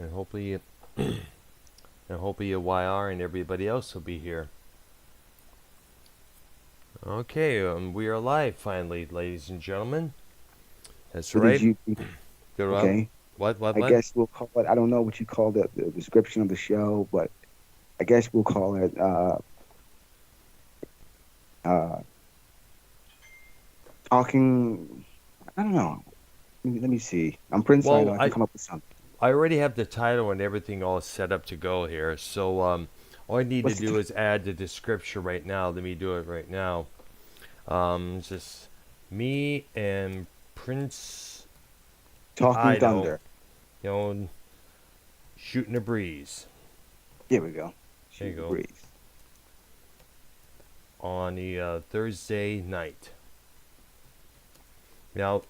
and hopefully YR and everybody else will be here. Okay, we are live finally, ladies and gentlemen. That's So did right. you? Good up. Okay. I What? guess we'll call it. I don't know what you call the description of the show, but I guess we'll call it uh talking. I don't know. Let me see. I'm Prince. I know Well, I can I come up with something. I already have the title and everything all set up to go here. So all I need to What's the do is add the description right now. Let me do it right now. It's just me and Prince Talking Ido, Thunder? you know, shooting a breeze. There we go. There you Shooting the go. breeze. On the Thursday night. Now,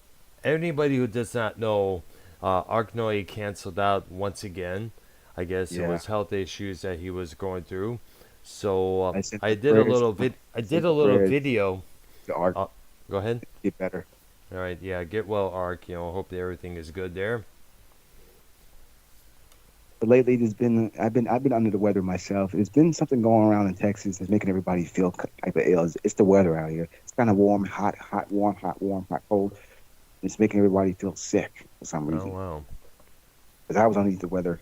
anybody who does not know, Arknoy canceled out once again. I guess it Yeah. was health issues that he was going through. So I sent I the did a prayers. little I I did sent a the little prayers video. to Art Uh, Go ahead. to get better. All right, yeah, get well, Ark. Hope that everything is good there. But lately, I've been under the weather myself. There's been something going around in Texas that's making everybody feel type of ill. It's the weather out here. It's kind of warm, hot, hot, warm, hot, warm, hot, cold. It's making everybody feel sick for some Oh reason. wow. Because I was under the weather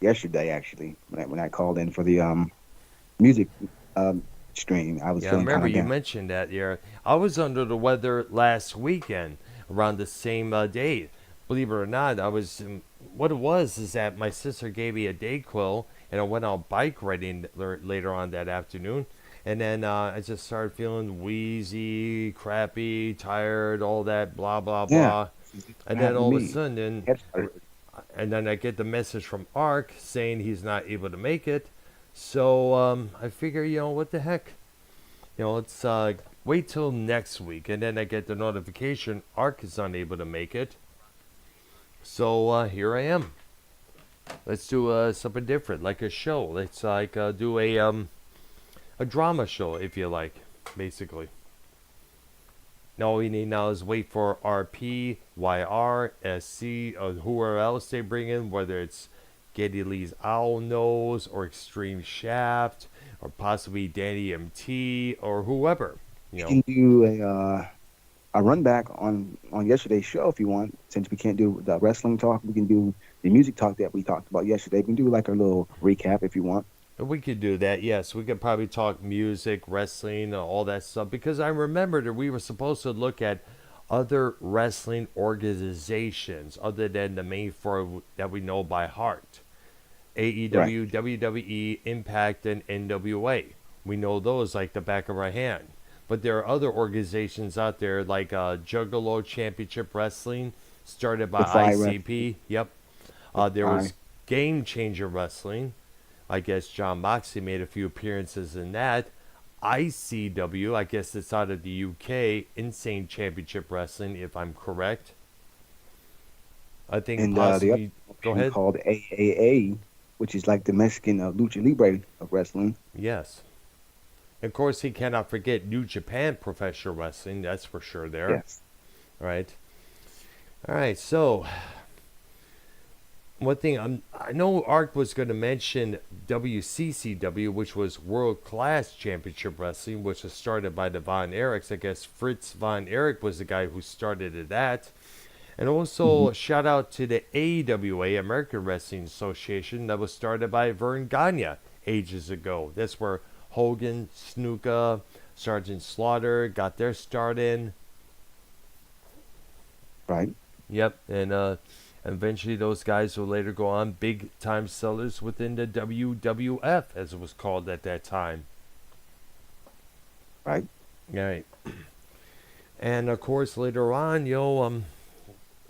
yesterday, actually, when I called in for the music um stream. I was Yeah, I feeling kind remember of you down. mentioned that. Yeah, I was under the weather last weekend around the same day. Believe it or not, I was. What it was is that my sister gave me a Dayquil, and I went out bike riding later on that afternoon, and then I just started feeling wheezy, crappy, tired, all that, blah blah Yeah, blah, this is and what then happened to all of a me. sudden, Head started hurting. I get the message from Ark saying he's not able to make it. So I figure, what the heck? Let's wait till next week, and then I get the notification Ark is unable to make it. So here I am. Let's do something different, like a show. Let's do a drama show, if you like, basically. All we need now is wait for RP, YR, SC, or whoever else they bring in, whether it's Geddy Lee's Owl Nose or Extreme Shaft or possibly Danny MT or whoever. You We know, can do a run back on yesterday's show if you want. Since we can't do the wrestling talk, we can do the music talk that we talked about yesterday. We can do like a little recap if you want. we could do that. Yes, we could probably talk music, wrestling, all that stuff. Because I remember that we were supposed to look at other wrestling organizations other than the main four that we know by heart: Right. AEW, WWE, Impact, and NWA. We know those like the back of our hand. But there are other organizations out there like Juggalo Championship Wrestling, started by Defy wrestling. ICP. Yep. There was Defy. Game Changer Wrestling. I guess John Moxley made a few appearances in that. ICW, I guess it's out of the UK, Insane Championship Wrestling, if I'm correct. I think And the other possibly. one Go being ahead. called AAA, which is like the Mexican Lucha Libre of wrestling. Yes. Of course, he cannot forget New Japan Professional Wrestling. That's for sure there. Yes. All right. All right. So, one thing I know Ark was going to mention WCCW, which was World Class Championship Wrestling, which was started by the Von Erichs. I guess Fritz Von Erich was the guy who started that. And Hmm. also, shout out to the AWA, American Wrestling Association, that was started by Vern Gagne ages ago. That's where Hogan, Snuka, Sergeant Slaughter got their start in. Right. Yep, and eventually those guys will later go on big time sellers within the WWF, as it was called at that time. Right. Right, and of course later on,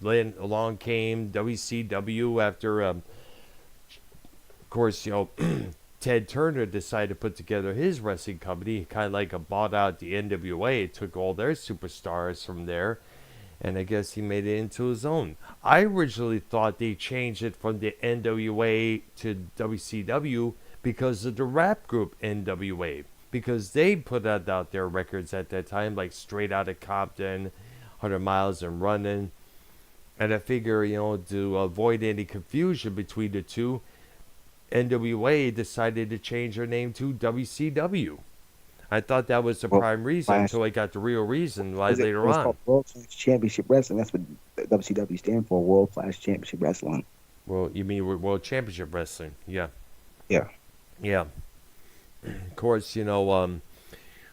then along came WCW after, of course, Ted Turner decided to put together his wrestling company, kind of like a bought out the NWA, took all their superstars from there, and I guess he made it into his own. I originally thought they changed it from the NWA to WCW because of the rap group NWA, because they put out their records at that time, like Straight Outta Compton, 100 Miles and Running, And I figure, to avoid any confusion between the two, NWA decided to change their name to WCW. I thought that was the Well, prime reason Clash until I got the real reason why was it? It later was on. called World Class Championship Wrestling. That's what WCW stand for. World Class Championship Wrestling. Well, you mean World Championship Wrestling? Yeah, Yeah. yeah. Of course, of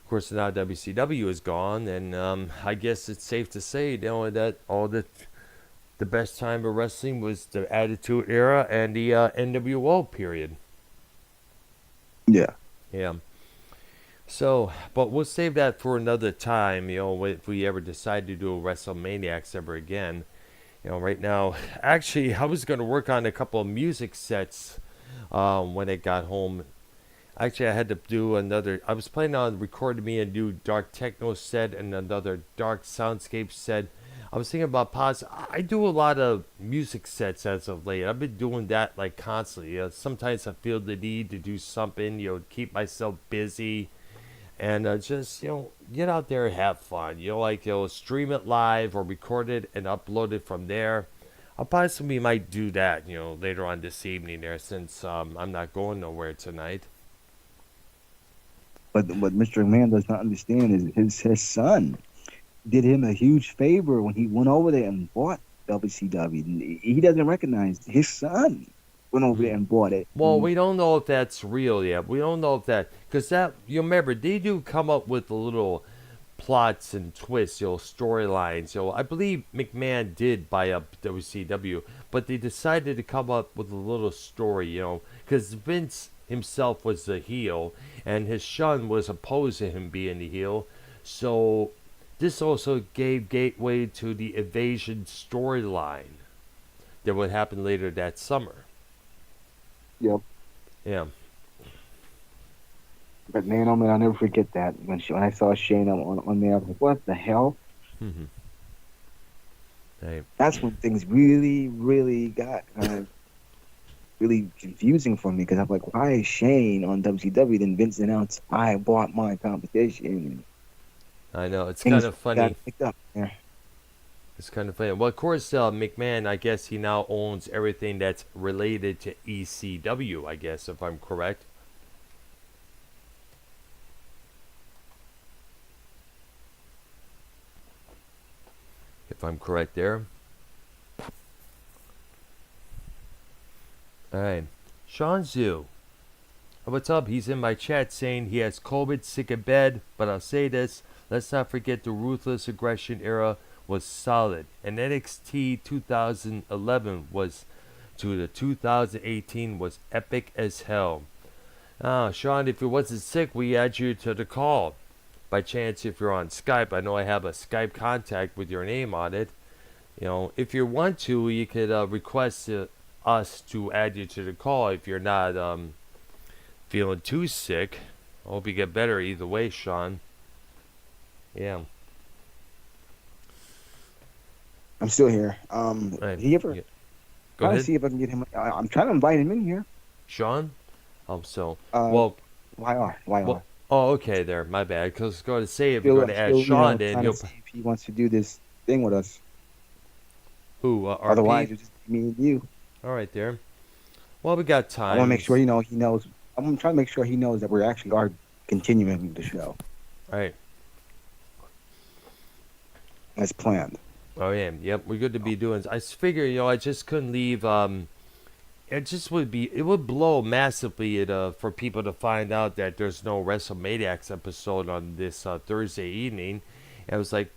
course now WCW is gone, and I guess it's safe to say, that all the best time of wrestling was the Attitude Era and the NWO period. Yeah. Yeah. So, but we'll save that for another time. If we ever decide to do a WrestleManiacs ever again. Right now, actually, I was going to work on a couple of music sets when I got home. Actually, I had to do another. I was planning on recording me a new dark techno set and another dark soundscape set. I was thinking about I do a lot of music sets as of late. I've been doing that like constantly. Sometimes I feel the need to do something, keep myself busy and just get out there and have fun. Stream it live or record it and upload it from there. I possibly might do that, later on this evening there, since I'm not going nowhere tonight. But what Mr. McMahon does not understand is his son did him a huge favor when he went over there and bought WCW. He doesn't recognize his son went over there and bought it. Well, we don't know if that's real yet. We don't know if because you remember, they do come up with the little plots and twists, storylines. I believe McMahon did buy up WCW, but they decided to come up with a little story, because Vince himself was the heel, and his son was opposed to him being the heel. So this also gave gateway to the Invasion storyline that would happen later that summer. Yep. Yeah. But man, oh man, I'll never forget that when I saw Shane on there. I was like, what the hell? Mm-hmm. Hey. That's when things really, really got really confusing for me, because I'm like, why is Shane on WCW? Then Vince announced, I bought my competition. I know, it's kind of funny. Got picked up. Yeah. It's kind of funny. Well, of course, McMahon, I guess he now owns everything that's related to ECW, I guess, if I'm correct. If I'm correct there. Alright. Seanzview. What's up? He's in my chat saying he has COVID, sick in bed, but I'll say this. Let's not forget the Ruthless Aggression era was solid, and NXT 2011 was to the 2018 was epic as hell. Sean, if you wasn't sick, we add you to the call. By chance, if you're on Skype, I know I have a Skype contact with your name on it. If you want to, you could request us to add you to the call if you're not feeling too sick. I hope you get better either way, Sean. Yeah. I'm still here. Right. He ever? Yeah. Go ahead. See if I can get him. I'm trying to invite him in here. Sean? So. Well. YR. Well, oh, okay, there. My bad. Because I was going to say, if still, you're going to add Sean in, he'll see if he wants to do this thing with us. Who? RP? Otherwise, it's just me and you. All right, there. Well, we got time. I want to make sure he knows. I'm trying to make sure he knows that we actually are continuing the show. All right. As planned. Oh yeah, yep. We're good to be doing. I figure, I just couldn't leave. It would blow massively for people to find out that there's no WrestleManiacs episode on this Thursday evening. And I was like,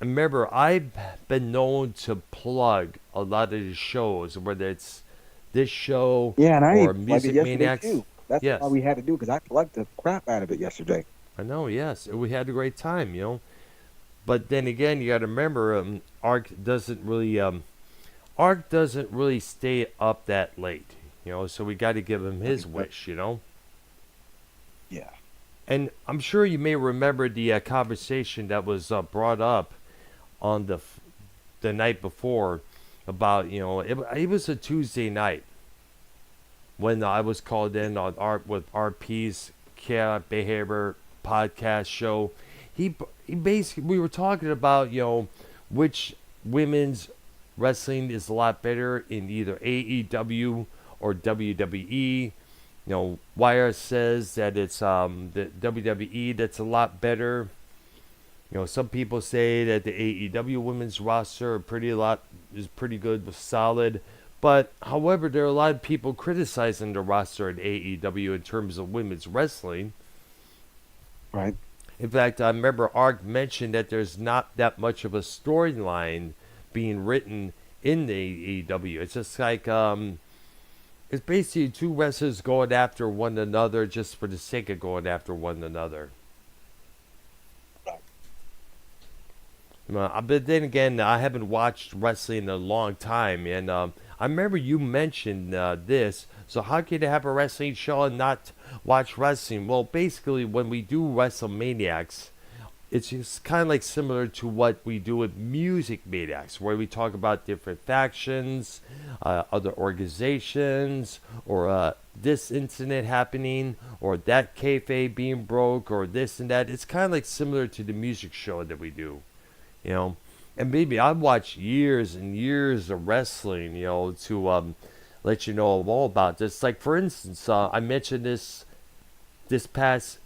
remember, I've been known to plug a lot of the shows, whether it's this show or Music Maniacs. Too. That's why we had to do it, because I plugged the crap out of it yesterday. I know, yes. We had a great time, But then again, you got to remember, Ark doesn't really stay up that late, So we got to give him his wish, Yeah. And I'm sure you may remember the conversation that was brought up on the night before about it was a Tuesday night when I was called in on with RP's Chaotic Behavior podcast show. He basically, we were talking about which women's wrestling is a lot better in either AEW or WWE. YR says that it's the WWE that's a lot better. Some people say that the AEW women's roster is pretty good, was solid. But however, there are a lot of people criticizing the roster at AEW in terms of women's wrestling. Right. In fact, I remember Ark mentioned that there's not that much of a storyline being written in the AEW. It's just like it's basically two wrestlers going after one another just for the sake of going after one another. But then again, I haven't watched wrestling in a long time, and I remember you mentioned this. So how can you have a wrestling show and not watch wrestling? Well, basically, when we do WrestleManiacs, it's just kind of like similar to what we do with Music Maniacs, where we talk about different factions, other organizations, or this incident happening, or that kayfabe being broke, or this and that. It's kind of like similar to the music show that we do. And maybe I've watched years and years of wrestling, to let you know all about this. Like, for instance, I mentioned this past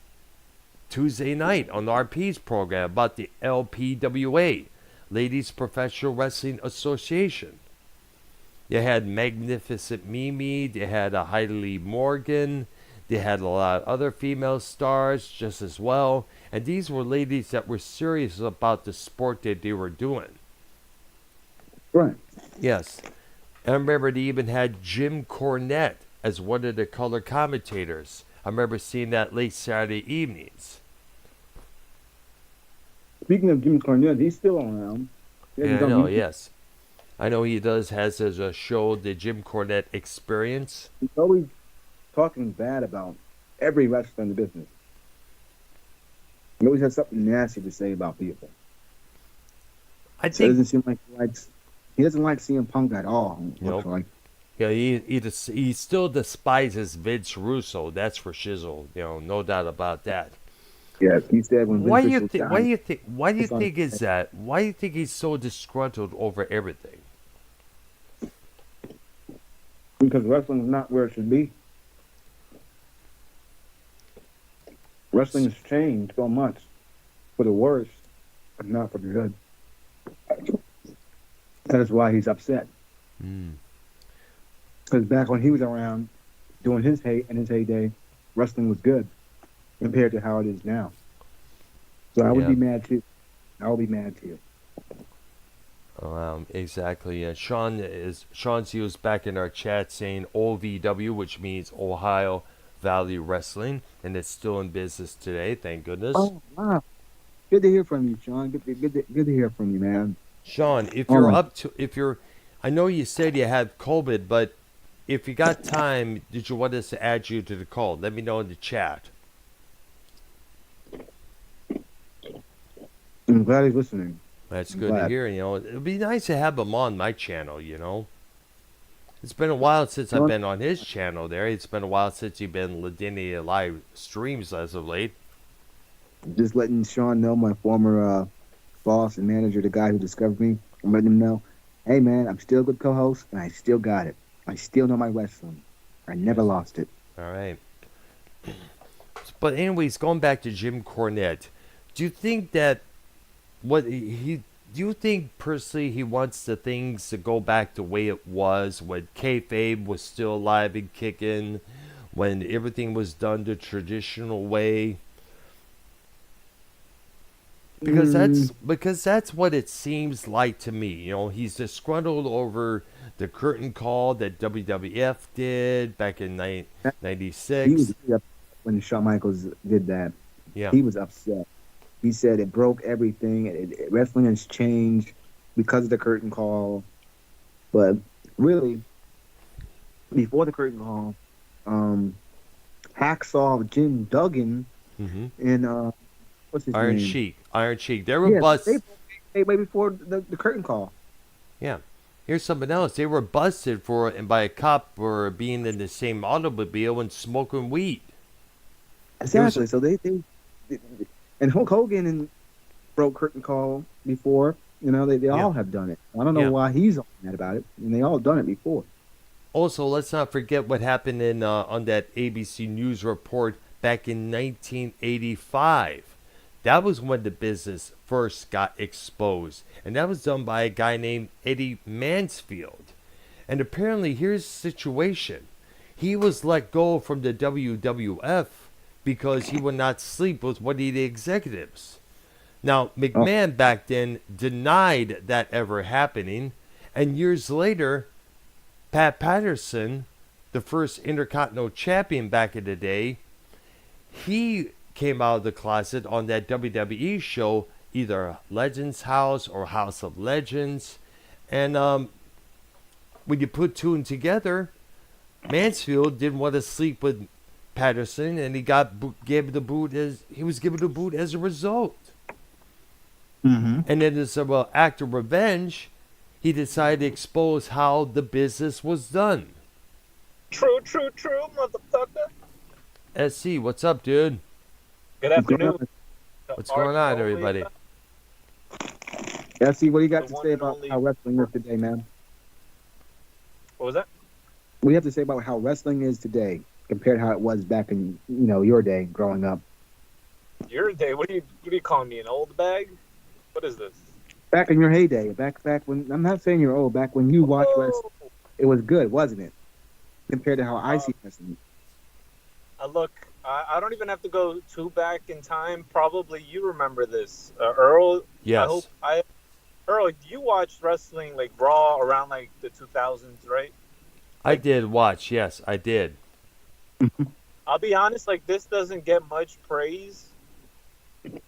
Tuesday night on RP's program about the LPWA, Ladies Professional Wrestling Association. They had Magnificent Mimi, they had Heidi Morgan, they had a lot of other female stars just as well. And these were ladies that were serious about the sport that they were doing. Right. Yes. And I remember they even had Jim Cornette as one of the color commentators. I remember seeing that late Saturday evenings. Speaking of Jim Cornette, he's still around. Yeah, I know, yes. I know he has a show, the Jim Cornette Experience. He's always talking bad about every wrestler in the business. He always has something nasty to say about people. It doesn't seem like he doesn't like CM Punk at all. Nope. Like. Yeah, he still despises Vince Russo. That's for shizzle. No doubt about that. Yeah, he said when Why do you think is that? Why do you think he's so disgruntled over everything? Because wrestling is not where it should be. Wrestling has changed so much for the worse, but not for the good. That is why he's upset. Because back when he was around, doing his heyday, wrestling was good compared to how it is now. So I would be mad too. I would be mad too. Exactly. Seanzview is back in our chat saying OVW, which means Ohio Valley Wrestling, and it's still in business today. Thank goodness. Oh wow! Good to hear from you, Sean. Good to hear from you, man. Sean, I know you said you had COVID, but if you got time, did you want us to add you to the call? Let me know in the chat. I'm glad he's listening. That's good to hear. It would be nice to have him on my channel. It's been a while since I've been on his channel there. It's been a while since you've been leading live streams as of late. Just letting Sean know, my former boss and manager, the guy who discovered me, I'm letting him know, hey man, I'm still a good co-host and I still got it. I still know my wrestling. I never lost it. All right. But anyways, going back to Jim Cornette, do you think that do you think personally he wants the things to go back the way it was when kayfabe was still alive and kicking, when everything was done the traditional way? Because that's what it seems like to me. He's disgruntled over the curtain call that WWF did back in 96. He was upset when Shawn Michaels did that. Yeah. He was upset. He said it broke everything. Wrestling has changed because of the curtain call. But really, before the curtain call, Hacksaw Jim Duggan and what's his name? Iron Sheik. They were busted. They way before the curtain call. Yeah. Here's something else. They were busted by a cop for being in the same automobile and smoking weed. Exactly. So they and Hulk Hogan broke curtain call before, You know, they Yeah. all have done it. I don't know Yeah. why he's all mad about it, and they all done it before. Also, let's not forget what happened in on that ABC News report back in 1985. That was when the business first got exposed, and that was done by a guy named Eddie Mansfield. And apparently, here's the situation: he was let go from the WWF because he would not sleep with one of the executives. Now, Oh, McMahon back then denied that ever happening, and years later, Pat Patterson, the first Intercontinental Champion back in the day, he came out of the closet on that WWE show, either Legends House or House of Legends. And when you put two and together, Mansfield didn't want to sleep with Patterson, and he gave the boot as he was given the boot as a result. mm-hmm. And then as an act of revenge, he decided to expose how the business was done. True, motherfucker. SC, what's up, dude? Good afternoon. What's going on, everybody? Yeah, see, what do you got The to one say and about only- how wrestling is today, man? What was that? What do you have to say about how wrestling is today compared to how it was back in your day growing up? Your day? What are you calling me, an old bag? What is this? Back in your heyday, back when I'm not saying you're old, back when you watched wrestling, it was good, wasn't it? Compared to how I see wrestling. Look, I don't even have to go too back in time. Probably you remember this, Earl. Yes. Earl, you watched wrestling like Raw around like the 2000s, right? I did watch, yes, I did. I'll be honest, like this doesn't get much praise.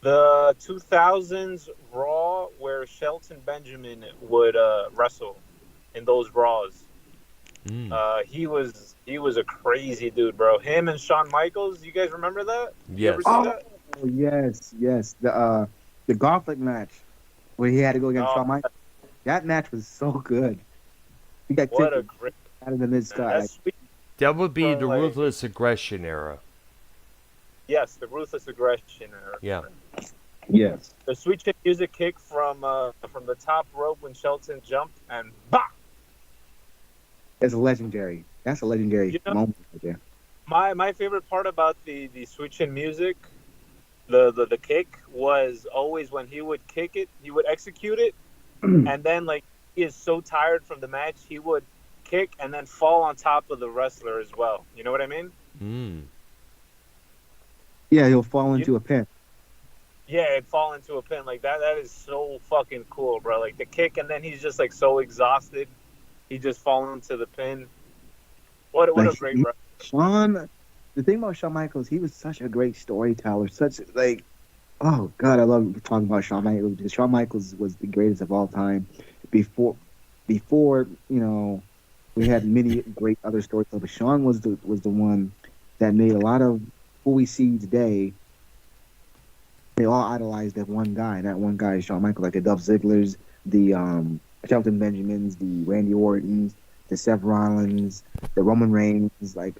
The 2000s Raw, where Shelton Benjamin would wrestle in those Raws. He was a crazy dude, bro. Him and Shawn Michaels. You guys remember that? You Yes. ever see that? Oh yes. The gauntlet match where he had to go against Shawn Michaels. That match was so good. He got What a kicked great. out of the mid sky. That's sweet. That would be the Like- Ruthless Aggression era. Yes, the ruthless aggression. Yeah. Yes. The sweet chin music kick from the top rope when Shelton jumped and bah! That's legendary. That's a legendary You know- moment right there. My favorite part about the sweet chin music, the kick, was always when he would kick it, he would execute it, and then like he is so tired from the match, he would kick and then fall on top of the wrestler as well. You know what I mean? Yeah, he'll fall into a pin. Yeah, it'd fall into a pin like that. That is so fucking cool, bro. Like the kick, and then he's just like so exhausted, he just falls into the pin. What a Like, great wrestler. Shawn, the thing about Shawn Michaels, he was such a great storyteller. Oh God, I love talking about Shawn Michaels because Shawn Michaels was the greatest of all time. Before we had many great other storytellers, but Shawn was the one that made a lot of who we see today. They all idolized that one guy. And that one guy is Shawn Michaels, like the Dolph Zigglers, the Shelton Benjamins, the Randy Ortons, the Seth Rollins, the Roman Reigns, like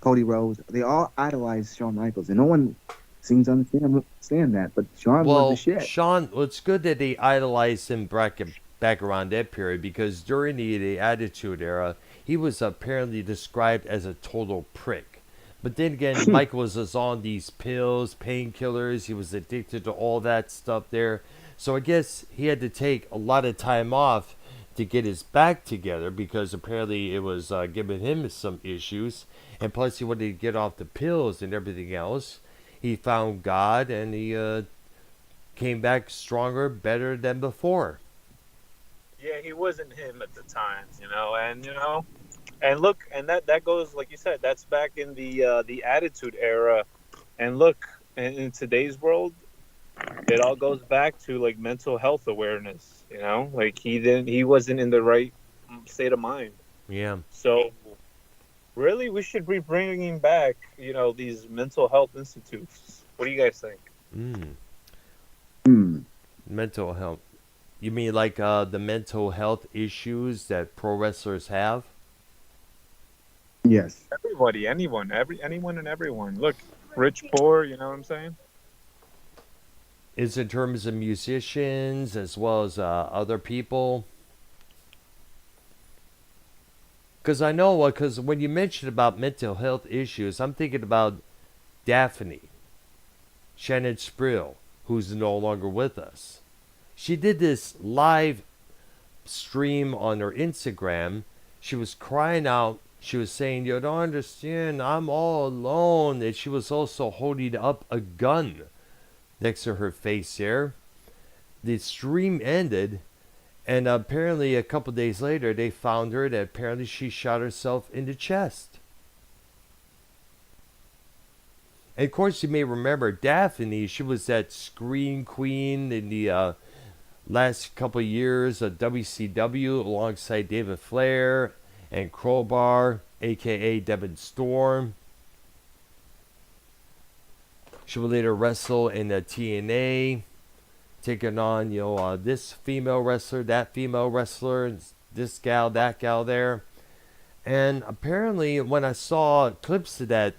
Cody Rhodes. They all idolized Shawn Michaels, and no one seems to understand that. But Shawn was the shit. Shawn, it's good that they idolized him back around that period because during the Attitude Era, he was apparently described as a total prick. But then again, Michael was on these pills, painkillers. He was addicted to all that stuff there. So I guess he had to take a lot of time off to get his back together because apparently it was giving him some issues. And plus he wanted to get off the pills and everything else. He found God and he came back stronger, better than before. Yeah, he wasn't him at the time, and look, and that goes like you said. That's back in the Attitude Era, and look, in today's world, it all goes back to like mental health awareness. Like he wasn't in the right state of mind. Yeah. So, really, we should be bringing back these mental health institutes. What do you guys think? Mental health. You mean like the mental health issues that pro wrestlers have? Yes. Everybody, anyone and everyone. Look, rich, poor. You know what I'm saying? is in terms of musicians as well as other people. Because I know, because when you mentioned about mental health issues, I'm thinking about Daphne, Shannon Sprill, who's no longer with us. She did this live stream on her Instagram. She was crying out. She was saying, "You don't understand, I'm all alone." And she was also holding up a gun next to her face there. The stream ended, and apparently a couple days later, they found her that apparently she shot herself in the chest. And of course, you may remember Daphne. She was that screen queen in the last couple of years of WCW alongside David Flair and Crowbar, aka Devin Storm. She would later wrestle in the TNA, taking on this female wrestler, that female wrestler, this gal, that gal there. And apparently, when I saw clips of that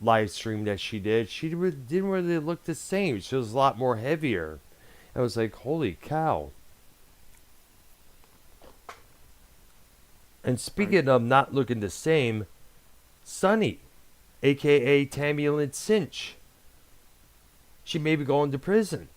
live stream that she did, she didn't really look the same. She was a lot more heavier. I was like, holy cow. And speaking of not looking the same, Sunny, aka Tammy Lynn Cinch, she may be going to prison.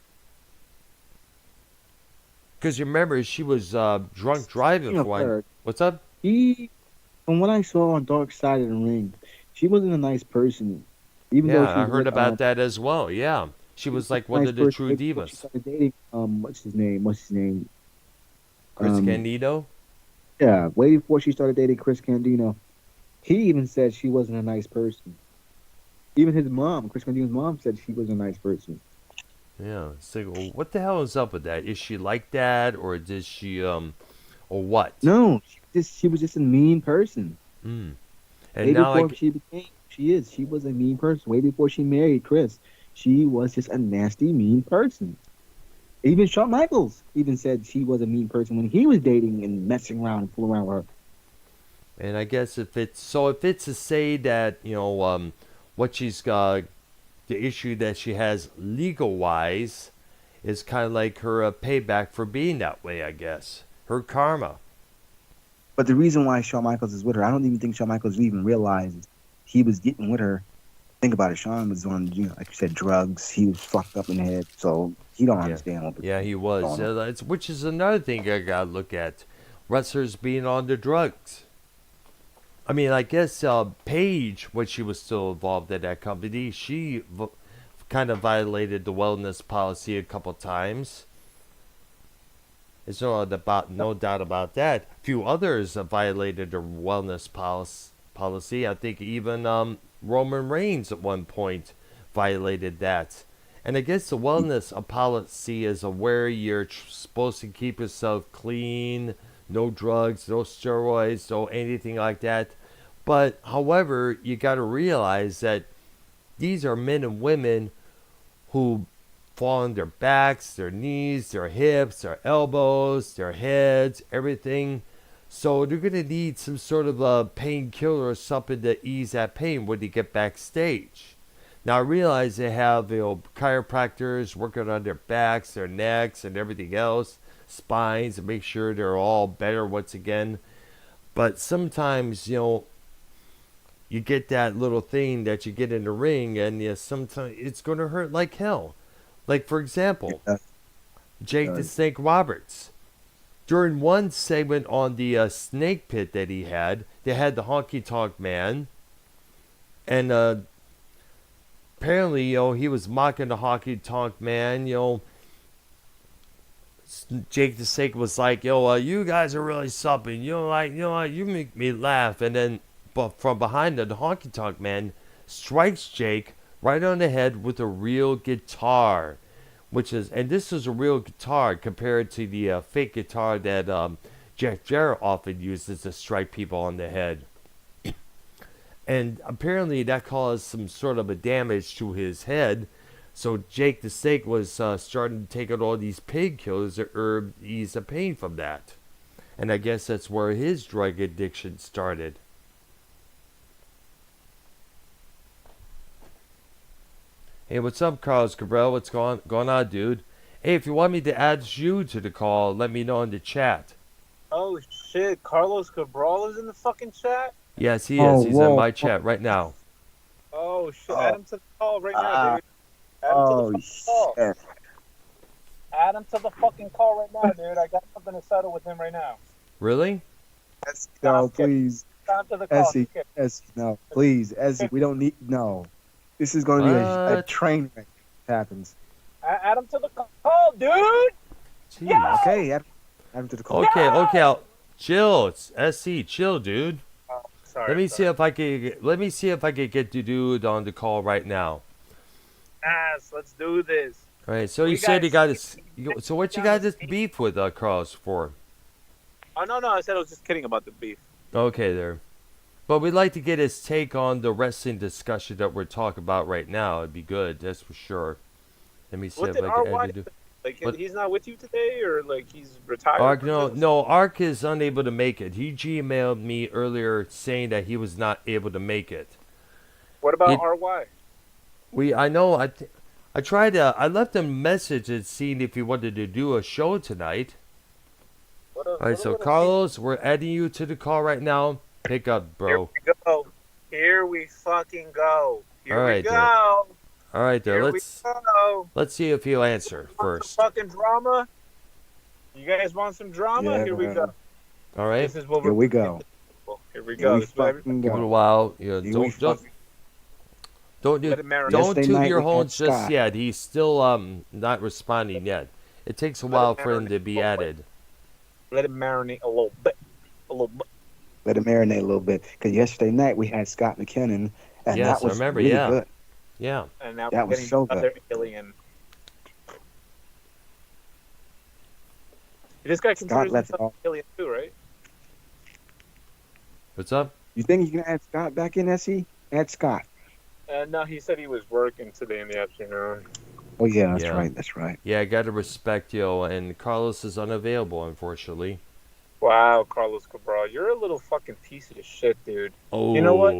Because you remember, she was drunk driving for one. What's up? From what I saw on Dark Side of the Ring, she wasn't a nice person. Even though she I heard about that as well. Yeah, she was like one of the true divas. She started dating, what's his name? Chris Candido? Yeah, way before she started dating Chris Candido. He even said she wasn't a nice person. Even his mom, Chris Candido's mom, said she was a nice person. Yeah, so what the hell is up with that? Is she like that, or does she, or what? No, she was just a mean person. And way now before she was a mean person. Way before she married Chris, she was just a nasty, mean person. Even Shawn Michaels even said she was a mean person when he was dating and messing around and fooling around with her. And I guess if it's to say that what she's got, the issue that she has legal wise, is kind of like her payback for being that way. I guess her karma. But the reason why Shawn Michaels is with her, I don't even think Shawn Michaels even realized he was getting with her. Think about it. Shawn was on, like you said, drugs. He was fucked up in the head, so he don't understand what. Yeah, he was. Which is another thing I gotta look at. Wrestlers being on the drugs. I mean, I guess Paige, when she was still involved in that company, she kind of violated the wellness policy a couple times. There's no doubt about that. A few others have violated the wellness policy. I think even Roman Reigns at one point violated that. And I guess the wellness policy is where you're supposed to keep yourself clean, no drugs, no steroids, no anything like that. But, however, you got to realize that these are men and women who fall on their backs, their knees, their hips, their elbows, their heads, everything. So they're going to need some sort of a painkiller or something to ease that pain when they get backstage. Now I realize they have chiropractors working on their backs, their necks, and everything else, spines, and make sure they're all better once again. But sometimes, you get that little thing that you get in the ring, and sometimes it's going to hurt like hell. Like, for example, Jake the Snake Roberts. During one segment on the Snake Pit that he had, they had the Honky Tonk Man. And apparently, he was mocking the Honky Tonk Man. Jake the Snake was like, you guys are really something. You make me laugh. And then from behind the Honky Tonk Man strikes Jake right on the head with a real guitar. And this is a real guitar compared to the fake guitar that Jeff Jarrett often uses to strike people on the head. And apparently that caused some sort of a damage to his head. So Jake the Snake was starting to take out all these painkillers to ease the pain from that. And I guess that's where his drug addiction started. Hey, what's up, Carlos Cabral? What's going on, dude? Hey, if you want me to add you to the call, let me know in the chat. Oh shit, Carlos Cabral is in the fucking chat. Yes, he Oh, is. He's in whoa. my chat right now. Oh shit, add Oh, him to the call right now, ah, dude. Add him to the oh, fucking call. shit. Add him to the fucking call right now, dude. I got something to settle with him right now. Really? Essie, Nah, no, I'm kidding. please. Add him to the call. Essie, Essie, no, please. Essie, we don't need, no. This is going to be a What? train wreck if it happens. Add him to the call, dude. Jeez. Okay, add him to the call. Okay, chill. It's SC. Chill, dude. Oh, sorry. Let me see if I can get the dude on the call right now. Yes, let's do this. All right. So We you said got you got this. So what you got this beef with Carlos for? Oh no, I said I was just kidding about the beef. Okay, there. But we'd like to get his take on the wrestling discussion that we're talking about right now. It'd be good, that's for sure. Let me see What if did I can RY add you. like? What? He's not with you today, or like he's retired? Ark, from this? no. Ark is unable to make it. He Gmailed me earlier saying that he was not able to make it. What about RY? I know. I tried to. I left him a message and seeing if he wanted to do a show tonight. All right, so Carlos, we're adding you to the call right now. Pick up, bro. Here we go. Here we fucking go. Here All right, we go. All right, there. Here Let's see if he'll answer first. Some fucking drama. You guys want some drama? Yeah, Here we go. All right. This is what Here we're we go. Here we Here go. we This is what fucking Give it a go. while. Yeah, Here we don't fucking- don't Let it marinate. don't Yesterday toot night your we had horns just Scott. yet. He's still not responding yet. It takes a Let while it for him to be marinate. added. Let it marinate a little bit. A little bit. Let it marinate a little bit. Because yesterday night we had Scott McKinnon, and Yes, that I was remember, really yeah. good. Yeah. And now That we're was getting so good. another alien. This guy considers left himself off. an alien too, right? What's up? You think you can add Scott back in, Essie? Add Scott. No, he said he was working today in the afternoon. Oh, yeah, that's Yeah. right. That's right. Yeah, I gotta respect you. And Carlos is unavailable, unfortunately. Wow, Carlos Cabral, you're a little fucking piece of shit, dude. Oh. You know what?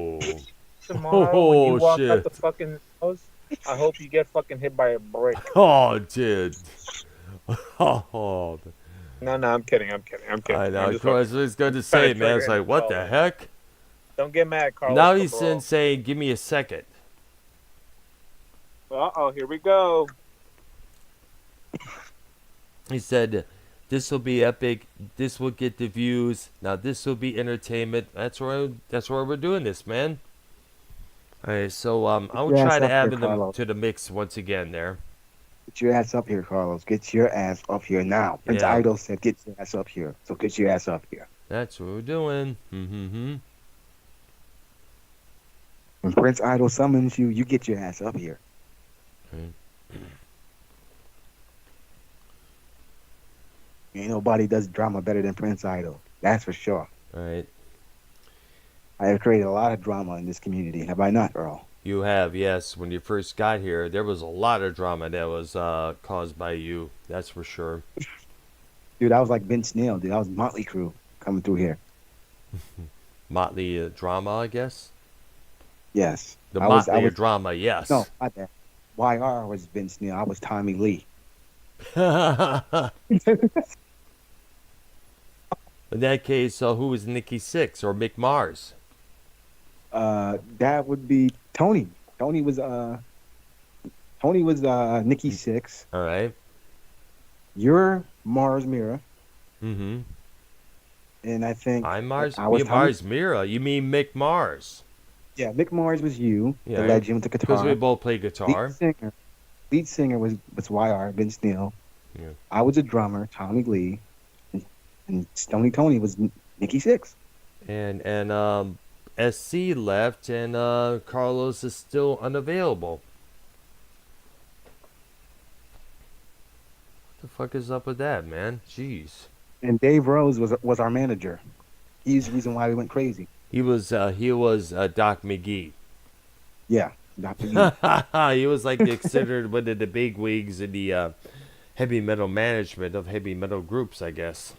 Tomorrow when you walk shit. out the fucking house, I hope you get fucking hit by a brick. Oh, dude. Oh. No, I'm kidding. I'm kidding. I know. I'm Of just course, fucking- it's good to trying say, to man. It's trigger like, what the him. heck? Don't get mad, Carlos. Now he's Cabral. in saying, give me a second. Uh-oh, here we go. He said, this will be epic. This will get the views. Now this will be entertainment. That's why we're doing this, man. All right, so I'll your try ass to up add here, them Carlos. to the mix once again there. Get your ass up here, Carlos. Get your ass up here now. Prince Yeah. Idol said, get your ass up here. So get your ass up here. That's what we're doing. Mm-hmm. When Prince Idol summons you, you get your ass up here. Ain't nobody does drama better than Prince Idol. That's for sure. All right. I have created a lot of drama in this community. Have I not, Earl? You have, yes. When you first got here, there was a lot of drama that was caused by you. That's for sure. Dude, I was like Vince Neil, dude. I was Motley Crue coming through here. Motley drama, I guess. Yes. The I was- Motley drama, yes. No, my bad. YR was Vince Neil. I was Tommy Lee. In that case, who was Nikki Sixx or Mick Mars? That would be Tony. Tony was Nikki Sixx. All right. You're Mars Mira, Mm-hmm. and I think I'm Mars. I was You Mars Mira. You mean Mick Mars? Yeah, Mick Mars was you, Yeah, the legend with the Because guitar. we both play guitar. Lead singer was YR, Vince Neil. Yeah. I was a drummer, Tommy Lee, and Stony Tony was Nikki Sixx. And SC left, and Carlos is still unavailable. What the fuck is up with that, man? Jeez. And Dave Rose was our manager. He's the reason why we went crazy. He was Doc McGee. Yeah, Dr. Lee. He was like considered one of the big wigs in the heavy metal management of heavy metal groups, I guess.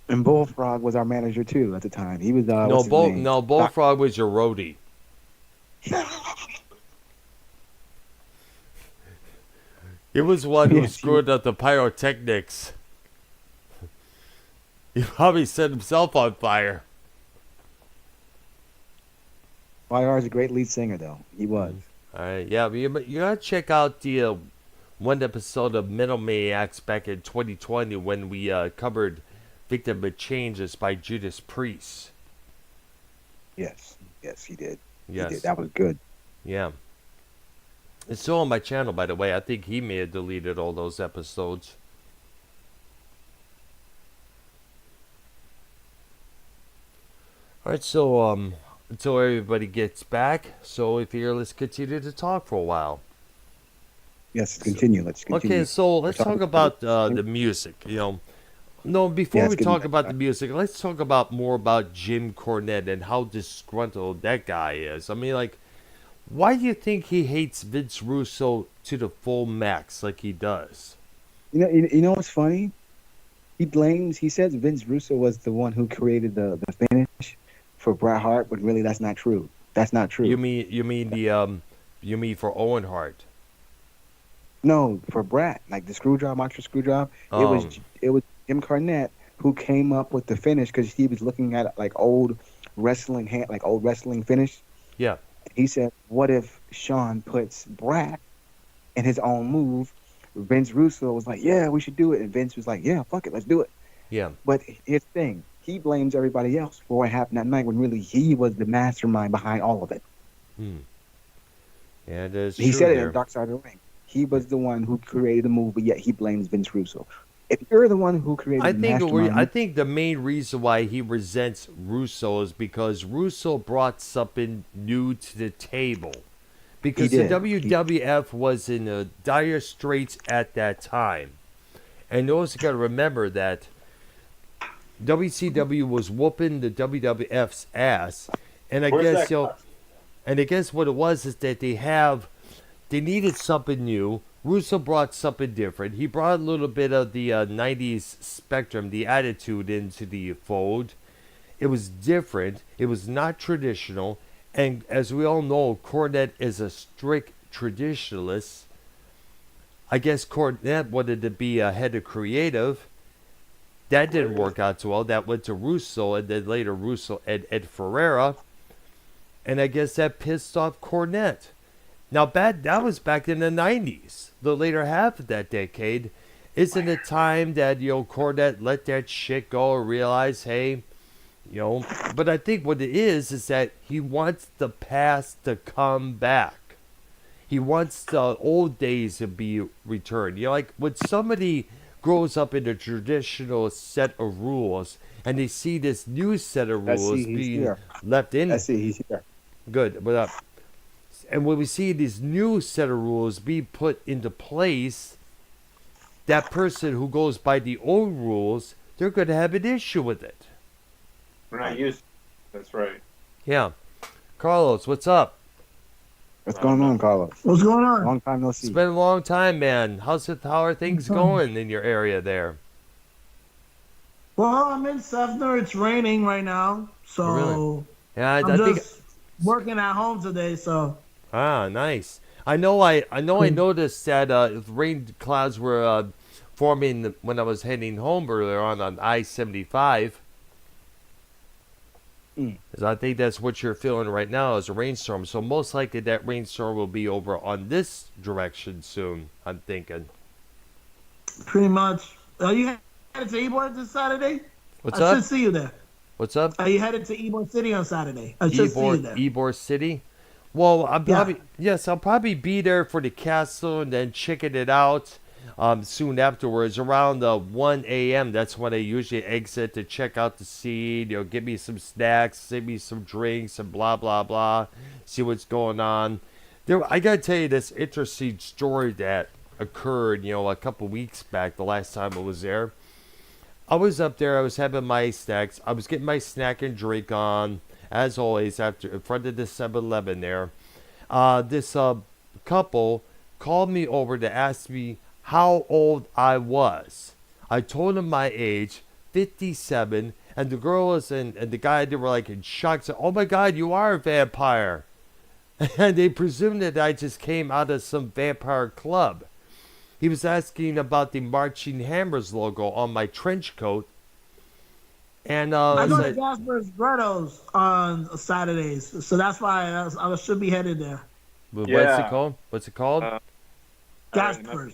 And Bullfrog was our manager too at the time. He was No, Bullfrog was your roadie. He was one who Yes, screwed up the pyrotechnics. He probably set himself on fire. YR is a great lead singer, though. He was. All right, yeah, but you gotta check out the one episode of Metal Maniacs back in 2020 when we covered "Victim of Changes" by Judas Priest. Yes, yes, he did. Yes, He did. That was good. yeah. It's still on my channel, by the way. I think he may have deleted all those episodes. All right, so until everybody gets back, so if you're here, let's continue to talk for a while. Yes, continue. Let's continue. Okay, so let's talk about the music. No, before Yeah, we it's talk getting about the back. music, let's talk about more about Jim Cornette and how disgruntled that guy is. I mean, like, why do you think he hates Vince Russo to the full max like he does? You know what's funny? He says Vince Russo was the one who created the finish for Bret Hart, but really that's not true. That's not true. You mean for Owen Hart? No, for Bret, like the screw job, monster screw job, Um, it was Jim Cornette who came up with the finish because he was looking at like old wrestling finish. Yeah, He said, "What if Sean puts Bret in his own move?" Vince Russo was like, "Yeah, we should do it," and Vince was like, "Yeah, fuck it, let's do it." yeah. But here's the thing: he blames everybody else for what happened that night when really he was the mastermind behind all of it. Hmm. Yeah, it is He true said it there. in Dark Side of the Ring. He was the one who created the move, but yet he blames Vince Russo. If you're the one who created I the think mastermind, I think the main reason why he resents Russo is because Russo brought something new to the table. Because the did. WWF was in dire straits at that time. And you also got to remember that WCW was whooping the WWF's ass. And I guess, and I guess what it was is that they needed something new. Russo brought something different. He brought a little bit of the 90s spectrum, the attitude into the fold. It was different. It was not traditional. And as we all know, Cornette is a strict traditionalist. I guess Cornette wanted to be a head of creative. That didn't work out so well. That went to Russo, and then later Russo and Ed Ferreira. And I guess that pissed off Cornette. Now, that was back in the 90s, the later half of that decade. Isn't it time that, Cornette let that shit go and realize, hey, but I think what it is that he wants the past to come back. He wants the old days to be returned. Like when somebody grows up in a traditional set of rules and they see this new set of I see rules he's being here. left in. I see he's here. Good, but and when we see these new set of rules be put into place, that person who goes by the old rules, they're going to have an issue with it. We're not used to it. That's right. Yeah. Carlos, what's up? What's going on, Carlos? What's going on? Long time no It's see. been a long time, man. How are things going in your area there? Well, I'm in Sefner. It's raining right now, so Really? Yeah, I I'm think. just working at home today. So Ah, nice. I noticed that rain clouds were forming when I was heading home earlier on I-75. Because I think that's what you're feeling right now is a rainstorm. So most likely that rainstorm will be over on this direction soon, I'm thinking. pretty much, are you headed to Ybor this Saturday? What's I up? should see you there. What's up? Are you headed to Ybor City on Saturday? I should see you there. Ybor City? Well, Yeah. I'll probably be there for the castle and then checking it out soon afterwards. Around 1 a.m., that's when I usually exit to check out the scene, give me some snacks, give me some drinks, and blah, blah, blah, see what's going on. I got to tell you this interesting story that occurred, a couple weeks back, the last time I was there. I was up there, I was having my snacks, I was getting my snack and drink on, as always, in front of the 7-Eleven there. This couple called me over to ask me how old I was. I told them my age, 57, and the girl and the guy, they were like in shock, said, "Oh my God, you are a vampire." And they presumed that I just came out of some vampire club. he was asking about the Marching Hammers logo on my trench coat. And I I go to said, Jasper's Grotto's on Saturdays, so that's why I should be headed there. what's it Yeah. called? What's it called? Uh, Jasper's Gas-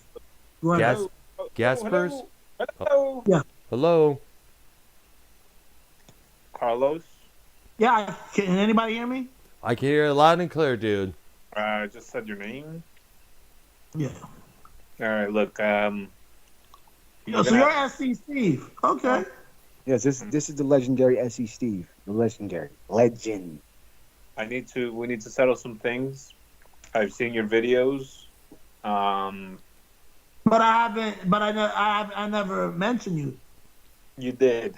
Grotto's. Gaspers? Hello. Yeah. Hello? Carlos. Yeah, can anybody hear me? I can hear it loud and clear, dude. I just said your name. Yeah. All right, look. So you're SC Steve. Okay. Yes, this is the legendary SE Steve. The legendary legend. we need to settle some things. I've seen your videos. But I haven't. But I never mentioned you. You did.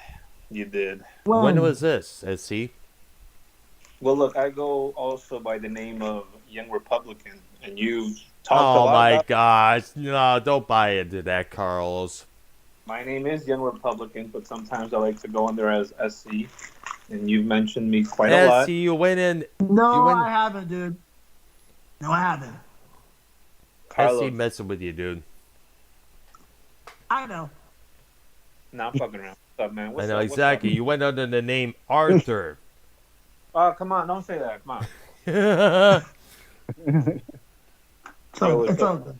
When was this, SC? Well, look, I go also by the name of Young Republican, and you've talked a Oh lot my about. gosh. No, don't buy into that, Carlos. My name is Young Republican, but sometimes I like to go under as SC, and you've mentioned me quite a lot. SC, you went in. No, You went- I haven't, dude. No, I haven't. Carlos, SC messing with you, dude. I know. nah, I'm fucking around. What's up, man? I know exactly. You went under the name Arthur. Oh, come on, don't say that. Come on. So what's it's up? all good.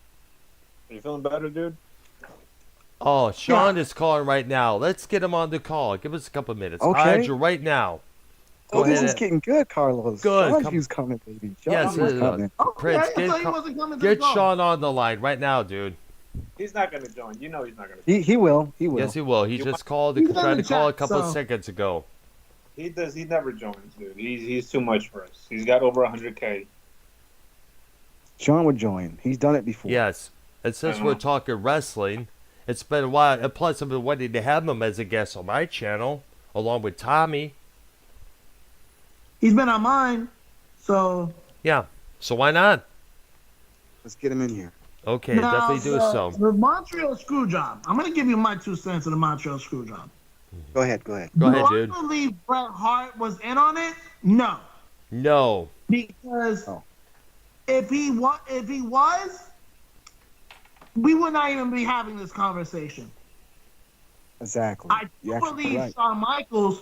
Are you feeling better, dude? Oh, Sean is calling right now. Let's get him on the call. Give us a couple minutes. Okay. I'll add you right now. Go This ahead. is getting good, Carlos. Good. Seanzview's coming, baby. Yes, Seanzview's coming. Prince, Okay, so he get, wasn't coming to the get call. Sean on the line right now, dude. He's not going to join. You know he's not going to. He will. He will. Yes, he will. He You just called. He's in Tried the to call a chat, couple so- seconds ago. He does. He never joins, dude. He's too much for us. He's got over 100K. Sean would join. He's done it before. Yes. And since Uh-huh. we're talking wrestling, it's been a while. And plus, I've been wanting to have him as a guest on my channel, along with Tommy. He's been on mine, so Yeah. So why not? Let's get him in here. Okay, now, definitely do so. The Montreal screw job. I'm gonna give you my 2 cents on the Montreal screw job. Go ahead. Go ahead. Go ahead, Do dude. I believe Bret Hart was in on it? No, No. because Oh. if he was, we would not even be having this conversation. Exactly. I do You're actually believe right. Shawn Michaels,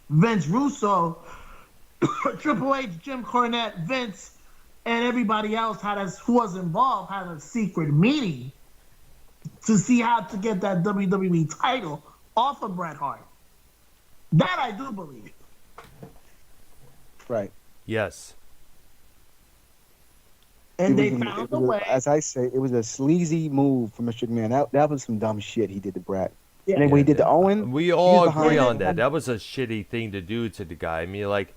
Vince Russo, Triple H, Jim Cornette, Vince, and everybody else who was involved had a secret meeting to see how to get that WWE title off of Bret Hart. That I do believe. Right. Yes. And they It was a- found it a was way. as I say, it was a sleazy move from Mr. McMahon. That was some dumb shit he did to Brad. Yeah. And then when he did to Owen, We all behind agree it. on that. That was a shitty thing to do to the guy. I mean, like,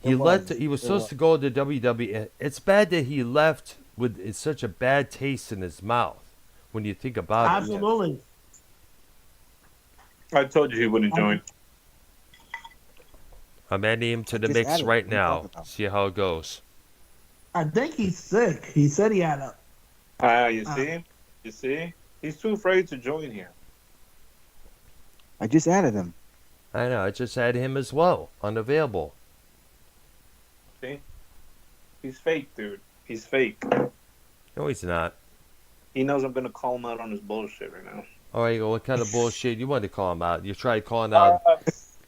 he It left. was. He was It supposed was. to go to WWE. It's bad that he left with such a bad taste in his mouth. When you think about it. Absolutely. I told you he wouldn't join. I'm adding him to the Just mix add it. right What are you now. talking about? See how it goes. I think he's sick. He said he had a. You see? You see? He's too afraid to join here. I just added him. I know. I just had him as well. Unavailable. See? He's fake, dude. He's fake. No, he's not. He knows I'm gonna call him out on his bullshit right now. All right, what kind of bullshit you want to call him out? You tried calling out.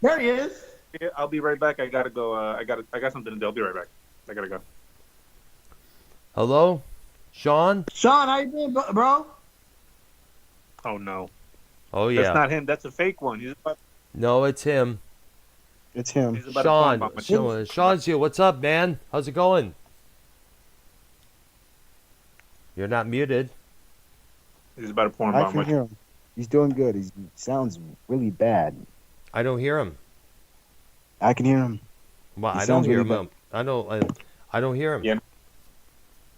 There he is. Yeah, I'll be right back. I gotta go. I got something to do. I'll be right back. I gotta go. Hello, Sean. Sean, how you been, bro? Oh no, Oh that's yeah. not him. That's a fake one. No, it's him. It's him. He's about to call Sean. about my shit. Seanzview, what's up, man? How's it going? You're not muted. He's about to pour him I about can my. hear him. He's doing good. He sounds really bad. I don't hear him. I can hear him. Well, He I don't sounds hear really him. I don't hear him. Yeah.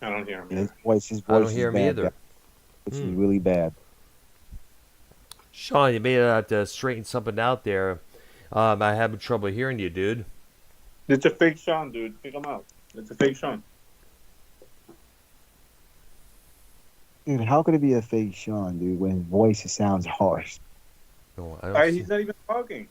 I don't hear him. His voice I don't is hear him bad. either. It's Hmm. really bad. Sean, you may have to straighten something out there. I'm having trouble hearing you, dude. It's a fake Sean, dude. Pick him out. It's a fake Sean. Dude, how could it be a fake Sean, dude, when his voice sounds harsh? No, I don't. He's not even talking.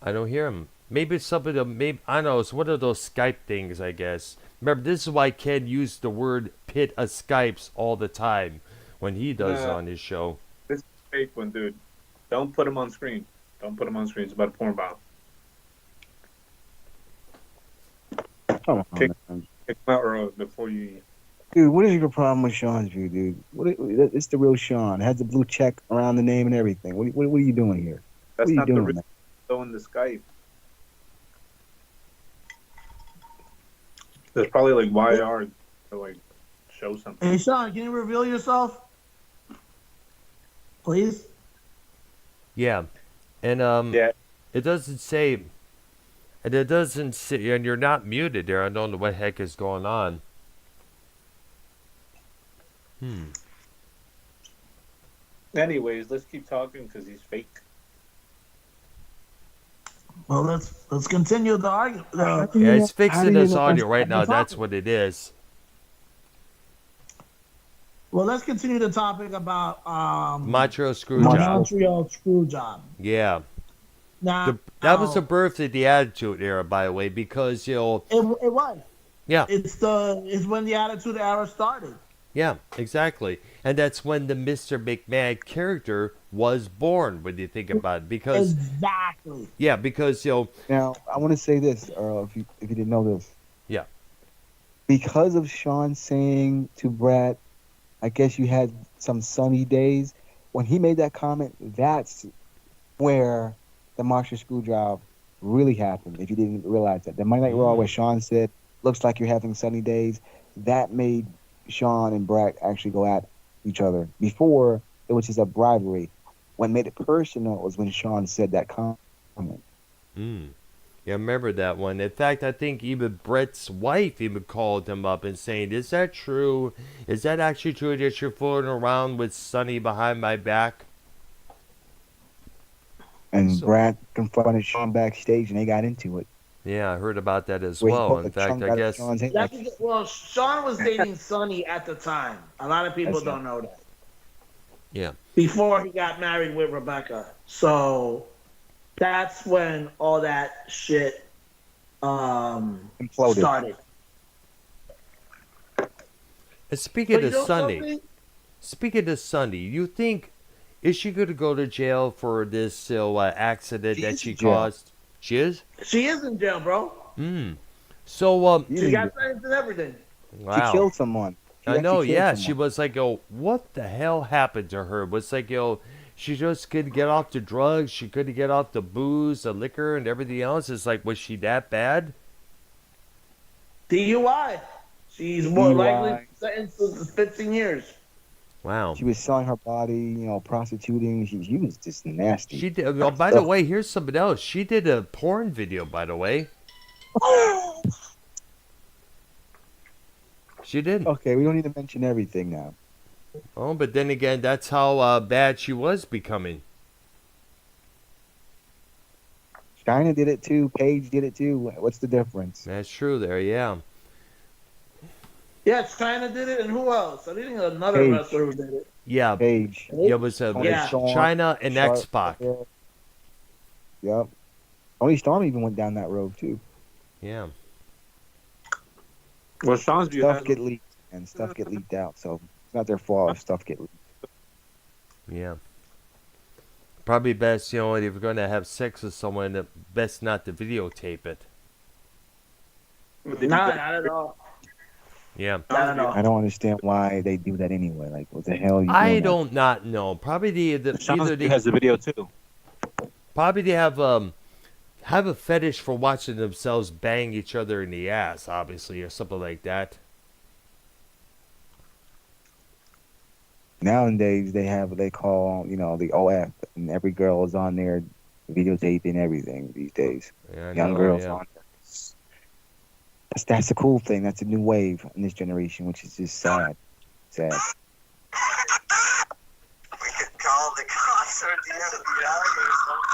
I don't hear him. Maybe it's something. Maybe I don't know. It's one of those Skype things, I guess. Remember, this is why Ken used the word "pit of Skypes" all the time when he does Nah. on his show. This is a fake one, dude. Don't put him on screen. Don't put him on screen. It's about a porn bomb. Come on, Kick- man. Kick him out, Earl, before you. Dude, what is your problem with Seanzview, dude? It's the real Sean. It has the blue check around the name and everything. What are you doing here? That's What are you not the doing, real man? though in the Skype. There's probably like YR to like show something. Hey, Sean, can you reveal yourself? Please? Yeah, and Yeah. it doesn't say, and it doesn't say, and you're not muted there. I don't know what the heck is going on. Anyways, let's keep talking because he's fake. Well, let's continue the argument. How do Yeah, you it's know- how fixing do you this know audio that's right now. the That's topic? what it is. Well, let's continue the topic about Montreal Screwjob. Montreal Screwjob. Yeah. Now, That was the birth of the Attitude Era, by the way, because, it was. yeah, It's when the Attitude Era started. yeah, exactly. And that's when the Mr. McMahon character was born, when you think about it. Because, Exactly. yeah, because, Now, I want to say this, Earl, if you didn't know this. yeah. Because of Sean saying to Brad, I guess you had some sunny days. When he made that comment, that's where the Marshall Screwjob really happened, if you didn't realize that. The Monday Night Raw where Sean said, looks like you're having sunny days, that made Sean and Brad actually go at each other. Before, it was just a bribery. What made it personal was when Sean said that comment. Yeah, I remember that one. In fact, I think even Brett's wife even called him up and saying, is that true? Is that actually true that you're fooling around with Sonny behind my back? And So- Brad confronted Sean backstage, and they got into it. Yeah, I heard about that as Where he well. put In the fact, trunk I out of guess... Sean's head, That's like, because, well, Sean was dating Sonny at the time. A lot of people That's don't know that. Yeah. Before he got married with Rebecca. So that's when all that shit imploded. started. And speaking But you of know Sonny, something? you think, is she going to go to jail for this accident She that is she in jail. caused? She is? She is in jail, bro. So, She got sentenced and everything. wow. She killed someone. She I know, actually killed yeah. She someone. was like, what the hell happened to her? It was like, she just couldn't get off the drugs. She couldn't get off the booze, the liquor, and everything else. It's like, was she that bad? DUI. She's more DUI. likely sentenced to 15 years. Wow. She was selling her body, prostituting. She was just nasty. She did. Well, by the way, here's something else. She did a porn video, by the way. She did. Okay, we don't need to mention everything now. Oh, but then again, that's how bad she was becoming. China did it too. Paige did it too. What's the difference? That's true there, yeah. Yeah, China did it, and who else? I think another Paige. wrestler who did it. Yeah, Paige. it was Yeah. China and Sharp. X-Pac. Yep. Tony Storm even went down that road too. Yeah. Well, Seanzview Stuff has get leaked and stuff get leaked out, so it's not their fault if stuff get leaked. Yeah. Probably best, if you're going to have sex with someone, best not to videotape it. Nah, not at all. Yeah. Not at all. I don't understand why they do that anyway. Like, what the hell are you I doing? don't not know. Probably either Seanzview they has the video too. probably they have a fetish for watching themselves bang each other in the ass, obviously, or something like that. Nowadays, they have what they call, the OF, and every girl is on there videotaping everything these days. Yeah, I Young know, girls yeah. on there. That's the cool thing. That's a new wave in this generation, which is just sad. Sad. We could call the cops or the FBI or something.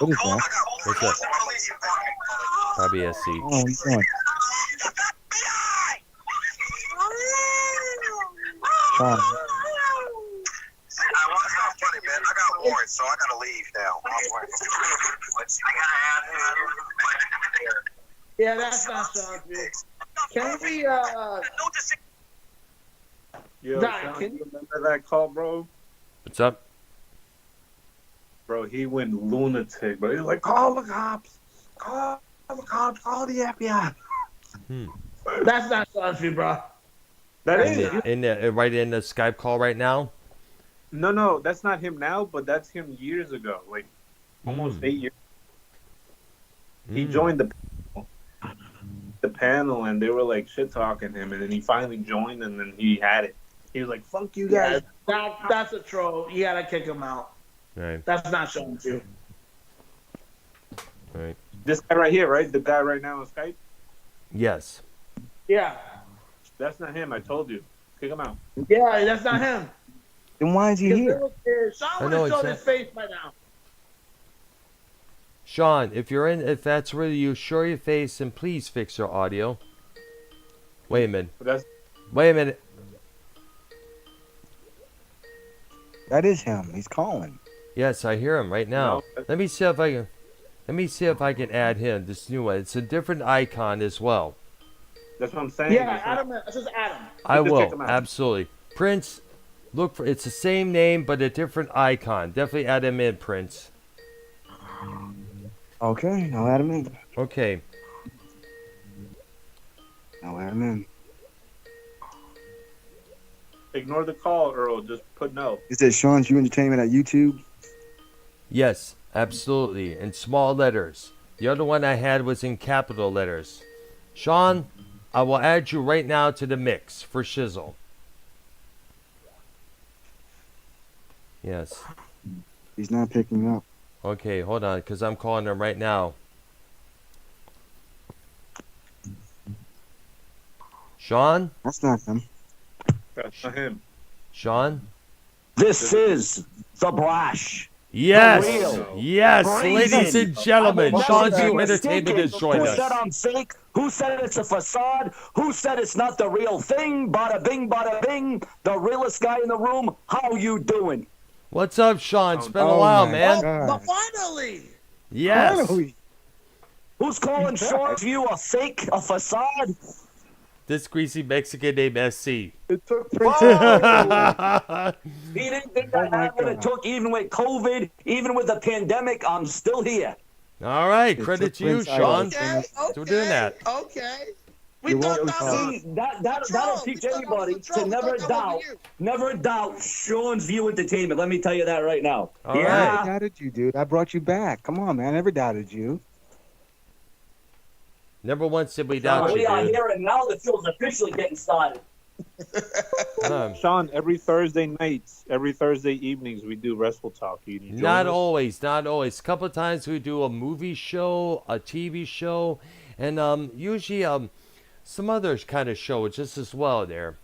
What is that? What's that? Probably SC. Oh, what are you doing? Sean, It's not funny, man. I got warrants, so I gotta leave now. Yeah, that's not Sean's view. Can we Yo, Nah, Sean, can you remember that call, bro? What's up? Bro, he went lunatic, bro. He was like, call the cops. Call the cops. Call the FBI. That's not Seanzview, bro. That That's is. not. Right in the Skype call right now. No, that's not him now, but that's him years ago. Like, almost 8 years. He joined the panel, and they were like shit talking him, and then he finally joined, and then he had it. He was like, "Fuck you guys." Yeah, that's a troll. You gotta kick him out. Right. That's not Seanzview. Right. This guy right here, right? The guy right now on Skype. Yes. Yeah. That's not him. I told you. Kick him out. Yeah, that's not him. Then why is he here? Sean I would know have showed his exactly. face by now. Sean, if that's really you, show your face and please fix your audio. Wait a minute. But that's Wait a minute. That is him. He's calling. Yes, I hear him right now. No. Let me see if I can. Let me see if I can add him. This new one. It's a different icon as well. what I'm saying. Yeah, It's not- Adam. It's just Adam. I Just will check him out. absolutely. Prince, look for. It's the same name but a different icon. Definitely add him in, Prince. Okay, I'll add him in. Okay. I'll add him in. Ignore the call, Earl. Just put no. Is it Sean's You Entertainment at YouTube? Yes, absolutely. In small letters. The other one I had was in capital letters. Sean, I will add you right now to the mix for Shizzle. Yes. He's not picking up. Okay, hold on, because I'm calling him right now. Sean? That's not him. That's not him. Sean? This is the Brash. Yes! real. Yes, Brazen. ladies and gentlemen, I'm Sean's never View Entertainment has joined Who said us. I'm fake? Who said it's a facade? Who said it's not the real thing? Bada bing, bada bing. The realest guy in the room. How you doing? What's up, Sean? It's been a Oh while, my man. God. But finally, Yes. Finally. Who's calling Seanzview a fake, a facade? This greasy Mexican named SC. It took Prince. Oh, he didn't think Oh I my had what it God. took, even with COVID, even with the pandemic. I'm still here. All right, It credit took to you, Prince Sean. Island. okay, So we're doing that. Okay. We You're thought welcome, that Sean. was See, that'll troll. teach We thought that was anybody a troll. to We never thought that doubt, was you. never doubt Seanzview Entertainment. Let me tell you that right now. All I yeah. never doubted you, dude. I brought you back. Come on, man. I never doubted you. Never once did we doubt We you, are dude. here, and now the show's officially getting started. Sean, every Thursday nights, every Thursday evenings, we do Wrestle Talk. You join Not us? always, not always. A couple of times we do a movie show, a TV show, and usually some other kind of show just as well there.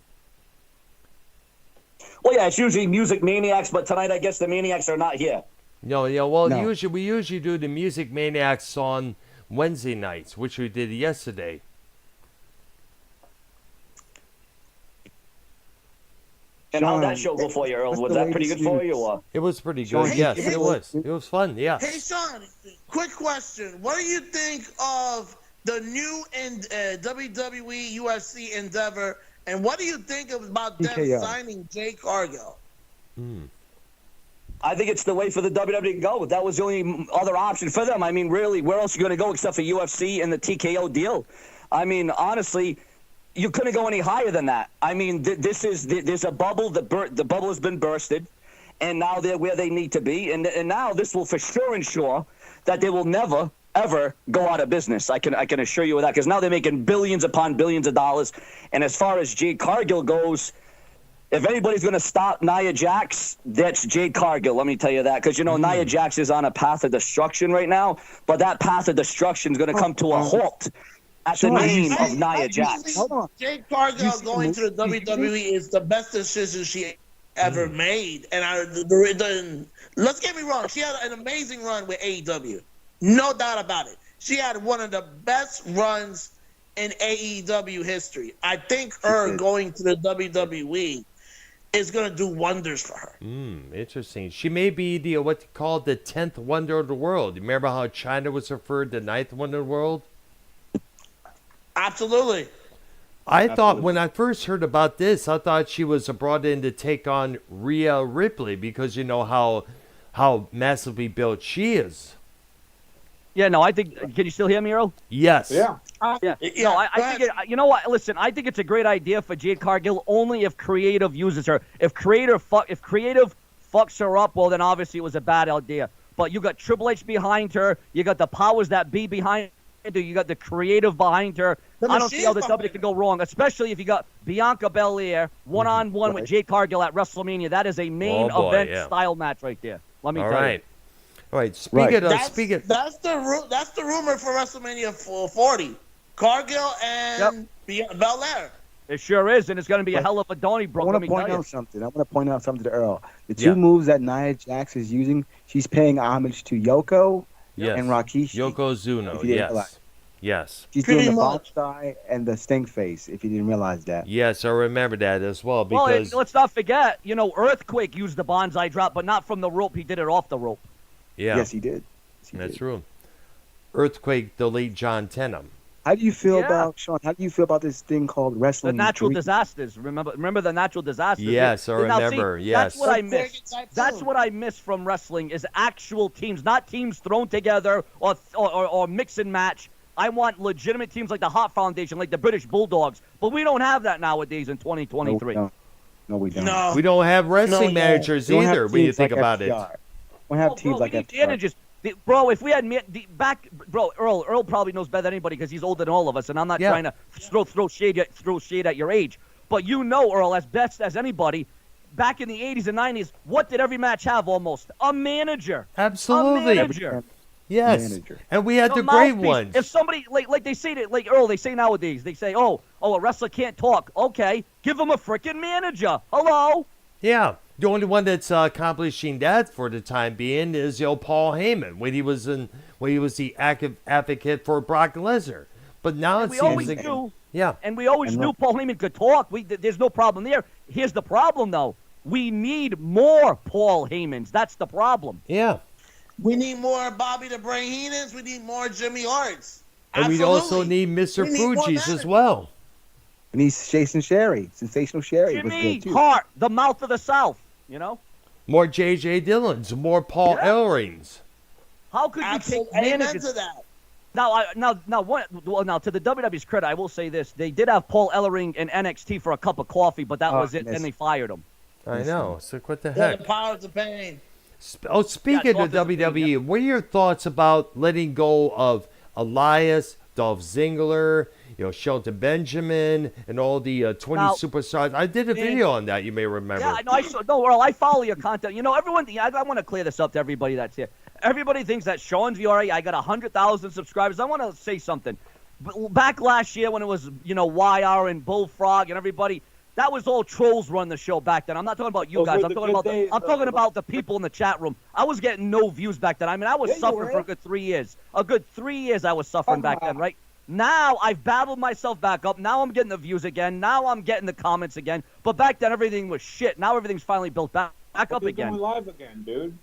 Well, yeah, it's usually Music Maniacs, but tonight I guess the Maniacs are not here. No, yeah, well, No. we usually do the Music Maniacs on Wednesday nights, which we did yesterday. And how'd that Sean, show go for you, Earl? what's Was the that pretty good latest for news? you? Or? It was pretty Sean, good. Yes, hey, it was. It was fun. Yeah. Hey, Sean, quick question. What do you think of the new WWE UFC endeavor, and what do you think about them TKO. signing Jay Cargill? I think it's the way for the WWE to go. That was the only other option for them. I mean, really, where else are you going to go except for UFC and the TKO deal? I mean, honestly, you couldn't go any higher than that. I mean, there's a bubble. The bubble has been bursted, and now they're where they need to be. And now this will for sure ensure that they will never, ever go out of business. I can assure you of that, because now they're making billions upon billions of dollars. And as far as Jade Cargill goes, if anybody's going to stop Nia Jax, that's Jade Cargill. Let me tell you that, because, you know, Nia Jax is on a path of destruction right now, but that path of destruction is going to come to a halt at the Sean, name I- of Nia I Jax. believe Hold on. Jay Cargill You see going the to the movie? WWE is the best decision she ever made. And let's get me wrong, she had an amazing run with AEW. No doubt about it. She had one of the best runs in AEW history. I think her did. going to the WWE is going to do wonders for her. Interesting. She may be the what they call the 10th wonder of the world. Remember how China was referred the 9th wonder of the world? Absolutely. I thought Absolutely. when I first heard about this, I thought she was brought in to take on Rhea Ripley because you know how massively built she is. Yeah, no, I think. Can you still hear me, Earl? Yes. Yeah. Yeah. Yeah, No, I go think you know what? Listen, I think it's a great idea for Jade Cargill only if creative uses her. If creative fucks her up, well, then obviously it was a bad idea. But you got Triple H behind her. You got the powers that be behind her. You got the creative behind her. The I don't see how the machine's W behind can go wrong, especially if you got Bianca Belair one-on-one with Right. Jade Cargill at WrestleMania. That is a main Oh, boy, event yeah. style match right there. Let me All tell you. right. All right. Right. That's the rumor for WrestleMania 40. Cargill and Belair. It sure is, and it's going to be a But hell of a Donnybrook. I want Let to me point tell you. out something. I want to point out something to Earl. The two Yeah. moves that Nia Jax is using, she's paying homage to Yoko Yes. and Rikishi. Yokozuna. If you didn't Yes. realize. Yes. She's Pretty doing the much. bonsai and the stink face, if you didn't realize that. Yes, I remember that as well Well, because let's not forget, Earthquake used the bonsai drop, but not from the rope. He did it off the rope. yeah, Yes, he did. Yes, he that's did. true. Earthquake, the late John Tenham. How do you feel Yeah. about, Sean, how do you feel about this thing called The wrestling? natural Greek? disasters. Remember the natural disasters? Yes, I Now, see, remember, yes. That's what I That's miss. Vegas type That's too. what I miss from wrestling is actual teams, not teams thrown together or mix and match. I want legitimate teams like the Hart Foundation, like the British Bulldogs. But we don't have that nowadays in No, we 2023. don't. No, we don't. No. We don't have wrestling No, managers We don't have either when you teams think like about it. FTR. We don't have teams bro, like we need FTR. managers. Bro, if we had Earl probably knows better than anybody because he's older than all of us, and I'm not Yeah. trying to throw shade at your age. But Earl, as best as anybody, back in the 80s and 90s, what did every match have almost? A manager. Absolutely. A manager. Yes. Manager. And we had A the great mouthpiece. ones. If somebody, like they say, like Earl, they say nowadays, they say, oh, a wrestler can't talk. Okay, give him a freaking manager. Hello? Yeah. The only one that's accomplishing that for the time being is Paul Heyman when he was the active advocate for Brock Lesnar. But now it We seems always like knew. yeah. And we always And knew look- Paul Heyman could talk. There's no problem there. Here's the problem, though. We need more Paul Heymans. That's the problem. Yeah. We need more Bobby the Brain Heenans. We need more Jimmy Harts. And we also Absolutely. need Mr. We need more Fuji's as managers. well. And he's Jason Sherry. Sensational Sherry was Jimmy good too. Hart, the mouth of the South. More J.J. Dillons, more Paul Yeah. Ellrings. How could you Absolutely. take Amen managers? to that. Now, to the WWE's credit, I will say this: they did have Paul Ellering in NXT for a cup of coffee, but that Oh, was it. yes. Then they fired him. I know. So what the Yeah, heck? the powers of pain. Speaking Yeah, of talk to the WWE, what are your thoughts about letting go of Elias, Dolph Ziggler, Shelton Benjamin, and all the 20 Now- superstars? I did a video on that. You may remember. Yeah, I saw. No, Earl, I follow your content. Everyone. I want to clear this up to everybody that's here. Everybody thinks that Seanzview, I got 100,000 subscribers. I want to say something. Back last year when it was, YR and Bullfrog and everybody, that was all trolls run the show back then. I'm not talking about you Those guys. were I'm the talking good about days, I'm talking about the people in the chat room. I was getting no views back then. I mean, I was Yeah, you suffering were. for a good 3 years. A good 3 years I was suffering back then, right? Now I've battled myself back up. Now I'm getting the views again. Now I'm getting the comments again. But back then everything was shit. Now everything's finally built back up They're again. going live again, dude.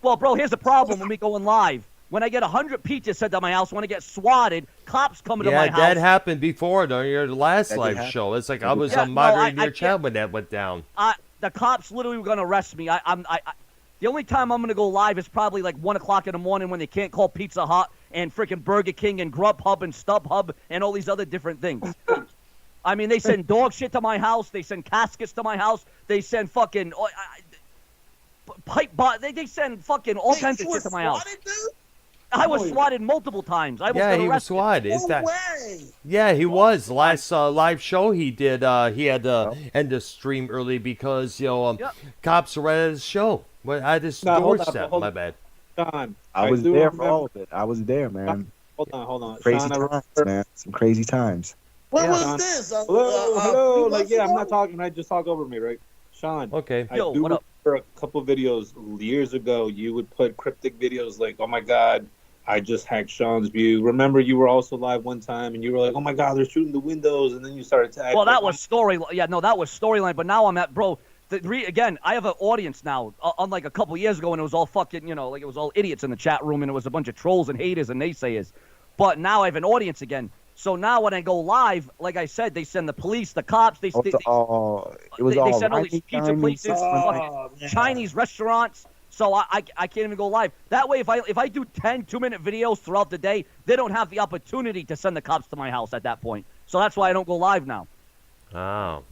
Well, bro, here's the problem when we going live. When I get 100 pizzas sent to my house, when I get swatted, cops coming to my Yeah, house. that happened before on your last That did live happen. show. It's like I was Yeah, no, moderating I your chat when that went down. The cops literally were going to arrest me. The only time I'm going to go live is probably like 1 o'clock in the morning when they can't call Pizza Hut and freaking Burger King and Grubhub and StubHub and all these other different things. I mean, they send dog shit to my house. They send caskets to my house. They send fucking They send fucking all kinds of you shit to were my house. swatted, dude? I was swatted multiple times. I was Yeah, got he was arrested. swatted. Is No that? way. Yeah, he was. Last live show he did, he had to end the stream early because, Yep. cops were at his show. Well, I just No, hold on, doorstep. hold My on. bad. Sean, I was do there for remember- all of it. I was there, man. Hold on. Crazy Sean, I times, remember- man. Some crazy times. What Yeah. was this? Hello. few Like, months yeah, I'm ago? not talking. I just talk over me, right? Sean, Okay. I Yo, do what up? remember a couple videos years ago. You would put cryptic videos like, "Oh my God, I just hacked Seanzview." Remember, you were also live one time, and you were like, "Oh my God, they're shooting the windows," and then you started to act. Well, like, that was story. Yeah, no, that was storyline. But now I'm at, bro. Again, I have an audience now. Unlike a couple years ago when it was all fucking, like it was all idiots in the chat room and it was a bunch of trolls and haters and naysayers. But now I have an audience again. So now when I go live, like I said, they send the police, the cops. They It was all they send all right these pizza time places, and Oh, man. Chinese restaurants. So I can't even go live. That way, if I do 10 2-minute videos throughout the day, they don't have the opportunity to send the cops to my house at that point. So that's why I don't go live now. Oh.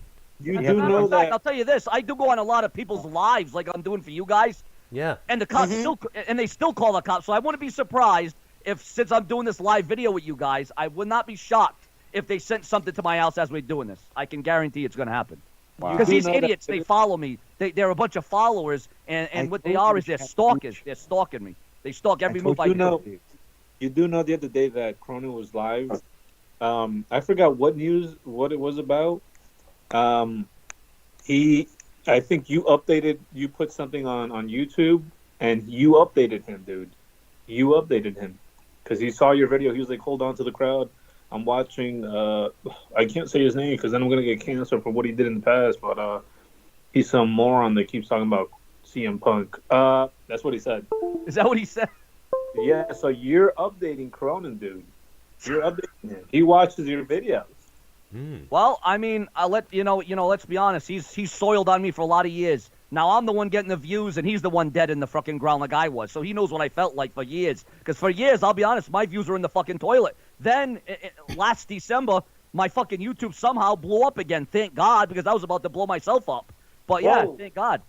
You As do a matter know of fact, that. I'll tell you this: I do go on a lot of people's lives, like I'm doing for you guys, Yeah. and the cops they still call the cops. So I wouldn't be surprised if, since I'm doing this live video with you guys, I would not be shocked if they sent something to my house as we're doing this. I can guarantee it's going to happen. Wow. Because You these do know that- idiots, they follow me. They're a bunch of followers, and what they told are you is they're to have stalkers. YouTube. They're stalking me. They stalk every move I you do. know- You do know the other day that Cronin was live. I forgot what it was about. I think you put something on YouTube, and you updated him, dude. You updated him because he saw your video. He was like, "Hold on to the crowd. I'm watching." I can't say his name because then I'm gonna get canceled for what he did in the past. But he's some moron that keeps talking about CM Punk. That's what he said. Is that what he said? Yeah. So you're updating Cronin, dude. You're updating him. He watches your videos. Well, I mean, let's be honest. He's soiled on me for a lot of years. Now I'm the one getting the views, and he's the one dead in the fucking ground like I was. So he knows what I felt like for years. Because for years, I'll be honest, my views were in the fucking toilet. Then last December, my fucking YouTube somehow blew up again. Thank God, because I was about to blow myself up. But yeah, Whoa. thank God.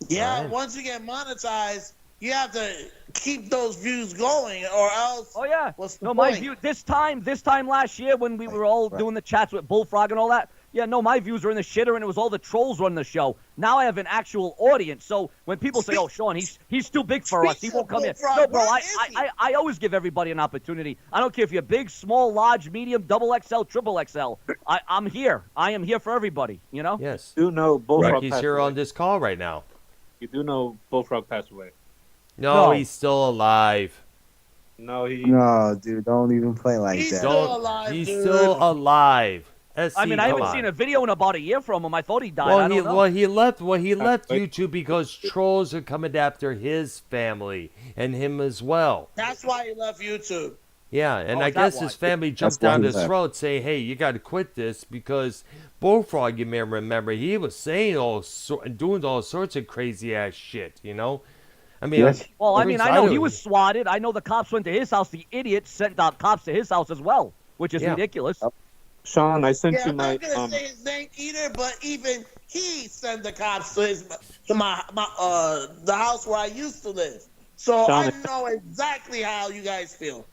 Yeah, Right. once you get monetized, you have to keep those views going, or else. Oh yeah. What's the No, my point? view this time last year when we were all doing the chats with Bullfrog and all that. Yeah, no, my views were in the shitter, and it was all the trolls running the show. Now I have an actual audience. So when people say, "Oh, Sean, he's too big for us. He won't come in." Bullfrog, No, bro, where is he? I always give everybody an opportunity. I don't care if you're big, small, large, medium, double XL, triple XL. I'm here. I am here for everybody. You know. Yes. You do know Bullfrog He's passed here away. on this call right now. You do know Bullfrog passed away. No, No. he's still alive. No, he. No, dude, don't even play like He's that. still alive, He's dude. still alive. I mean, I haven't seen a video in about a year from him. I thought he died. I Well, don't know. he left wait. YouTube because trolls are coming after his family and him as well. That's why he left YouTube. Yeah, and Oh, I is that guess why? his family That's jumped why down he his left. throat saying, "Hey, you got to quit this," because Bullfrog, you may remember, he was saying doing all sorts of crazy ass shit. You know, I mean, Yes. Well, I every mean, I side know of he it- was swatted. I know the cops went to his house. The idiots sent out cops to his house as well, which is Yeah. ridiculous. Sean, I sent Yeah, you I'm my. not gonna say his name either, but even he sent the cops to my the house where I used to live. So I Sean, know exactly how you guys feel.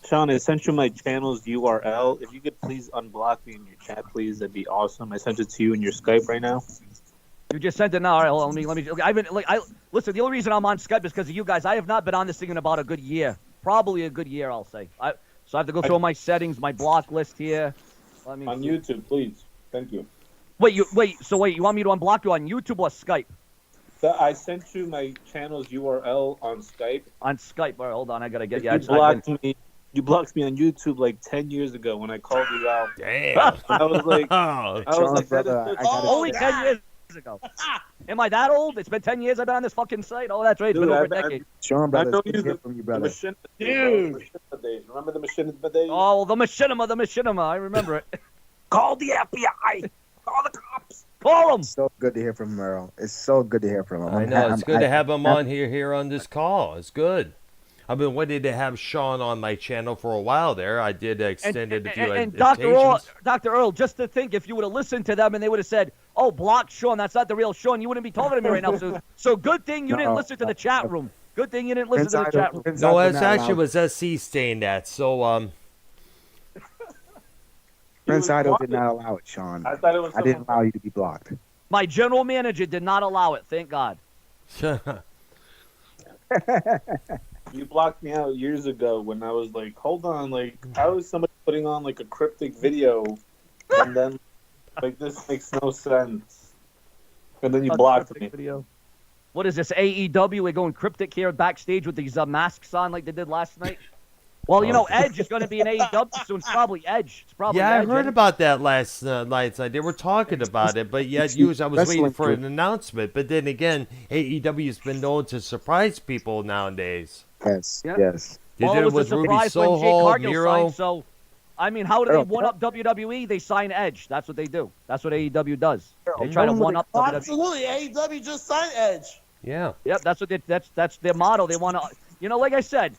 Sean, I sent you my channel's URL. If you could please unblock me in your chat, please, that'd be awesome. I sent it to you in your Skype right now. You just sent it now. All right, hold on, let me. I've been listen. The only reason I'm on Skype is because of you guys. I have not been on this thing in about a good year, probably a good year, I'll say. So I have to go through all my settings, my block list here. Let me On see. YouTube, please. Thank you. Wait, you want me to unblock you on YouTube or Skype? So I sent you my channel's URL on Skype. On Skype. All right, hold on. I gotta get You blocked me. You blocked me on YouTube like 10 years ago when I called you out. damn. I was like, Oh, I was Sean, like, that is brother, so- I gotta- only Oh, 10 God. years ago. Am I that old? It's been 10 years I've been on this fucking site. Oh, that's right. It's Dude, been over a I- decade. Sean, I brother, know good to you, hear from you, the brother. machinima Dude. days, bro. The machinima days. Remember the machinima days? Oh, the machinima. I remember it. Call the FBI. Call the cops. Call him. It's so good to hear from him, Earl. It's so good to hear from him. I know it's good to have him on here on this call. It's good. I've been waiting to have Sean on my channel for a while there. I did extended a few And Dr. Earl, occasions. Dr. Earl, just to think, if you would have listened to them and they would have said, "Oh, block Sean, that's not the real Sean," you wouldn't be talking to me right now. So good thing you didn't No, listen to the chat room. Good thing you didn't listen to the chat room. No, it's actually was SC saying that. So Prince was Idol blocked. did not allow it, Sean. I thought it was I didn't someone- allow you to be blocked. My general manager did not allow it. Thank God. You blocked me out years ago when I was like, hold on, like, how is somebody putting on like a cryptic video and then like this makes no sense? And then you blocked me. Video. What is this, AEW? We're going cryptic here backstage with these masks on like they did last night. Well, you know, Edge is going to be in AEW, so it's probably Edge. It's probably yeah, I Edge. heard about that last night. They were talking about it, but yet I was waiting Wrestling for an group. announcement. But then again, AEW has been known to surprise people nowadays. Yes, Yeah. yes. They Well, did it it was with a Ruby surprise when Jade Soho, Cargill Miro. signed. So, I mean, how do they Earl, one up WWE? They sign Edge. That's what they do. That's what AEW does. They try to Earl, one up WWE. Absolutely, AEW just signed Edge. Yeah. Yep, that's what that's their motto. They want to, like I said,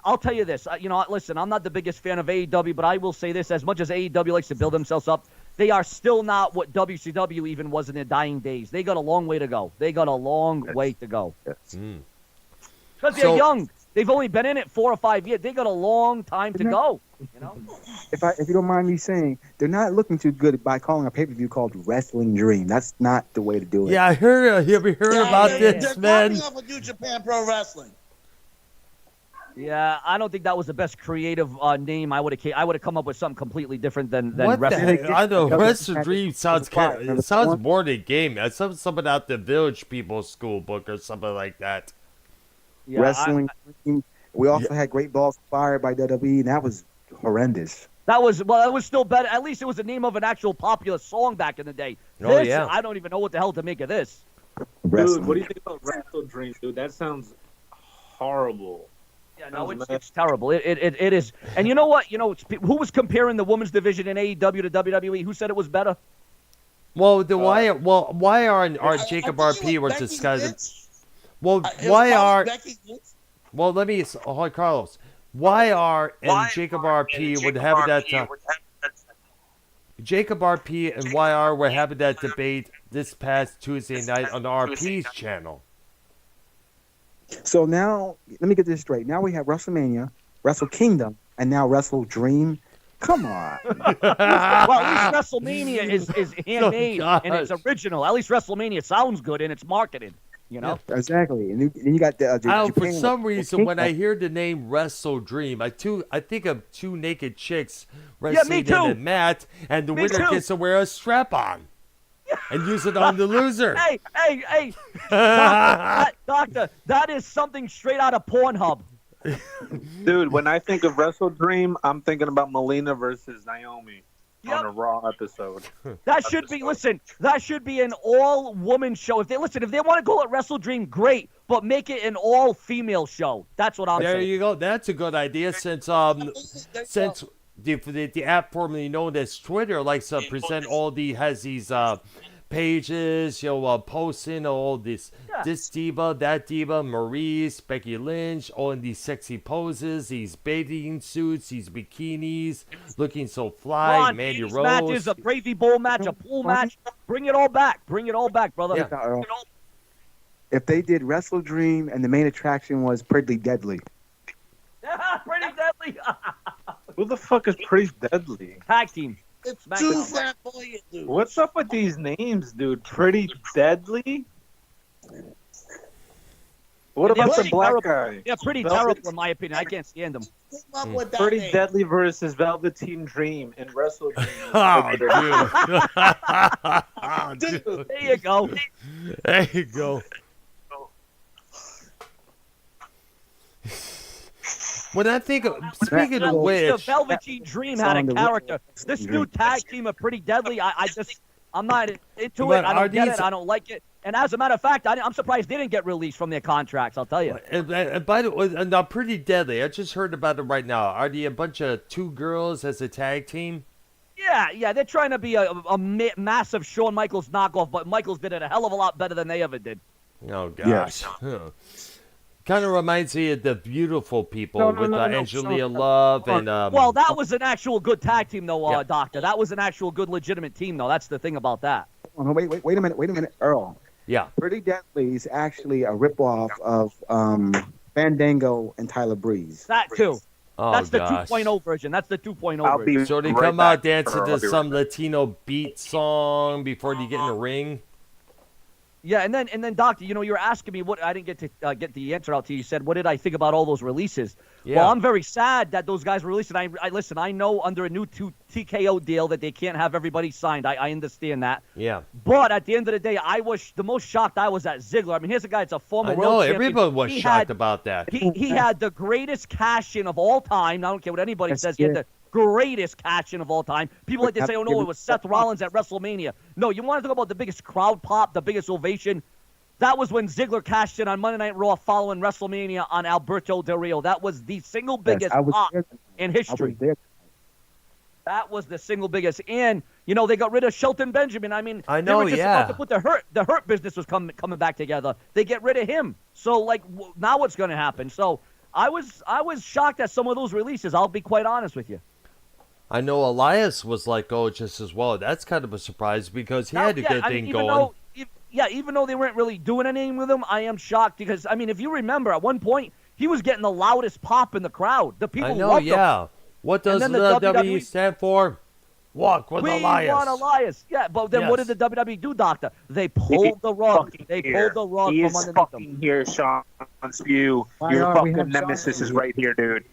I'll tell you this. Listen, I'm not the biggest fan of AEW, but I will say this: as much as AEW likes to build themselves up, they are still not what WCW even was in their dying days. They got a long way to go. They got a long way to go. Because they're young. They've only been in it 4 or 5 years. They got a long time to go. If you don't mind me saying, they're not looking too good by calling a pay-per-view called Wrestling Dream. That's not the way to do it. Yeah, I heard. Have you heard about this, They're man? copying off of New Japan Pro Wrestling. Yeah, I don't think that was the best creative name. I would have come up with something completely different than What the Wrestling. heck? I know. Wrestling Dream sounds Remember it sounds the more than a game. It sounds something out the Village People school book or something like that. Yeah, Wrestling Dream. We also had Great Balls of Fire by WWE, and that was horrendous. That was still better. At least it was the name of an actual popular song back in the day. Oh, This, yeah. I don't even know what the hell to make of this. Dude, what do you think about Wrestle Dream, dude? That sounds horrible. Yeah, no, it's terrible. It is. And you know what? Who was comparing the women's division in AEW to WWE? Who said it was better? Well, YR and Jacob RP were discussing. Well, YR. Well, let me. Oh, Carlos. YR and Jacob RP would have that. Jacob RP and YR were having that debate this past Tuesday night on the RP's channel. So now, let me get this straight. Now we have WrestleMania, Wrestle Kingdom, and now Wrestle Dream. Come on. Well, at least WrestleMania is handmade and it's original. At least WrestleMania sounds good and it's marketed. Exactly. And then you got the For Japan, some reason, when I Kingdom. hear the name Wrestle Dream, I think of two naked chicks wrestling in a mat, and the winner gets to wear a strap on and use it on the loser. Hey, doctor, that is something straight out of Pornhub. Dude, when I think of Wrestle Dream, I'm thinking about Melina versus Naomi on a Raw episode. That should be, that should be an all-woman show. If they want to call it Wrestle Dream, great, but make it an all-female show. That's what I'm saying. There you go. That's a good idea since the app formerly known as Twitter likes to present has these pages, posting all this diva, that diva, Maurice, Becky Lynch, all in these sexy poses, these bathing suits, these bikinis, looking so fly, Mandy Rose. Matches, a Gravy Bowl match, a pool match. Bring it all back. Bring it all back, brother. Yeah. If they did Wrestle Dream and the main attraction was Pretty Deadly. Pretty Deadly. Who the fuck is Pretty Deadly? Tag team. It's too flamboyant, dude. What's up with these names, dude? Pretty Deadly? What about the black guy? Yeah, pretty terrible in my opinion. I can't stand them. Pretty Deadly versus Velveteen Dream in Wrestle Dream. Oh, dude. There you go. There you go. When I think of, speaking of which, the Velveteen Dream had a character. This new tag team are Pretty Deadly. I'm not into it. I don't get it. I don't like it. And as a matter of fact, I'm surprised they didn't get released from their contracts. I'll tell you. And by the way, now Pretty Deadly. I just heard about it right now. Are they a bunch of two girls as a tag team? Yeah. They're trying to be a massive Shawn Michaels knockoff, but Michaels did it a hell of a lot better than they ever did. Oh gosh. Yes. Huh. Kind of reminds me of the Beautiful People with Angelia Love and. Well, that was an actual good tag team, though, Doctor. That was an actual good, legitimate team, though. That's the thing about that. Oh, no, wait a minute, Earl. Yeah. Pretty Deadly is actually a ripoff of Fandango and Tyler Breeze. That too. Oh, That's the gosh. 2.0 version. That's the 2.0 version. So they come out dancing to some Latino beat song before they get in the ring. Yeah, and then, Doctor, you were asking me what I didn't get to get the answer out to you. You said, what did I think about all those releases? Yeah. Well, I'm very sad that those guys were released. And listen, I know under a new TKO deal that they can't have everybody signed. I understand that. Yeah. But at the end of the day, the most shocked I was at Ziggler. I mean, here's a guy that's a former world champion. Everyone was shocked about that. He had the greatest cash-in of all time. I don't care what anybody says. He had the greatest cash-in of all time. People like to say, oh, no, it was Seth Rollins at WrestleMania. No, you want to talk about the biggest crowd pop, the biggest ovation? That was when Ziggler cashed in on Monday Night Raw following WrestleMania on Alberto Del Rio. That was the single biggest I was pop there. in I history. was there. That was the single biggest. And, they got rid of Shelton Benjamin. I mean, I know, they were just yeah. about to put the Hurt business was coming back together. They get rid of him. So, now what's going to happen? So, I was shocked at some of those releases. I'll be quite honest with you. I know Elias was like, oh, just as well. That's kind of a surprise because he had a good thing going. Even though they weren't really doing anything with him, I am shocked because, if you remember, at one point, he was getting the loudest pop in the crowd. The people I know, loved him. yeah. What does the WWE stand for? Walk with Elias. We want Elias. Yeah, but then what did the WWE do, Doctor? They pulled the rug. They pulled the rug He from is underneath fucking them. here, Seanzview. YR, Your we fucking have nemesis Seanzview is here. right here, dude.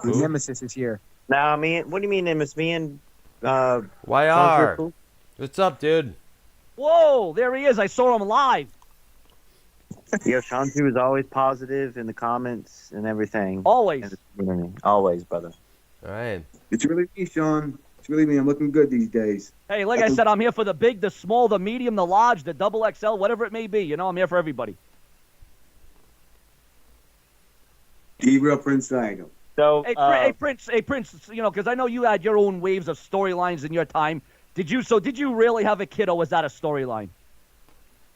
The nemesis is here. Nah, man. What do you mean, Amos? Me and YR. Seanzview? What's up, dude? Whoa, there he is. I saw him live. Yo, Seanzview is always positive in the comments and everything. Always. Always, brother. All right. It's really me, Sean. It's really me. I'm looking good these days. Hey, like I said, I'm here for the big, the small, the medium, the large, the double XL, whatever it may be. I'm here for everybody. Gabriel Prince Item. So, Hey, Prince, because I know you had your own waves of storylines in your time. Did you really have a kid, or was that a storyline?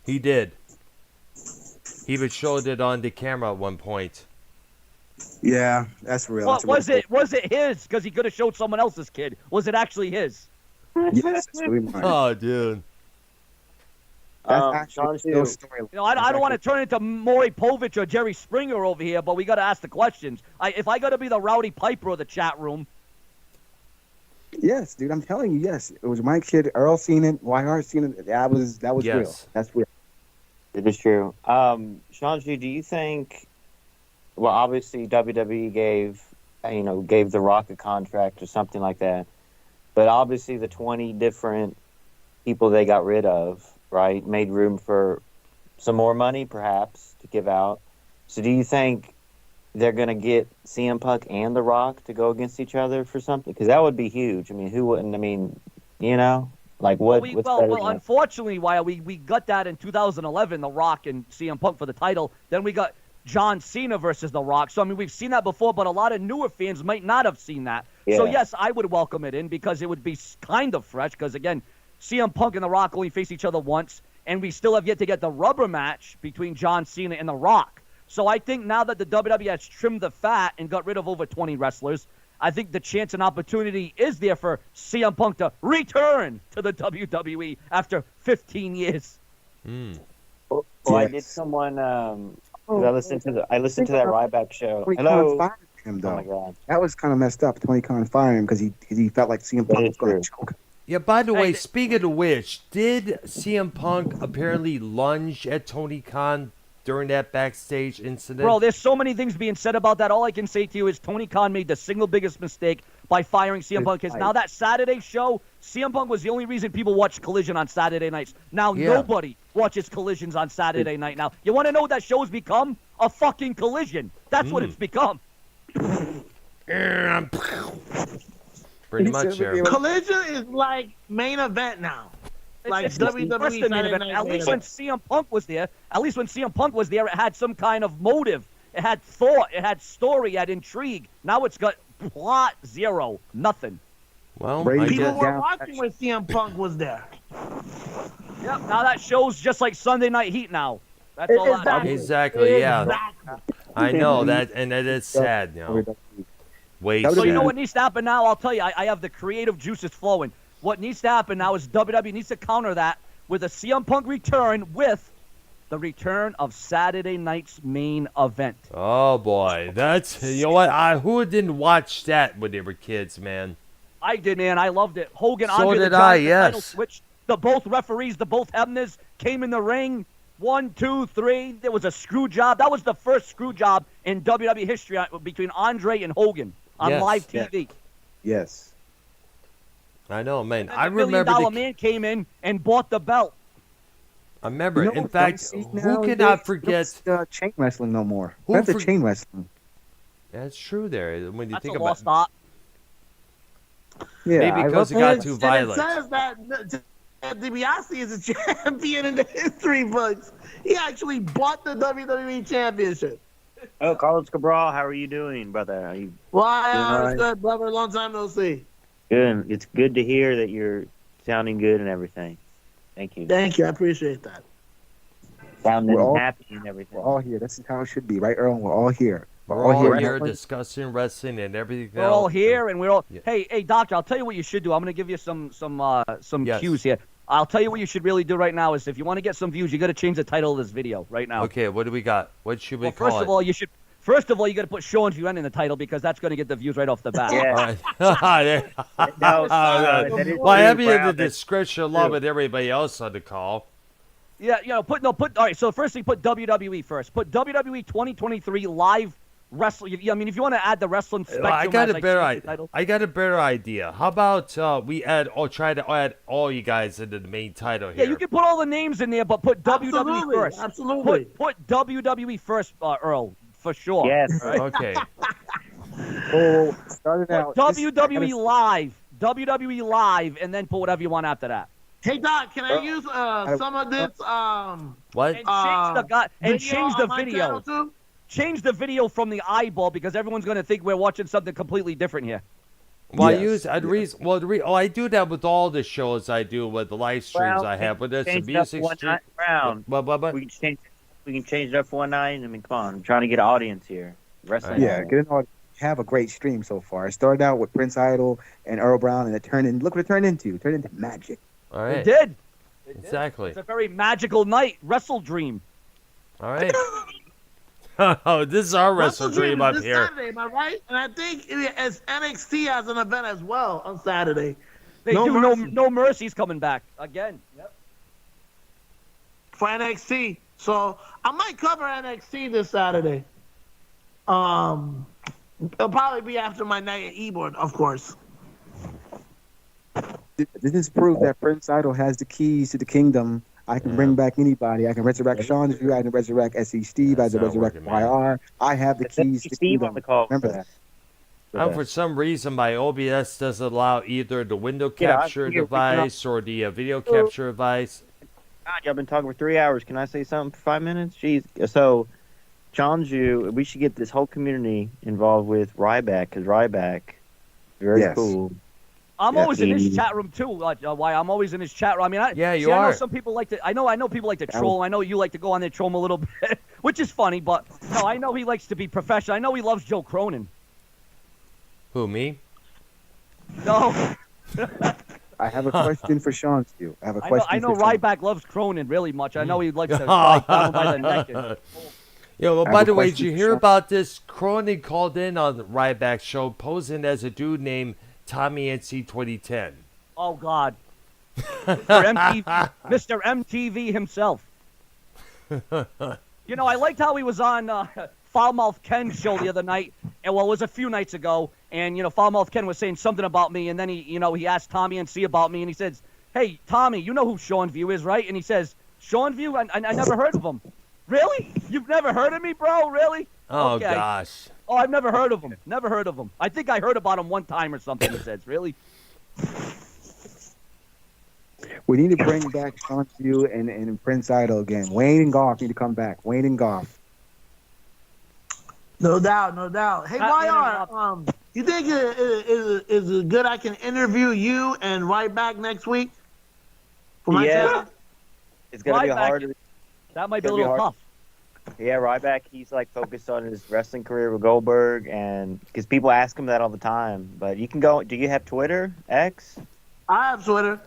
He did. He even showed it on the camera at one point. Yeah, that's real. Well, was it his? Because he could have showed someone else's kid. Was it actually his? Yes, it's really mine. Oh, dude. That's actually Seanzview. no story. I don't want to turn into Maury Povich or Jerry Springer over here, but we got to ask the questions. If I got to be the Rowdy Piper of the chat room. Yes, dude, I'm telling you, yes. It was my kid. Earl seen it. YR seen it. That was real. Yes. That's real. it is true. Seanzview, do you think? Well, obviously WWE gave The Rock a contract or something like that, but obviously the 20 different people they got rid of, right, made room for some more money perhaps to give out. So do you think they're going to get CM Punk and The Rock to go against each other for something? Because that would be huge. I mean, who wouldn't? I mean, like what? what's better than that? Unfortunately, while we got that in 2011, The Rock and CM Punk for the title, then we got John Cena versus The Rock. So, we've seen that before, but a lot of newer fans might not have seen that. Yeah. So, yes, I would welcome it in because it would be kind of fresh because, again, CM Punk and The Rock only face each other once, and we still have yet to get the rubber match between John Cena and The Rock. So I think now that the WWE has trimmed the fat and got rid of over 20 wrestlers, I think the chance and opportunity is there for CM Punk to return to the WWE after 15 years. Well, I did someone. 'Cause I listened to that Ryback show. Tony Khan Hello. fired him, though. Oh my God. That was kind of messed up. Tony Khan fired him because he felt like CM That Punk is was going true. to choke. Yeah, by the way, speaking of which, did CM Punk apparently lunge at Tony Khan during that backstage incident? Bro, there's so many things being said about that. All I can say to you is Tony Khan made the single biggest mistake by firing CM Punk. Because now that Saturday show, CM Punk was the only reason people watched Collision on Saturday nights. Now nobody watches Collisions on Saturday night now. You want to know what that show's become? A fucking Collision. That's what it's become. Pretty much, yeah. Collision is like main event now. Like It's worse WWE than main Saturday event. Night At Main least when Event. CM Punk was there, it had some kind of motive. It had thought. It had story. It had intrigue. Now it's got plot zero. Nothing. Well, Brady I People guess. did. were Yeah. watching when CM Punk was there. Yep. Now that show's just like Sunday Night Heat now. That's all that Exactly. Exactly, yeah. Exactly. I know that, and it is sad, Way So So you know sad. what needs to happen now? I'll tell you. I have the creative juices flowing. What needs to happen now is WWE needs to counter that with a CM Punk return with the return of Saturday night's main event. Oh boy, that's what? Who didn't watch that when they were kids, man? I did, man. I loved it. Hogan, So Andre the did Giant, I, the yes. title switch. The both referees, the both Hebners came in the ring. 1, 2, 3. There was a screw job. That was the first screw job in WWE history between Andre and Hogan on Yes. live TV. Yes. I know, man. And I the $1 remember. million man came in and bought the belt. I remember. You know In what fact, don't see who nowadays? cannot forget? Don't chain wrestling no more. Who That's the for- chain wrestling. That's true. There, when you That's think a about, lost art. Yeah, maybe I because it love got it. too And violent. it says that DiBiase is a champion in the history books. He actually bought the WWE Championship. Oh, Carlos Cabral, how are you doing, brother? Are you Why? Doing all It's right? good, brother. Long time no see. good? It's good to hear that you're sounding good and everything. Thank you. Thank you. I appreciate that. Sounding We're all- happy and everything. We're all here. This is how it should be, right, Earl? We're all here. We're all here. here No one- discussing wrestling and everything We're all else. here, and we're all. Yeah. Hey, doctor, I'll tell you what you should do. I'm gonna give you some Yes. cues here. I'll tell you what you should really do right now is if you want to get some views, you got to change the title of this video right now. Okay, what do we got? What should we Well, call first it? of all, you should. First of all, you got to put Seanzview in the title because that's going to get the views right off the bat. Yeah. All right. No, that is Well, I have true, you in the Brown. That's description along true. with everybody else on the call. Yeah, put. All right, so first thing, put WWE first. Put WWE 2023 live wrestling. I mean, if you want to add the wrestling spectrum, I got as, a like, better change the idea. title. I got a better idea. How about we try to add all you guys into the main title here? Yeah, you can put all the names in there, but put WWE Absolutely, first. absolutely. Put WWE first, Earl, for sure. Yes. All right? Okay. Oh, started out. Put this- WWE live, and then put whatever you want after that. Hey Doc, can I use some of this What? And change the video change the on my video. channel too? Change the video from the eyeball because everyone's going to think we're watching something completely different here. Well, Yes, I do that with all the shows I do with the live streams Well, I have. With this the change it up music one stream. night round. What? We can change it up for one night. I mean, come on. I'm trying to get an audience here. Wrestling. Yeah, get an audience. Have a great stream so far. It started out with Prince Idol and Earl Brown, and it turned in. Look what it turned into. It turned into magic. All It right. did. Exactly. It's a very magical night. Wrestle dream. All right. Oh, this is our wrestle dream up this here. Saturday, am I right? And I think it's NXT has an event as well on Saturday. They No do Mercy. no mercy's coming back again. Yep. For NXT. So I might cover NXT this Saturday. It'll probably be after my night at Ebord, of course. This is proof that Prince Idol has the keys to the kingdom. I can bring back anybody. I can resurrect Seanzview. I can resurrect SE Steve. I That's can not resurrect working, man. YR. I have the keys to the Steve on kingdom. the call. Remember that. And for some reason, my OBS doesn't allow either the window Yeah, I capture can hear- device or the video capture device. God, y'all been talking for 3 hours. Can I say something for 5 minutes? Jeez. So, Seanzview, we should get this whole community involved with Ryback because Ryback, very Yes. cool. I'm Yeah, always in his he- chat room too. Why I'm always in his chat room. I mean, Yeah, you see, I know are. some people like to. I know people like to troll. I know you like to go on there troll him a little bit, which is funny. But no, I know he likes to be professional. I know he loves Joe Cronin. Who, me? No, I have a question for Seanzview. I have a I question. know for Sean. Ryback loves Cronin really much. I know he likes to like, grab him by the neck. And, Yo, well, I by have the a way, did question you for hear Sean. about this? Cronin called in on the Ryback show posing as a dude named Tommy NC 2010. oh God, Mr. MTV himself. You know, I liked how he was on Foulmouth Ken's show the other night, and well, it was a few nights ago, and you know, Foulmouth Ken was saying something about me, and then he asked Tommy and C about me, and he says, "Hey, Tommy, you know who Seanzview is, right?" And he says, "Seanzview? I never heard of him." Really? You've never heard of me, bro? Really? Oh, Okay. gosh. Oh, I've never heard of him. Never heard of him. I think I heard about him one time or something. He says, "Really?" We need to bring back Seanzview and Prince Idol again. Wayne and Goff need to come back. Wayne and Goff. No doubt, no doubt. Hey, YR, you think is it good I can interview you and Ryback next week? For my Yeah. channel? It's going to be Ryback- hard. That might be a It'll be little hard. tough. Yeah, Ryback, he's like focused on his wrestling career with Goldberg, and because people ask him that all the time. But you can go. Do you have Twitter, X? I have Twitter.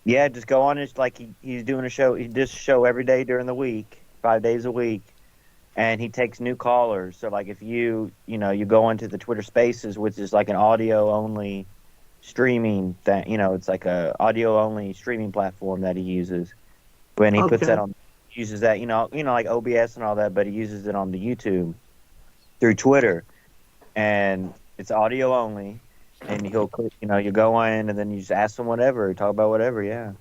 Yeah, just go on his he's doing a show. He does a show every day during the week, 5 days a week, and he takes new callers. So like if you go into the Twitter Spaces, which is like an audio only streaming thing. It's like a audio only streaming platform that he uses. When he puts Okay. that on, uses that like OBS and all that, but he uses it on the YouTube through Twitter, and it's audio only. And he'll click, you go in and then you just ask him whatever, talk about whatever, yeah.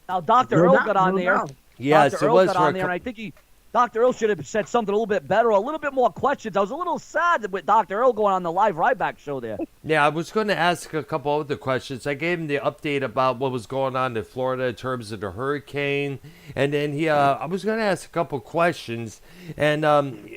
Now, Dr. No Earl doubt, got on no there. doubt. Yes, Dr. it Earl was got for on a there, and cou- I think Dr. Earl should have said something a little bit better, a little bit more questions. I was a little sad with Dr. Earl going on the live Ryback show there. Yeah, I was going to ask a couple other questions. I gave him the update about what was going on in Florida in terms of the hurricane, and then I was going to ask a couple questions, and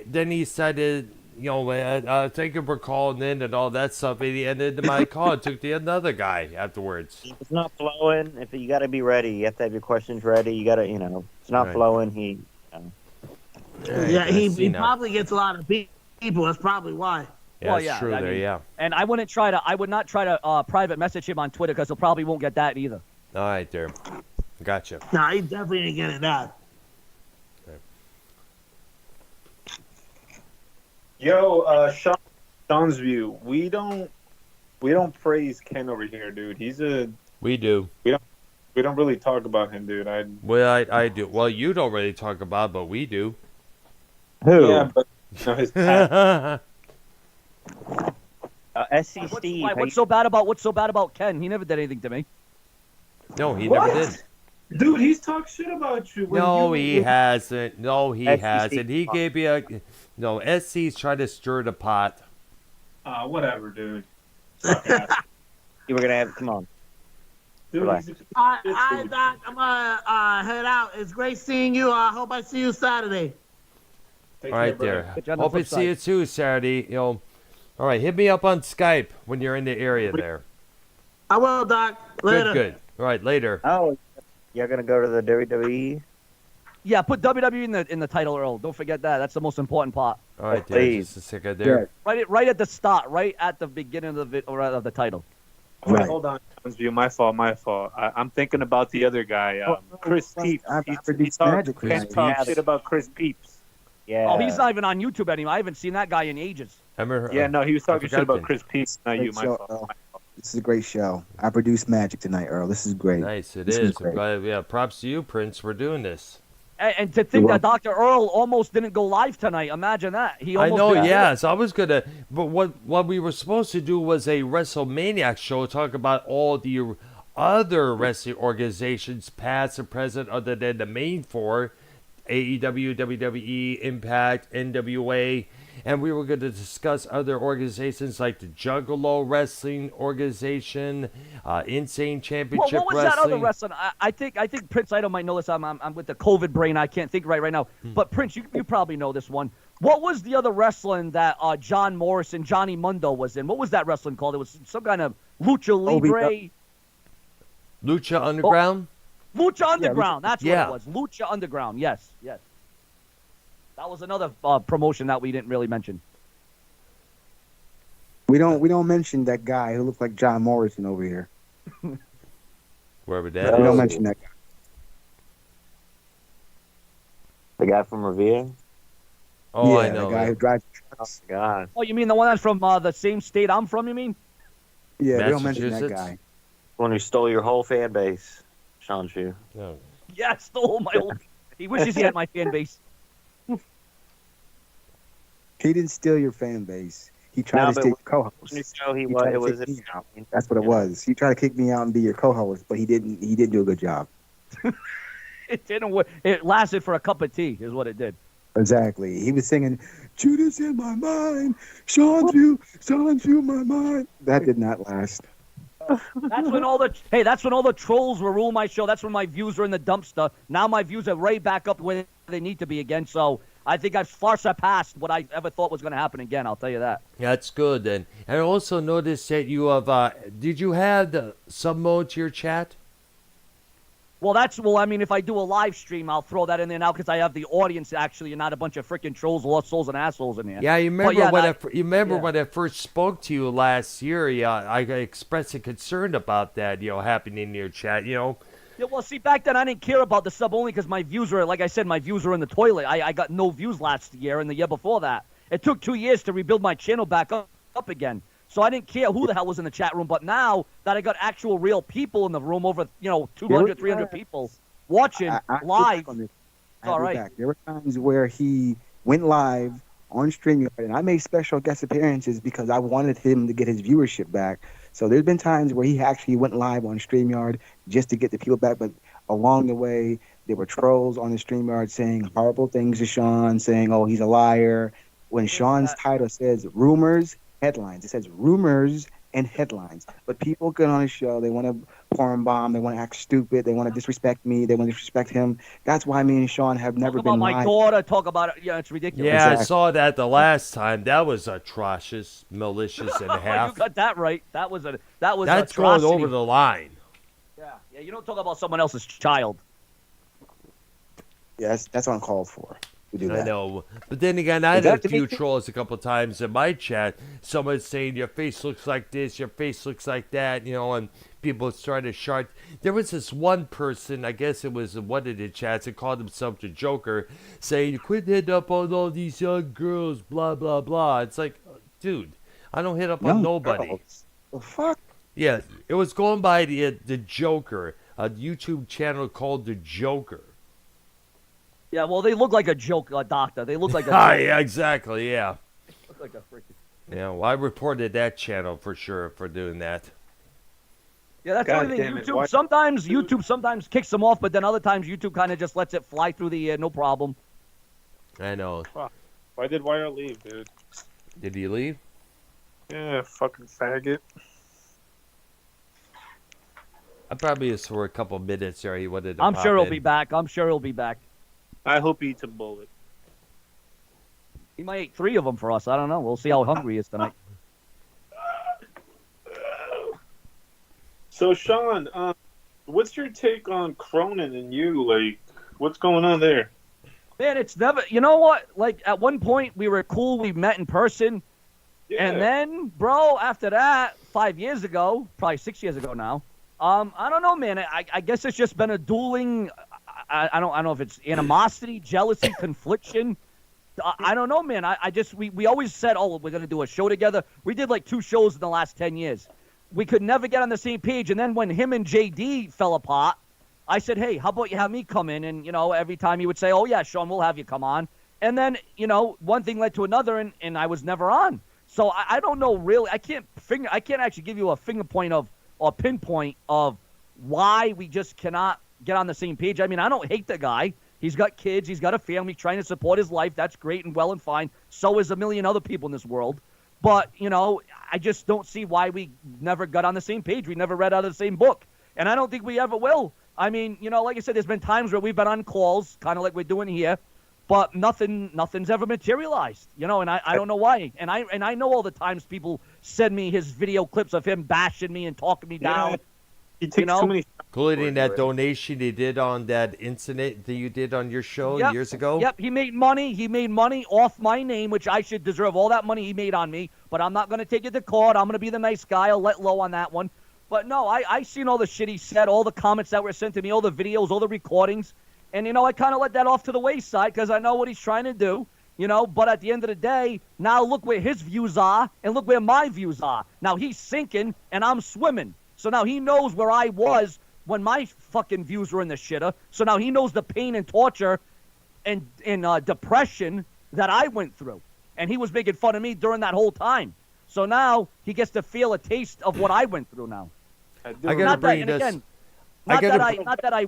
then he said, thank you for calling in and all that stuff. And he ended my call and took the another guy afterwards. It's not flowing. If you got to be ready, you have to have your questions ready. You got to, it's not Right. flowing. Yeah, he probably gets a lot of people. That's probably why. Yeah, Well, it's yeah, true I there, mean- yeah. And I would not try to private message him on Twitter because he'll probably won't get that either. All right, there. Gotcha. Nah, he definitely ain't getting that. Yo, Seanzview, we don't praise Ken over here, dude. We do. We don't really talk about him, dude. Well, I do. Well, you don't really talk about it, but we do. Who? Yeah, but his past. SC What's, Steve. what's so bad about Ken? He never did anything to me. No, he What? never did. Dude, he's talked shit about you. No, he hasn't. No, he SEC. hasn't. He gave me a... No, SC's trying to stir the pot. Whatever, dude. You were going to have, come on. Dude, Relax. he's All right, Doc, I'm gonna head out. It's great seeing you. I hope I see you Saturday. Take All right, care, there. Good job on the Hope I flip see you too Saturday. All right, hit me up on Skype when you're in the area there. I will, Doc. Later. Good. All right, later. Oh, you're going to go to the WWE? Yeah, put WWE in the title, Earl. Don't forget that. That's the most important part. All right, there. please. Just a second there. Right at the start, right at the beginning of the title. Wait, Right. hold on, Seanzview. My fault. I'm thinking about the other guy, Chris Peeps. I He produced talked- magic for Ken you. talked shit about Chris Peeps. Yeah. Oh, he's not even on YouTube anymore. I haven't seen that guy in ages. Yeah, no, he was talking shit forgot about that. Chris Peeps. Not you, Great my show, fault. Earl. This is a great show. I produced magic tonight, Earl. This is great. Nice, it This was is. great. But, yeah, props to you, Prince, for doing this. And to think You're that Dr. Earl almost didn't go live tonight. Imagine that. He I almost know, did. yes. I was gonna, but what we were supposed to do was a WrestleManiac show, talk about all the other wrestling organizations, past and present, other than the main four: AEW, WWE, Impact, NWA, and we were going to discuss other organizations like the Juggalo Wrestling Organization, Insane Well, Championship what was Wrestling. that other wrestling? I think Prince Idol might know this. I'm with the COVID brain. I can't think right now. But Prince, you probably know this one. What was the other wrestling that John Morrison, Johnny Mundo was in? What was that wrestling called? It was some kind of Lucha Libre. Lucha Underground. Lucha Underground. That's Yeah. what it was. Lucha Underground. Yes. That was another promotion that we didn't really mention. We don't mention that guy who looked like John Morrison over here. Wherever We that don't is. mention that guy. The guy from Revere? Oh, yeah, I know. the guy who drives trucks. God. Oh, you mean the one that's from the same state I'm from, you mean? Yeah, we don't mention that Massachusetts? guy. One who stole your whole fan base, Seanzview. No. Yeah, stole my old... He wishes he had my fan base. He didn't steal your fan base. He tried No, to but steal your co-host. You know he He was. tried It to was. kick me out. That's what it was. He tried to kick me out and be your co-host, but he didn't. He didn't do a good job. It didn't work. It lasted for a cup of tea, is what it did. Exactly. He was singing, "Judas in my mind, Seanzview, my mind." That did not last. That's when all the trolls were ruling my show. That's when my views were in the dumpster. Now my views are right back up where they need to be again. So I think I've far surpassed what I ever thought was going to happen again. I'll tell you that. That's good then. And I also noticed that you have. Did you have the sub mode to your chat? Well, I mean, if I do a live stream, I'll throw that in there now because I have the audience actually, and not a bunch of freaking trolls, lost souls, and assholes in there. Yeah, you remember yeah, when I first spoke to you last year? Yeah, I expressed a concern about that. Happening in your chat. Yeah, well, see, back then I didn't care about the sub only because my views were, like I said, my views were in the toilet. I got no views last year and the year before that. It took 2 years to rebuild my channel back up again. So I didn't care who the hell was in the chat room. But now that I got actual real people in the room, over 200, 300 people watching I live. on this. It's all right. Back. There were times where he went live on StreamYard, and I made special guest appearances because I wanted him to get his viewership back. So there's been times where he actually went live on StreamYard just to get the people back. But along the way, There were trolls on the StreamYard saying horrible things to Sean, saying, "Oh, he's a liar." When Sean's title says rumors, headlines, it says rumors and headlines. But people get on his show, they want to porn bomb, they want to act stupid, they want to disrespect me, they want to disrespect him. That's why me and Sean have never Talk been about my live. daughter. Talk about it. Yeah, it's ridiculous. Yeah, I Exactly. saw that the last time. That was atrocious, malicious, and a You half. got that right. That was That's atrocity. going over the line. Yeah, you don't talk about someone else's child. Yes, that's uncalled for. We do I that. know. But then again, I had Is that a few to be- trolls a couple times in my chat. Someone saying, your face looks like this, your face looks like that, and people started to shart. There was this one person, I guess it was one of the chats, that called himself the Joker, saying, quit hitting up on all these young girls, blah, blah, blah. It's like, dude, I don't hit up on Young nobody. girls. The fuck? Yeah, it was going by the Joker, a YouTube channel called the Joker. Yeah, well, they look like a joke, doctor. They look like a Ah, joke. yeah, exactly, yeah. Look like a freaking... Yeah, well, I reported that channel for sure for doing that. Yeah, that's the God only thing. damn it, YouTube why- sometimes kicks them off, but then other times YouTube kind of just lets it fly through the air, no problem. I know. Why did YR leave, dude? Did he leave? Yeah, fucking faggot. I probably just for a couple minutes there. He wanted to I'm pop sure he'll in. be back. I'm sure he'll be back. I hope he eats a bullet. He might eat 3 of them for us. I don't know. We'll see how hungry he is tonight. So, Sean, what's your take on Cronin and you? Like, what's going on there? Man, it's never... You know what? Like, at one point, we were cool. We met in person. Yeah. And then, bro, after that, 5 years ago, probably 6 years ago now, I don't know, man. I guess it's just been a dueling... I don't know if it's animosity, jealousy, confliction. I don't know, man. We always said, oh, we're going to do a show together. We did like 2 shows in the last 10 years. We could never get on the same page. And then when him and JD fell apart, I said, hey, how about you have me come in? And, every time he would say, oh, yeah, Sean, we'll have you come on. And then, one thing led to another, and I was never on. So I don't know, really. I can't actually give you a pinpoint of why we just cannot get on the same page. I mean, I don't hate the guy. He's got kids. He's got a family trying to support his life. That's great and well and fine. So is a million other people in this world. But, I just don't see why we never got on the same page. We never read out of the same book. And I don't think we ever will. I mean, like I said, there's been times where we've been on calls, kind of like we're doing here, but nothing's ever materialized, and I don't know why. And I know all the times people send me his video clips of him bashing me and talking me down. He takes too many. Including that donation he did on that incident that you did on your show Yep. years ago. Yep, he made money off my name, which I should deserve all that money he made on me. But I'm not going to take it to court. I'm going to be the nice guy. I'll let low on that one. But no, I seen all the shit he said, all the comments that were sent to me, all the videos, all the recordings. And, I kind of let that off to the wayside because I know what he's trying to do. But at the end of the day, now look where his views are and look where my views are. Now he's sinking and I'm swimming. So now he knows where I was when my fucking views were in the shitter. So now he knows the pain and torture and depression that I went through. And he was making fun of me during that whole time. So now he gets to feel a taste of what I went through now. I gotta bring this. Not that I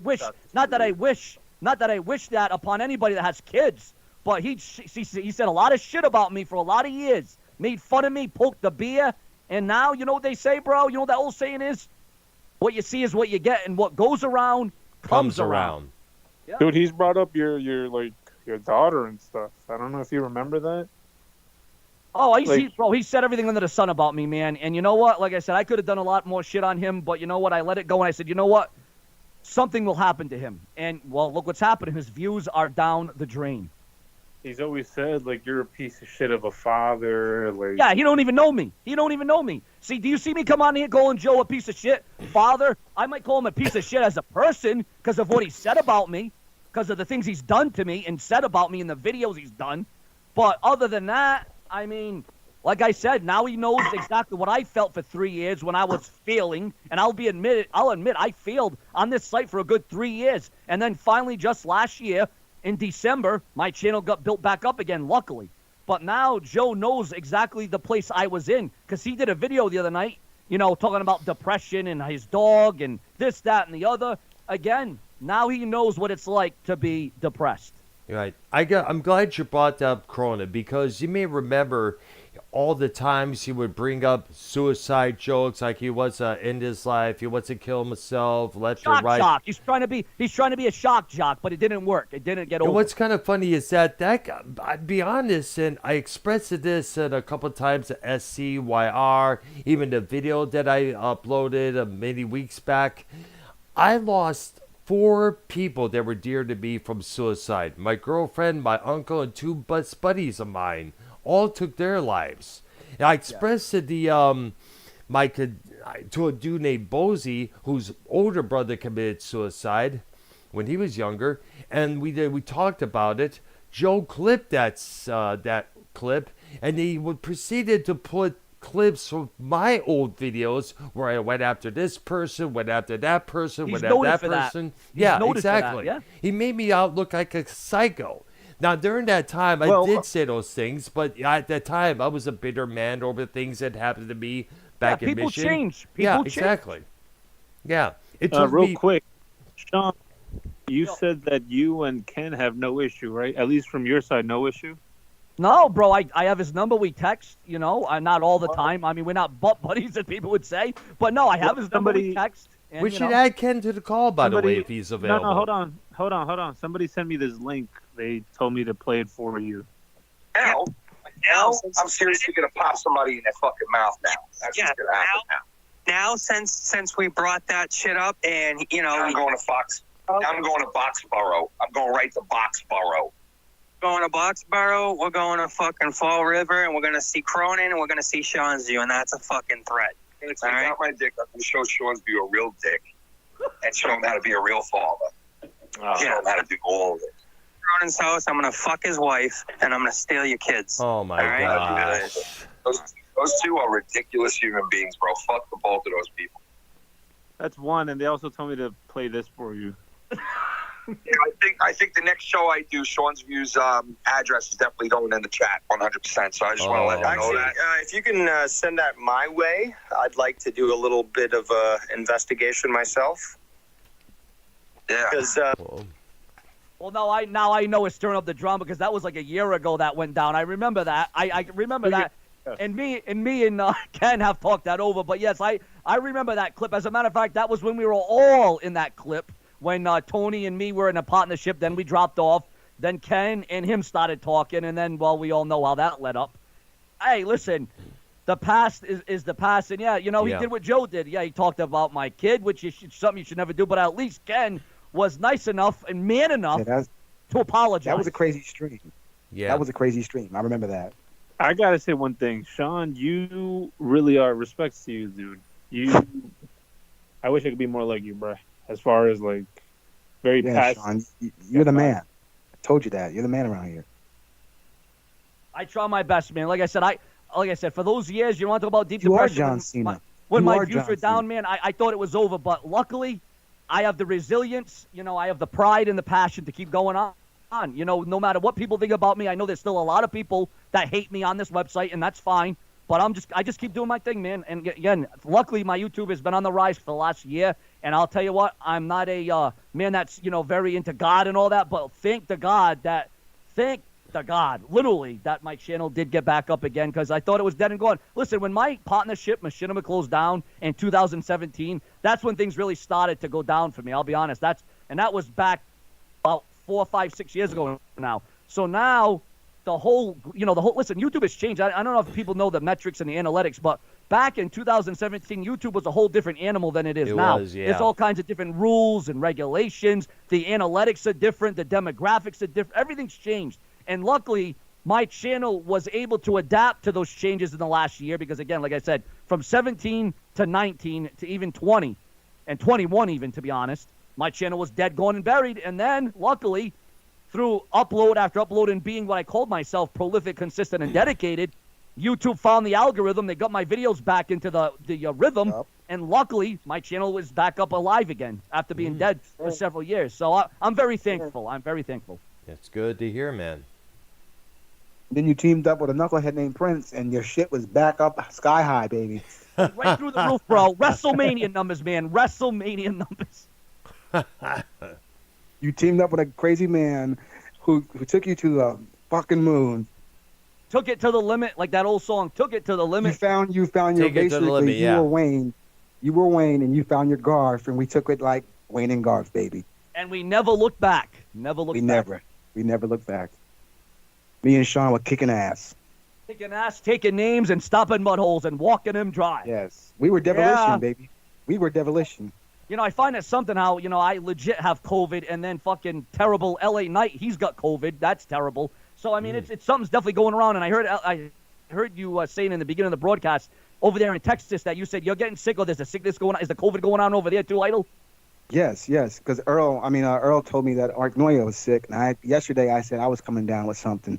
wish that upon anybody that has kids. But he said a lot of shit about me for a lot of years. Made fun of me, poked the beer. And now, you know what they say, bro? You know what that old saying is? What you see is what you get, and what goes around comes around. Yeah. Dude, he's brought up your daughter and stuff. I don't know if you remember that. Oh, he said everything under the sun about me, man. And you know what? Like I said, I could have done a lot more shit on him, but you know what? I let it go, and I said, you know what? Something will happen to him. And, well, look what's happening. His views are down the drain. He's always said, like, you're a piece of shit of a father. Like, yeah, he don't even know me. See, do you see me come on here calling Joe a piece of shit? Father, I might call him a piece of shit as a person because of what he said about me, because of the things he's done to me and said about me in the videos he's done. But other than that, I mean, like I said, now he knows exactly what I felt for 3 years when I was failing. And I'll admit I failed on this site for a good 3 years. And then finally just last year, in December, my channel got built back up again, luckily. But now Joe knows exactly the place I was in because he did a video the other night, talking about depression and his dog and this, that, and the other. Again, Now he knows what it's like to be depressed. Right. I'm glad you brought up Corona because you may remember all the times he would bring up suicide jokes, like he wants to end his life, he wants to kill himself, left or Shock right. jock. He's trying to be a shock jock, but it didn't work. It didn't get over. And what's kind of funny is that I'd be honest, and I expressed this a couple times to SCYR, even the video that I uploaded many weeks back. I lost 4 people that were dear to me from suicide. My girlfriend, my uncle, and 2 buddies of mine all took their lives. And I expressed to the to a dude named Bozy, whose older brother committed suicide when he was younger, and we talked about it. Joe clipped that clip, and he proceeded to put clips from my old videos where I went after this person, went after that person, He's went after noted that for that. person. He's Yeah, noted for that, exactly. yeah. He made me out look like a psycho. Now, during that time, I did say those things, but at that time, I was a bitter man over things that happened to me back in people Michigan. change. Yeah, People change. exactly. Yeah. It took Real me... quick, Sean, you said that you and Ken have no issue, right? At least from your side, no issue? No, bro, I have his number. We text, not all the time. I mean, we're not butt buddies, as people would say. But no, I have his number. We text. And, we should add Ken to the call, by the way, if he's available. No, hold on. Somebody sent me this link. They told me to play it for you. Now, I'm seriously gonna pop somebody in their fucking mouth now. That's what's gonna happen now. Now, since we brought that shit up, and I'm going to I'm going to Boxborough. I'm going right to Boxborough. Going to Boxborough, we're going to fucking Fall River, and we're gonna see Cronin, and we're gonna see Seanzview, and that's a fucking threat. I'm gonna take out my dick. I'm gonna show Seanzview a real dick, and show him how to be a real father. Show him how to do all of it. Cronin's house, I'm gonna fuck his wife, and I'm gonna steal your kids. Oh my gosh. Those 2 are ridiculous human beings, bro. Fuck the both of those people. That's one, and they also told me to play this for you. I think the next show I do, Seanzview's address is definitely going in the chat, 100%. So I just want to let you know that. If you can send that my way, I'd like to do a little bit of investigation myself. Yeah. Because. Well, now I know it's stirring up the drama because that was like a year ago that went down. I remember that. I remember that. And me and Ken have talked that over. But yes, I remember that clip. As a matter of fact, that was when we were all in that clip. When Tony and me were in a partnership, then we dropped off. Then Ken and him started talking, and then, well, we all know how that led up. Hey, listen, the past is the past, and he did what Joe did. Yeah, he talked about my kid, which is something you should never do, but at least Ken was nice enough and man enough to apologize. That was a crazy stream. Yeah. That was a crazy stream. I remember that. I gotta say one thing, Sean. You really are. Respects to you, dude. I wish I could be more like you, bro. As far as like very passionate. Sean, you're the man. I told you that. You're the man around here. I try my best, man. Like I said, for those years, you want to talk about deep You are depression. John Cena. When You my are views John were down, Cena. man, I thought it was over. But luckily, I have the resilience. I have the pride and the passion to keep going on. No matter what people think about me, I know there's still a lot of people that hate me on this website, and that's fine. But I just keep doing my thing, man. And again, luckily, my YouTube has been on the rise for the last year. And I'll tell you what, I'm not a man that's very into God and all that. But thank the God, literally, that my channel did get back up again because I thought it was dead and gone. Listen, when my partnership, Machinima, closed down in 2017, that's when things really started to go down for me. I'll be honest. That was back about 4, 5, 6 years ago now. So now listen, YouTube has changed. I don't know if people know the metrics and the analytics, but back in 2017, YouTube was a whole different animal than it is now. There's all kinds of different rules and regulations. The analytics are different. The demographics are different. Everything's changed. And luckily, my channel was able to adapt to those changes in the last year because, again, like I said, from 17 to 19 to even 20 and 21 even, to be honest, my channel was dead, gone, and buried. And then, luckily, through upload after upload and being what I called myself, prolific, consistent, and dedicated, YouTube found the algorithm. They got my videos back into the rhythm. Yep. And luckily, my channel was back up alive again after being dead for several years. So I'm very thankful. I'm very thankful. It's good to hear, man. Then you teamed up with a knucklehead named Prince, and your shit was back up sky high, baby. Right through the roof, bro. WrestleMania numbers, man. WrestleMania numbers. You teamed up with a crazy man who took you to the fucking moon. Took it to the limit, like that old song. Took it to the limit. You found your Take it to the basically limit, you yeah. were Wayne. You were Wayne, and you found your Garth, and we took it like Wayne and Garth, baby. And we never looked back. Never looked back. We never looked back. Me and Sean were kicking ass. Taking ass, taking names, and stopping mud holes and walking them dry. Yes, we were demolition, Yeah. baby. We were demolition. You know, I find it something how, you know, I legit have COVID, and then fucking terrible L.A. Knight, he's got COVID. That's terrible. So, I mean, it's something's definitely going around, and I heard you saying in the beginning of the broadcast over there in Texas that you said you're getting sick, or there's a sickness going on. Is the COVID going on over there too, Idol? Yes, because Earl told me that Arcnoia was sick, and yesterday I said I was coming down with something.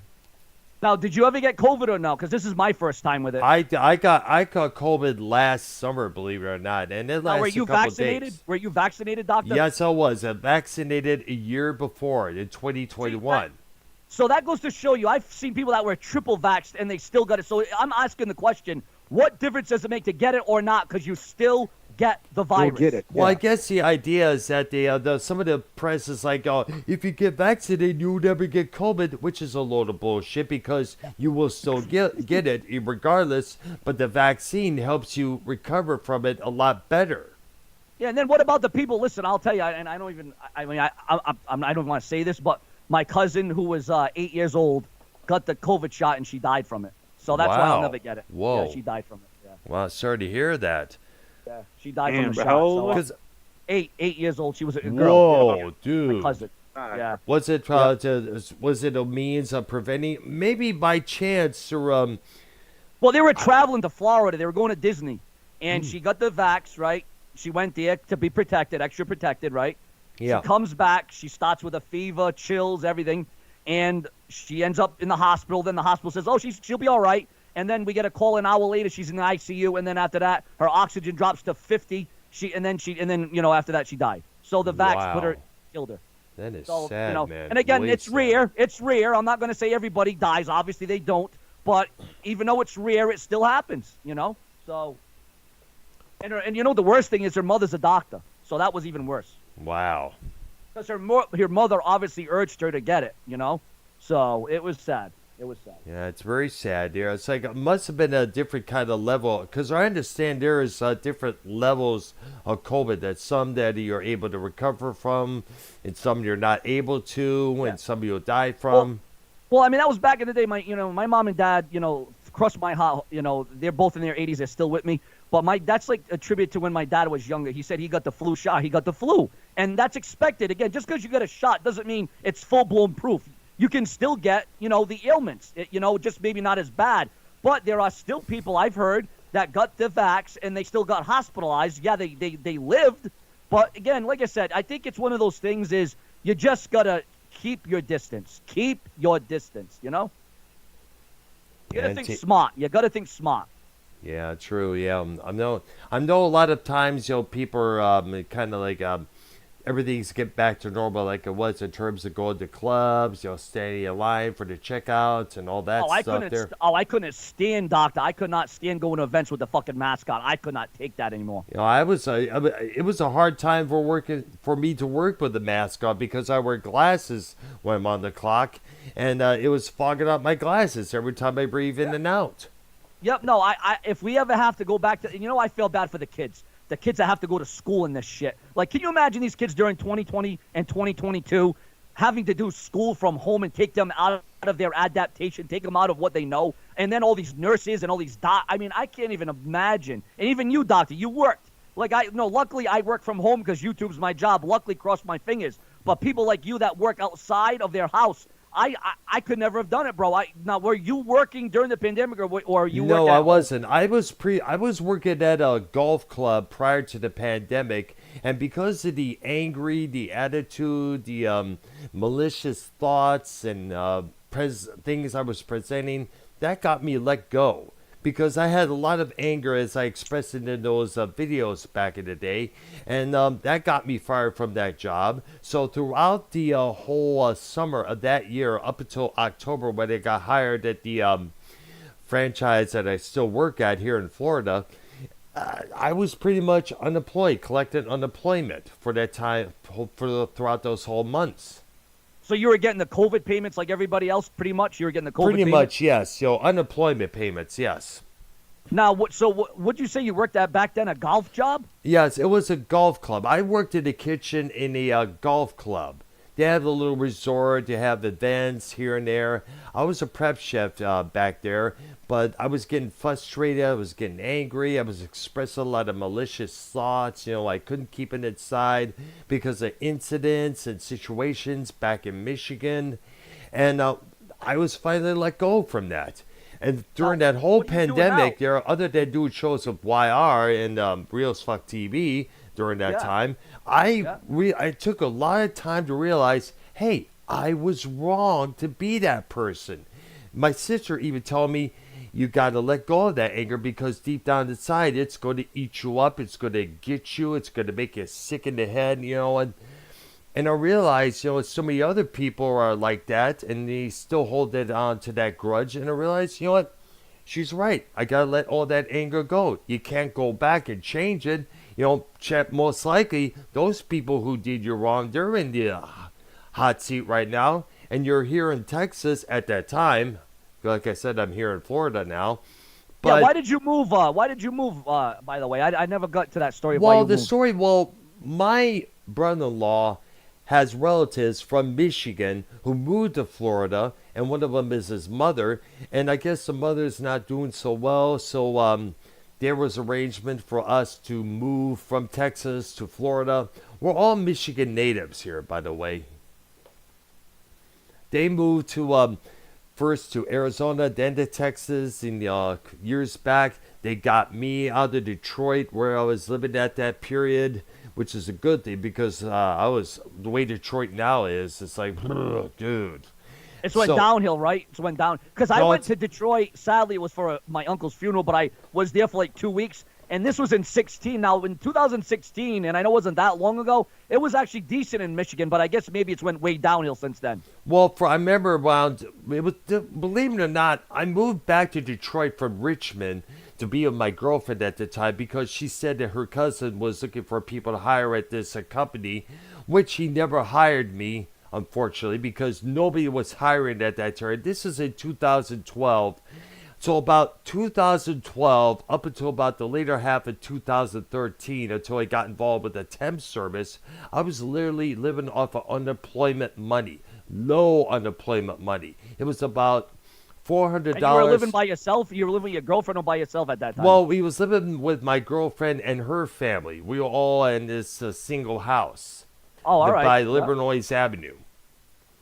Now, did you ever get COVID or no? Because this is my first time with it. I got COVID last summer, believe it or not, and it lasted Were you a couple vaccinated? days. Were you vaccinated, doctor? Yes, I was. I vaccinated a year before in 2021. So that goes to show you, I've seen people that were triple vaxxed and they still got it. So I'm asking the question, what difference does it make to get it or not? Because you still get the virus. You'll get it. Well, yeah. I guess the idea is that some of the press is like, if you get vaccinated, you'll never get COVID, which is a load of bullshit because you will still get it regardless. But the vaccine helps you recover from it a lot better. Yeah, and then what about the people? Listen, I'll tell you, and I don't even, I mean, I don't want to say this, but my cousin who was 8 years old got the COVID shot and she died from it. So that's why I'll Wow. never get it. Whoa. Yeah, she died from it. Yeah, Well, sorry to hear that. yeah, she died Damn, from the but shot. how old So, was- Because 8 years old. She was a girl. whoa, Yeah, my dude. cousin. Yeah. Was it was it a means of preventing, maybe by chance, or Well, they were traveling to Florida. They were going to Disney, and she got the vax, right? She went there to be protected, extra protected, right? yeah. She comes back. She starts with a fever, chills, everything, and she ends up in the hospital. Then the hospital says, "Oh, she'll be all right." And then we get a call an hour later. She's in the ICU, and then after that, her oxygen drops to 50. And then after that, she died. So the vax Wow. killed her. That is So, sad, man. And again, Really it's sad. rare. It's rare. I'm not going to say everybody dies. Obviously, they don't. But even though it's rare, it still happens, So, and the worst thing is her mother's a doctor. So that was even worse. Wow. Because her mother obviously urged her to get it, So it was sad. It was sad. Yeah, it's very sad, dear. It's like it must have been a different kind of level, because I understand there is different levels of COVID. That some that you're able to recover from, and some you're not able to, and some you'll die from. Well, I mean, that was back in the day. My mom and dad, crushed my heart. They're both in their 80s. They're still with me. But that's like a tribute to when my dad was younger. He said he got the flu shot. He got the flu. And that's expected. Again, just because you get a shot doesn't mean it's full-blown proof. You can still get, the ailments, just maybe not as bad. But there are still people I've heard that got the vax and they still got hospitalized. Yeah, they lived. But again, like I said, I think it's one of those things is you just got to keep your distance. Keep your distance, You got to think smart. You got to think smart. Yeah, true. Yeah, I know a lot of times, people are kind of like everything's get back to normal like it was in terms of going to clubs, standing in line for the checkouts and all that stuff there. I couldn't stand, doctor. I could not stand going to events with the fucking mask on. I could not take that anymore. It was a hard time for me to work with the mask on because I wear glasses when I'm on the clock, and it was fogging up my glasses every time I breathe in and out. Yep. No. If we ever have to go back to, I feel bad for the kids. The kids that have to go to school in this shit. Like, can you imagine these kids during 2020 and 2022 having to do school from home and take them out of their adaptation, take them out of what they know, and then all these nurses and all these I can't even imagine. And even you, doctor, you worked. Luckily I work from home because YouTube's my job. Luckily, cross my fingers. But people like you that work outside of their house, I could never have done it, bro. Now, were you working during the pandemic, or you? No, I wasn't. I was working at a golf club prior to the pandemic, and because of the attitude, the malicious thoughts, and things I was presenting, that got me let go. Because I had a lot of anger, as I expressed it in those videos back in the day, and that got me fired from that job. So throughout the whole summer of that year, up until October, when I got hired at the franchise that I still work at here in Florida, I was pretty much unemployed, collecting unemployment for that time, throughout those whole months. So you were getting the COVID payments like everybody else, pretty much. You were getting the COVID Pretty payments? much, yes. Unemployment payments, yes. Now, would you say you worked at back then a golf job? Yes, it was a golf club. I worked in the kitchen in a golf club. They have a little resort. They have events here and there. I was a prep chef back there, but I was getting frustrated. I was getting angry. I was expressing a lot of malicious thoughts. I couldn't keep it inside because of incidents and situations back in Michigan. And I was finally let go from that. And during that whole what are you doing pandemic, now? other than doing shows with YR and Real as Fuck TV during that time, I took a lot of time to realize, hey, I was wrong to be that person. My sister even told me, you got to let go of that anger because deep down inside, it's going to eat you up. It's going to get you. It's going to make you sick in the head, And I realized, so many other people are like that, and they still hold it on to that grudge. And I realized, what? She's right. I got to let all that anger go. You can't go back and change it. Most likely, those people who did you wrong, they're in the hot seat right now. And you're here in Texas at that time. Like I said, I'm here in Florida now. But, why did you move? Why did you move, by the way? I never got to that story. My brother-in-law has relatives from Michigan who moved to Florida, and one of them is his mother. And I guess the mother's not doing so well, so there was arrangement for us to move from Texas to Florida. We're all Michigan natives here, by the way. They moved to first to Arizona, then to Texas. In years back, they got me out of Detroit, where I was living at that period, which is a good thing because the way Detroit now is, it's like, dude. It's went downhill, right? It's went down. Because I went to Detroit. Sadly, it was for my uncle's funeral, but I was there for like 2 weeks. And this was in 16. Now, in 2016, and I know it wasn't that long ago, it was actually decent in Michigan, but I guess maybe it's went way downhill since then. Well, I remember believe it or not, I moved back to Detroit from Richmond to be with my girlfriend at the time because she said that her cousin was looking for people to hire at this company, which he never hired me, unfortunately, because nobody was hiring at that time. This is in 2012. So about 2012, up until about the later half of 2013, until I got involved with the temp service, I was literally living off of unemployment money, low unemployment money. It was about $400. And you were living by yourself? You were living with your girlfriend or by yourself at that time? Well, we was living with my girlfriend and her family. We were all in this single house. Oh, all right. By Illinois Avenue.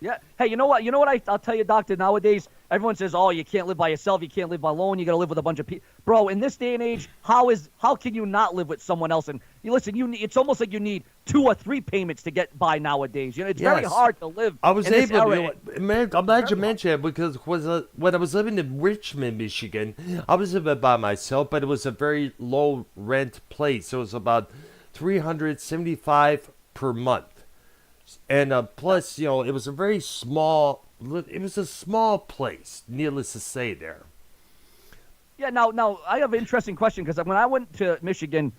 Yeah. Hey, you know what? I'll tell you, Doctor, nowadays, everyone says, oh, you can't live by yourself. You can't live alone. You got to live with a bunch of people. Bro, in this day and age, how can you not live with someone else? And it's almost like you need 2 or 3 payments to get by nowadays. It's very hard to live. I was able to, man, I'm glad you mentioned it because when I was living in Richmond, Michigan, I was living by myself, but it was a very low rent place. It was about $375 per month. And plus, it was a very small, a small place, needless to say there. Yeah, now, I have an interesting question because when I went to Michigan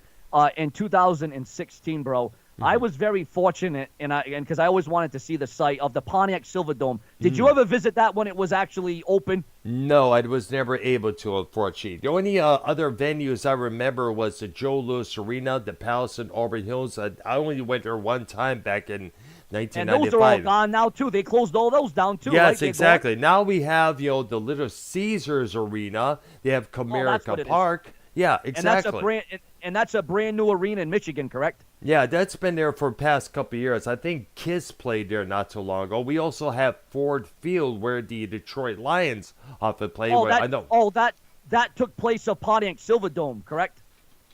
in 2016, bro, I was very fortunate, and because I always wanted to see the site of the Pontiac Silverdome. Did you ever visit that when it was actually open? No, I was never able to, unfortunately. The only other venues I remember was the Joe Louis Arena, the Palace in Auburn Hills. I only went there one time back in 1995. And those are all gone now, too. They closed all those down, too. Yes, right? exactly. Now we have, the Little Caesars Arena. They have Comerica Park. Yeah, exactly. And that's a brand new arena in Michigan, correct? Yeah, that's been there for the past couple of years. I think Kiss played there not too long ago. We also have Ford Field where the Detroit Lions often play. That took place at Pontiac Silverdome, correct?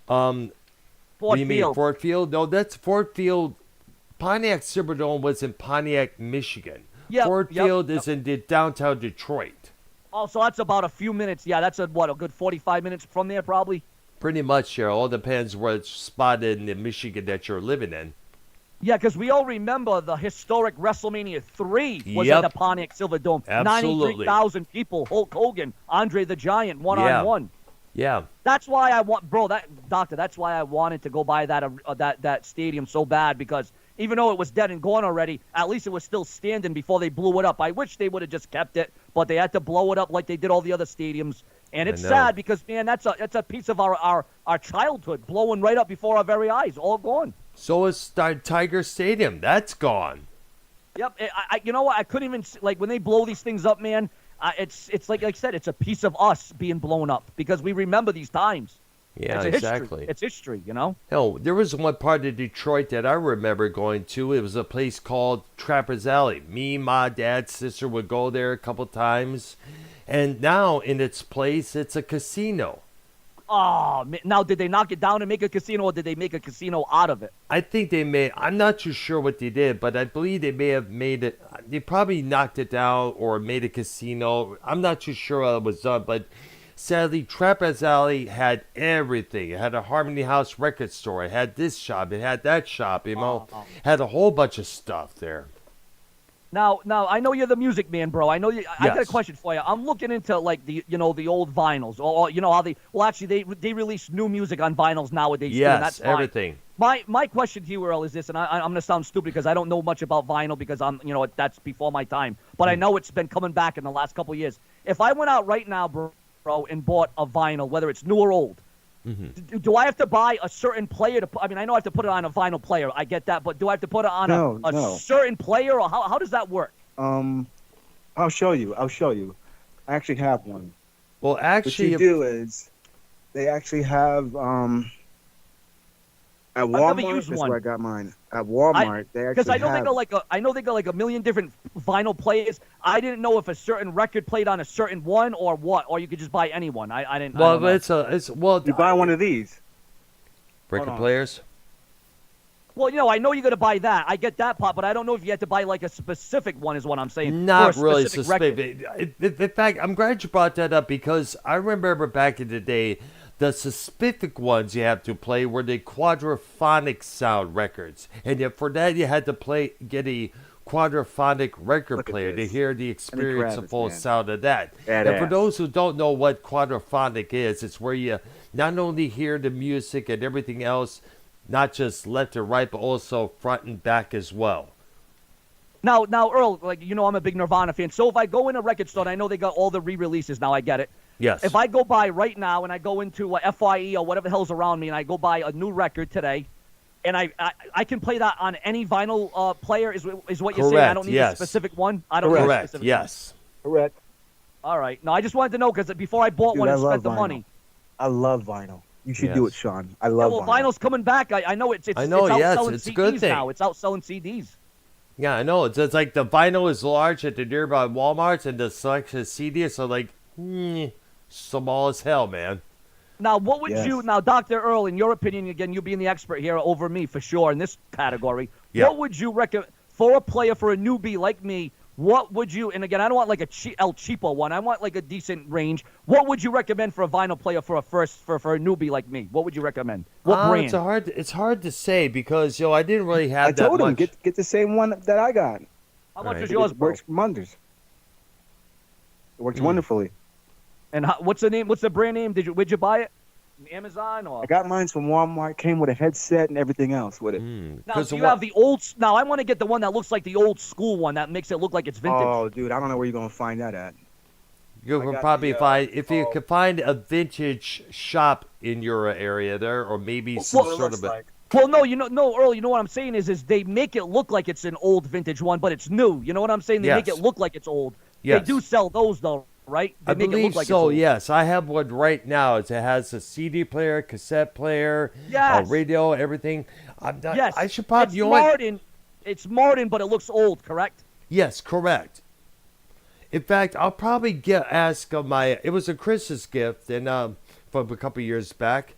Ford Field. Ford Field? No, that's Ford Field. Pontiac Silverdome was in Pontiac, Michigan. Ford Field is in downtown Detroit. Oh, so that's about a few minutes. Yeah, that's a good 45 minutes from there, probably? Pretty much, Cheryl. All depends what spot in Michigan that you're living in. Yeah, because we all remember the historic WrestleMania 3 was at the Pontiac Silverdome. Absolutely. 93,000 people, Hulk Hogan, Andre the Giant, one-on-one. Yeah. That's why I want, bro. That's why I wanted to go buy that stadium so bad, because even though it was dead and gone already, at least it was still standing before they blew it up. I wish they would have just kept it, but they had to blow it up like they did all the other stadiums. And it's sad because, man, that's a piece of our childhood blowing right up before our very eyes, all gone. So is Tiger Stadium. That's gone. Yep. You know what? I couldn't even, like, when they blow these things up, man, it's like I said, it's a piece of us being blown up because we remember these times. Yeah, it's exactly. It's history, you know? Hell, there was one part of Detroit that I remember going to. It was a place called Trapper's Alley. Me, my dad, sister would go there a couple times. And now, in its place, it's a casino. Oh, man. Now, did they knock it down and make a casino, or did they make a casino out of it? I think they may. I'm not too sure what they did, but I believe they may have made it. They probably knocked it down or made a casino. I'm not too sure how it was done, but sadly, Trapper's Alley had everything. It had a Harmony House record store. It had this shop. It had that shop. You know, had a whole bunch of stuff there. Now, I know you're the music man, bro. I know you. I got a question for you. I'm looking into like the old vinyls, or you know how actually they release new music on vinyls nowadays. Yes, too, and that's fine. everything. My question to you, Earl, is this, and I'm gonna sound stupid because I don't know much about vinyl because that's before my time. But I know it's been coming back in the last couple of years. If I went out right now, bro, and bought a vinyl, whether it's new or old, do I have to buy a certain player to? I mean, I know I have to put it on a vinyl player. I get that, but do I have to put it on a certain player, or how does that work? I'll show you. I actually have one. Well, actually, what you do is they actually have at Walmart. That's where I got mine. At Walmart, they actually because I know they got like a million different vinyl players. I didn't know if a certain record played on a certain one or what, or you could just buy any one. I didn't. Well, I don't know. You buy one of these record players. Well, I know you're gonna buy that. I get that part, but I don't know if you have to buy like a specific one. Is what I'm saying. Not really specific. In fact, I'm glad you brought that up because I remember back in the day, the specific ones you have to play were the quadraphonic sound records, and for that you had to get a quadraphonic record player to hear the experience of full sound of that. And for those who don't know what quadraphonic is, it's where you not only hear the music and everything else, not just left and right, but also front and back as well. Now, Earl, I'm a big Nirvana fan. So if I go in a record store, and I know they got all the re-releases now. I get it. Yes. If I go by right now and I go into FYE or whatever the hell's around me, and I go buy a new record today, and I can play that on any vinyl player, is what you're saying? I don't need a specific one? I don't need a specific yes. one. Correct. All right. No, I just wanted to know because before I bought one and spent the money. I love vinyl. You should do it, Sean. I love vinyl. Vinyl's coming back. I know it's I know, outselling it's CDs a good thing. now. It's outselling CDs. Yeah, I know. It's like the vinyl is large at the nearby Walmarts, and the selection of CDs are like, small as hell, man. Now, what would you, Dr. Earl, in your opinion, again, you being the expert here over me for sure in this category, what would you recommend for a player, for a newbie like me? What would you, and again, I don't want like El Cheapo one. I want like a decent range. What would you recommend for a vinyl player for a newbie like me? What would you recommend? What brand? It's hard to say because, I didn't really have that much. I told him, get the same one that I got. How much is yours, bro? It works wonders. It works wonderfully. And what's the name? What's the brand name? Where'd you buy it? Amazon or? I got mine from Walmart. Came with a headset and everything else with it. Now, do you have the old? Now, I want to get the one that looks like the old school one that makes it look like it's vintage. Oh, dude, I don't know where you're gonna find that at. You can probably find if you could find a vintage shop in your area there, or maybe some sort of a. Well, no, Earl, you know what I'm saying is they make it look like it's an old vintage one, but it's new. You know what I'm saying? They make it look like it's old. Yes. They do sell those though. Right? I believe so, yes. I have one right now. It has a CD player, cassette player, radio, everything. Yes. I should probably... It's modern, but it looks old, correct? Yes, correct. In fact, I'll probably ask my... It was a Christmas gift and from a couple years back.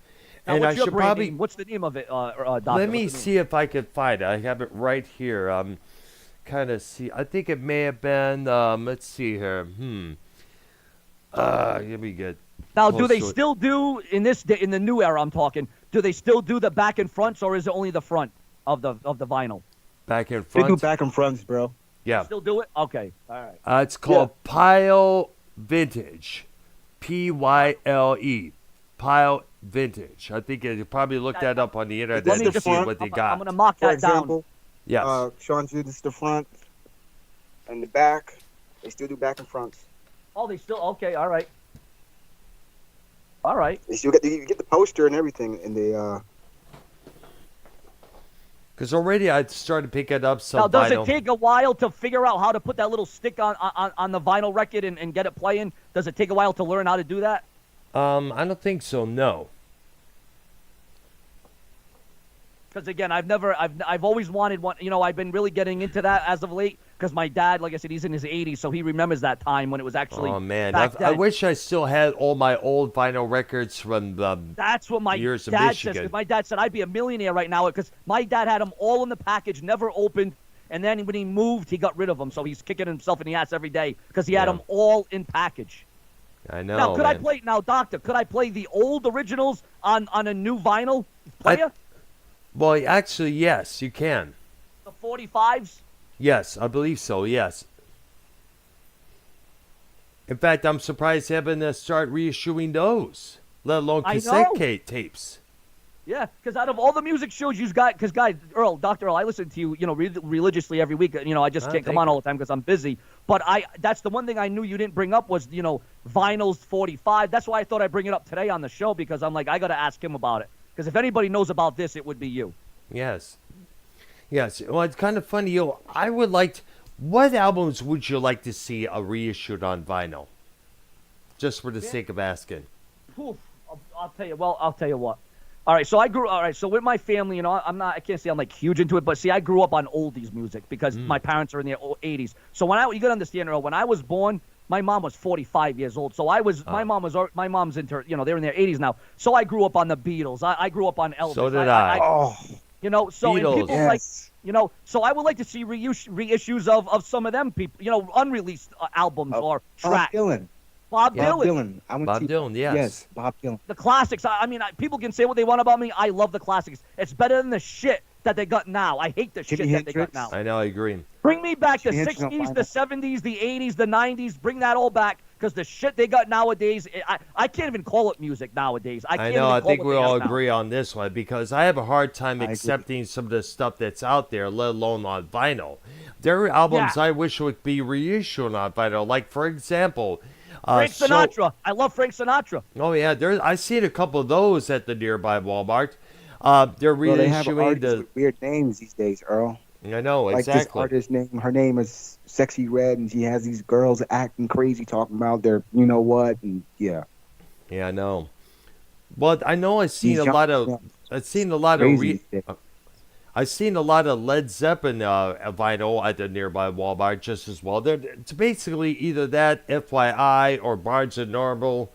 Now, and what's I your should brand probably... name? What's the name of it, Doctor? Let me see if I can find it. I have it right here. Kind of see... I think it may have been... let's see here. Let me get. Now, do they still do in the new era? I'm talking. Do they still do the back and fronts, or is it only the front of the vinyl? Back and front. They do back and fronts, bro. Yeah. Still do it? Okay. All right. It's called Pyle Vintage, Pyle. Stockpile Vintage. I think you probably look that up on the internet Let me to just- see what they got. I'm gonna mark For that down. example, Yes. Seanzview, this is the front and the back. They still do back and fronts. Oh, they still okay. All right. All right. They still you get the poster and everything in the. Because already I started picking up some Now, does vinyl. it take a while to figure out how to put that little stick on the vinyl record and get it playing? Does it take a while to learn how to do that? I don't think so. No. Because again, I've always wanted one. You know, I've been really getting into that as of late. Because my dad, like I said, he's in his 80s, so he remembers that time when it was actually. Oh man, back I then. wish I still had all my old vinyl records from the That's what my years of dad Michigan. says. 'Cause my dad said I'd be a millionaire right now because my dad had them all in the package, never opened. And then when he moved, he got rid of them. So he's kicking himself in the ass every day because he had Yeah. them all in package. I know. Now, could I man. play Doctor? Could I play the old originals on a new vinyl player? Well, actually, yes, you can. The 45s. Yes, I believe so. Yes. In fact, I'm surprised they haven't start reissuing those, let alone I cassette know. tapes. Yeah, because out of all the music shows you've got, because guys, Dr. Earl, I listen to you, religiously every week. I just can't come thank on all the time because I'm busy. But that's the one thing I knew you didn't bring up was, vinyls 45. That's why I thought I'd bring it up today on the show because I'm like, I got to ask him about it. Because if anybody knows about this, it would be you. Yes. Yes. Well, it's kind of funny. I would like. What albums would you like to see reissued on vinyl? Just for the sake of asking. Oof, I'll tell you. Well, I'll tell you what. All right, so with my family, I can't say I'm like huge into it, but see, I grew up on oldies music because my parents are in their 80s. So you got to understand, Earl, when I was born, my mom was 45 years old. So my mom's into, they're in their 80s now. So I grew up on the Beatles. I grew up on Elvis. So did I. So and Beatles. people so I would like to see reissues of some of them people, unreleased albums or tracks. Bob Dylan. Bob Dylan, yes. Yes, Bob Dylan. The classics. People can say what they want about me. I love the classics. It's better than the shit that they got now. I hate the shit that they got now. I know, I agree. Bring me back the Jimi Hendrix on 60s, vinyl. the 70s, the 80s, the 90s. Bring that all back because the shit they got nowadays, I can't even call it music nowadays. I know. I think we all now. agree on this one because I have a hard time I agree. accepting some of the stuff that's out there, let alone on vinyl. There are albums I wish would be reissued on vinyl. Like, for example, Frank Sinatra. I love Frank Sinatra. Oh yeah, I seen a couple of those at the nearby Walmart. They're Well, they have reissuing artists the. with weird names these days, Earl. I know Like this exactly. artist name, her name is Sexy Red, and she has these girls acting crazy, talking about their, you know what, and yeah. Yeah, I know. But I know I've seen These a lot young- of. I've seen a lot Crazy. of. I've seen a lot of Led Zeppelin vinyl at the nearby Walmart just as well. It's basically either that FYI or Barnes and Noble.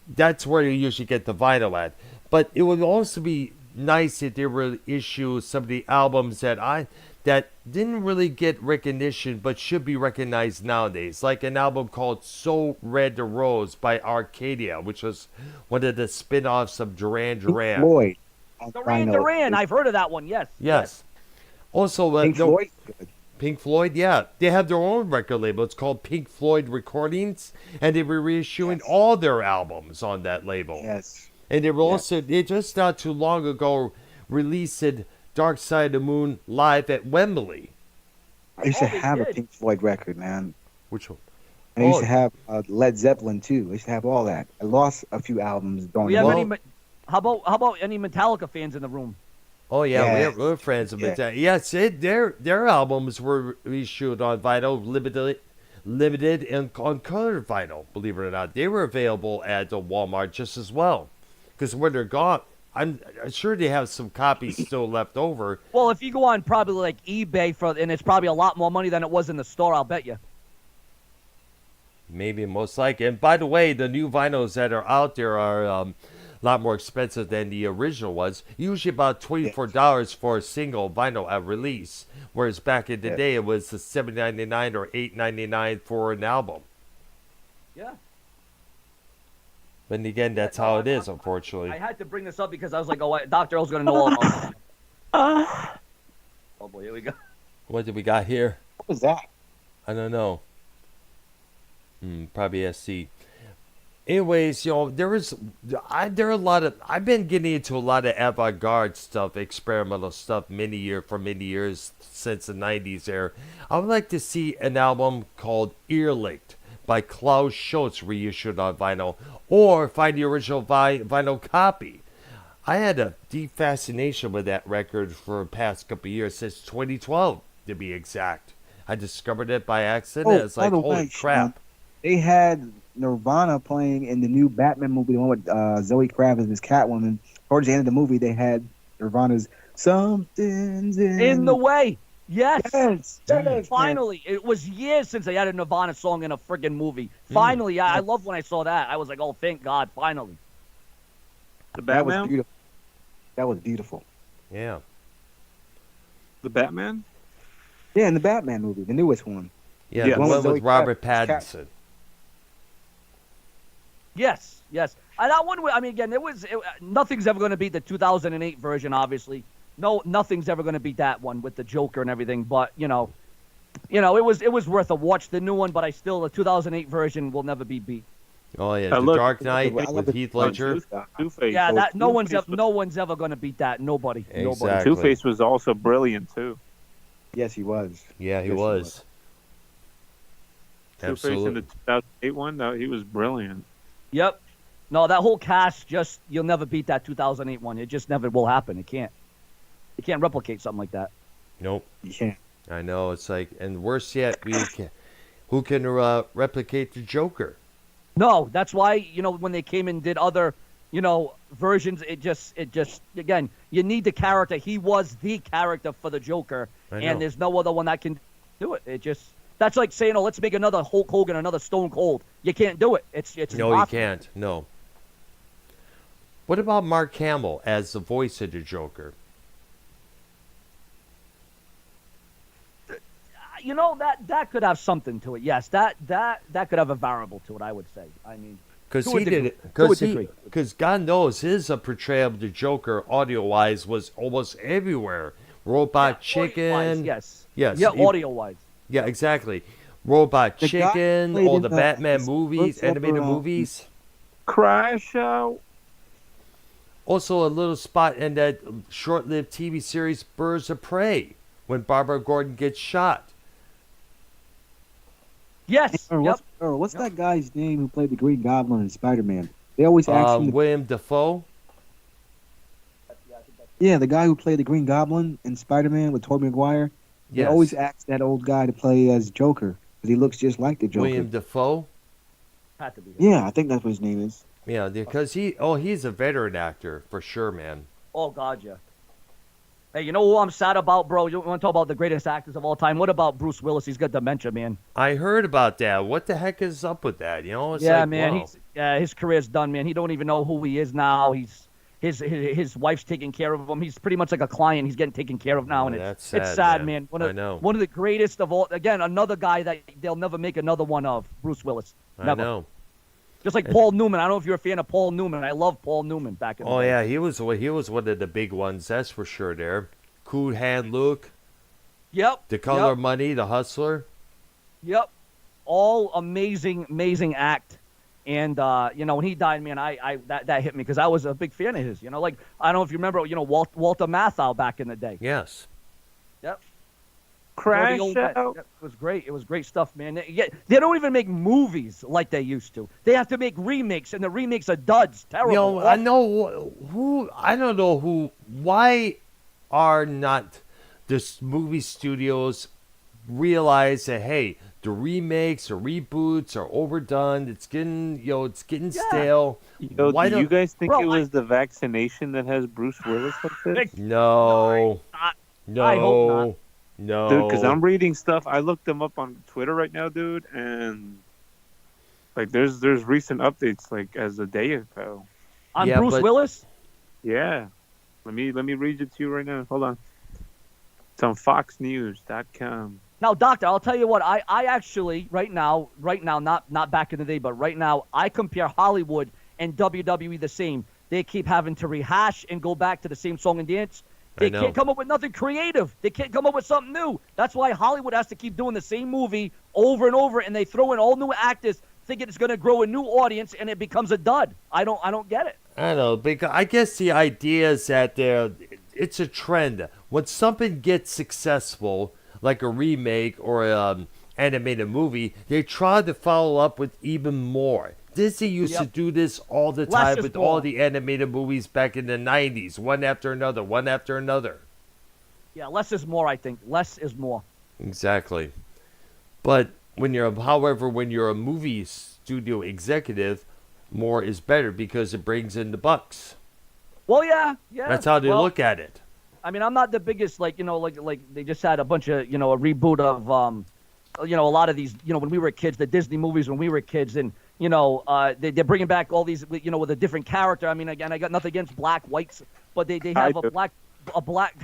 That's where you usually get the vinyl at. But it would also be nice if they would issue some of the albums that didn't really get recognition but should be recognized nowadays. Like an album called So Red the Rose by Arcadia, which was one of the spin-offs of Duran Duran. Floyd. Duran. I've heard of that one. Yes. Yes. Also, Pink Floyd. Pink Floyd, yeah. They have their own record label. It's called Pink Floyd Recordings, and they were reissuing all their albums on that label. Yes. And they were also, they just not too long ago released Dark Side of the Moon live at Wembley. I used to they have a did. Pink Floyd record, man. Which one? And I used to have Led Zeppelin too. I used to have all that. I lost a few albums going. We have Well- any? How about any Metallica fans in the room? Oh, yeah, Yes. we're friends of it. Yeah. Yes, their albums were reissued on vinyl, limited and on colored vinyl, believe it or not. They were available at the Walmart just as well. Because when they're gone, I'm sure they have some copies still left over. Well, if you go on probably like eBay and it's probably a lot more money than it was in the store, I'll bet you. Maybe most likely. And by the way, the new vinyls that are out there are a lot more expensive than the original ones. Usually about $24 for a single vinyl at release. Whereas back in the day, it was the $7.99 or $8.99 for an album. Yeah. But again, that's how it is, unfortunately. I had to bring this up because I was like, oh, Dr. Earl's going to know all about it. Oh, boy, here we go. What did we got here? What was that? I don't know. Probably SC. Anyways, there are a lot of. I've been getting into a lot of avant-garde stuff, experimental stuff, for many years since the '90s. There, I would like to see an album called Earlicked by Klaus Schultz reissued on vinyl, or find the original vinyl copy. I had a deep fascination with that record for the past couple of years, since 2012 to be exact. I discovered it by accident. It's by like, the holy way, crap. Sean, they had Nirvana playing in the new Batman movie, the one with Zoe Kravitz as Catwoman. Towards the end of the movie, they had Nirvana's "Something's In the Way. Yes. Yes. Finally. It was years since they had a Nirvana song in a friggin' movie. Finally. I love when I saw that. I was like, oh, thank God, finally. The That was Batman. beautiful. That was beautiful. Yeah. The Batman. Yeah, in the Batman movie, the newest one. Yeah, Yeah. the One one with with Zoe Robert Kravitz, Pattinson. Yes. And that one, I mean, again, nothing's ever going to beat the 2008 version, obviously. No, nothing's ever going to beat that one with the Joker and everything. But, it was worth a watch, the new one, but the 2008 version will never be beat. Oh yeah, The look, Dark Knight I love with the Heath Ledger. Two-Face. Yeah, that no Two-Face one's ever going to beat that. Nobody. Exactly. Two-Face was also brilliant too. Yes, he was. Yeah, he Yes, he was. Two-Face in Absolutely. the 2008 one, no, he was brilliant. Yep. No, that whole cast you'll never beat that 2008 one. It just never will happen. It can't. You can't replicate something like that. Nope. You can't. I know. It's like, and worse yet, who can replicate the Joker? No, that's why, when they came and did other, versions, it just again, you need the character. He was the character for the Joker, I know. and there's no other one that can do it. That's like saying, let's make another Hulk Hogan, another Stone Cold. You can't do it. It's No, impossible. you can't. No. What about Mark Hamill as the voice of the Joker? That could have something to it. Yes, that could have a variable to it. I would say. I mean, Because to a he degree. did it. To a degree. Because God knows his portrayal of the Joker, audio-wise, was almost everywhere. Robot Chicken. Audio-wise, yes. Yes. Yeah, he- audio-wise. Yeah, exactly. Robot The guy Chicken, played all in the the- Batman his movies, first animated ever, movies. Crash Out. Also, a little spot in that short-lived TV series Birds of Prey, when Barbara Gordon gets shot. Yes. Yep. What's that guy's name who played the Green Goblin in Spider-Man? They always ask him. William Dafoe. Yeah, the guy who played the Green Goblin in Spider-Man with Tobey Maguire. They Yes. always ask that old guy to play as Joker because he looks just like the Joker. William Dafoe. Had to be. Yeah, I think that's what his name is. Yeah, because he's a veteran actor for sure, man. Oh God, yeah. Hey, you know who I'm sad about, bro? You want to talk about the greatest actors of all time? What about Bruce Willis? He's got dementia, man. I heard about that. What the heck is up with that? It's Yeah, like, man. wow. His career's done, man. He don't even know who he is now. His wife's taking care of him. He's pretty much like a client. He's getting taken care of now, and That's it's sad, sad, man. man. I know. One of the greatest of all. Again, another guy that they'll never make another one of. Bruce Willis. Never. I know. Just like Paul Newman. I don't know if you're a fan of Paul Newman. I love Paul Newman back in the Oh day. yeah, he was one of the big ones. That's for sure. There, Cool Hand Luke, Yep. The Color Yep. of Money, The Hustler. Yep. All amazing act. And when he died, man, that hit me because I was a big fan of his. Like I don't know if you remember, Walter Matthau back in the day. Yes. Yep. Crash The old- Out. Yep, it was great. It was great stuff, man. They don't even make movies like they used to. They have to make remakes, and the remakes are duds. Terrible. I know who. I don't know who. Why are not the movie studios realize that hey, the remakes or reboots are overdone. It's getting stale. Yo, Why do you don't- guys think Bro, it was the vaccination that has Bruce Willis like this? No. No. I hope not. No. Dude, because I'm reading stuff. I looked them up on Twitter right now, dude, and like there's recent updates like as a day ago. On Yeah, Bruce but- Willis? Yeah. Let me read it to you right now. Hold on. It's on FoxNews.com. Now, Doctor, I'll tell you what. I actually right now, not back in the day, but right now, I compare Hollywood and WWE the same. They keep having to rehash and go back to the same song and dance. They know. can't come up with nothing creative. They can't come up with something new. That's why Hollywood has to keep doing the same movie over and over, and they throw in all new actors thinking it's going to grow a new audience, and it becomes a dud. I don't get it. I don't know, because I guess the idea is that it's a trend. When something gets successful, like a remake or an animated movie, they try to follow up with even more. Disney used to do this all the time with all the animated movies back in the 90s, one after another, one after another. Yeah, less is more, I think. Less is more. Exactly. But however, when you're a movie studio executive, more is better because it brings in the bucks. Well, yeah. That's how they look at it. I mean, I'm not the biggest, like they just had a bunch of, a reboot of, a lot of these, when we were kids, the Disney movies when we were kids, and, they're bringing back all these, with a different character. I mean, again, I got nothing against black, whites, but they have a black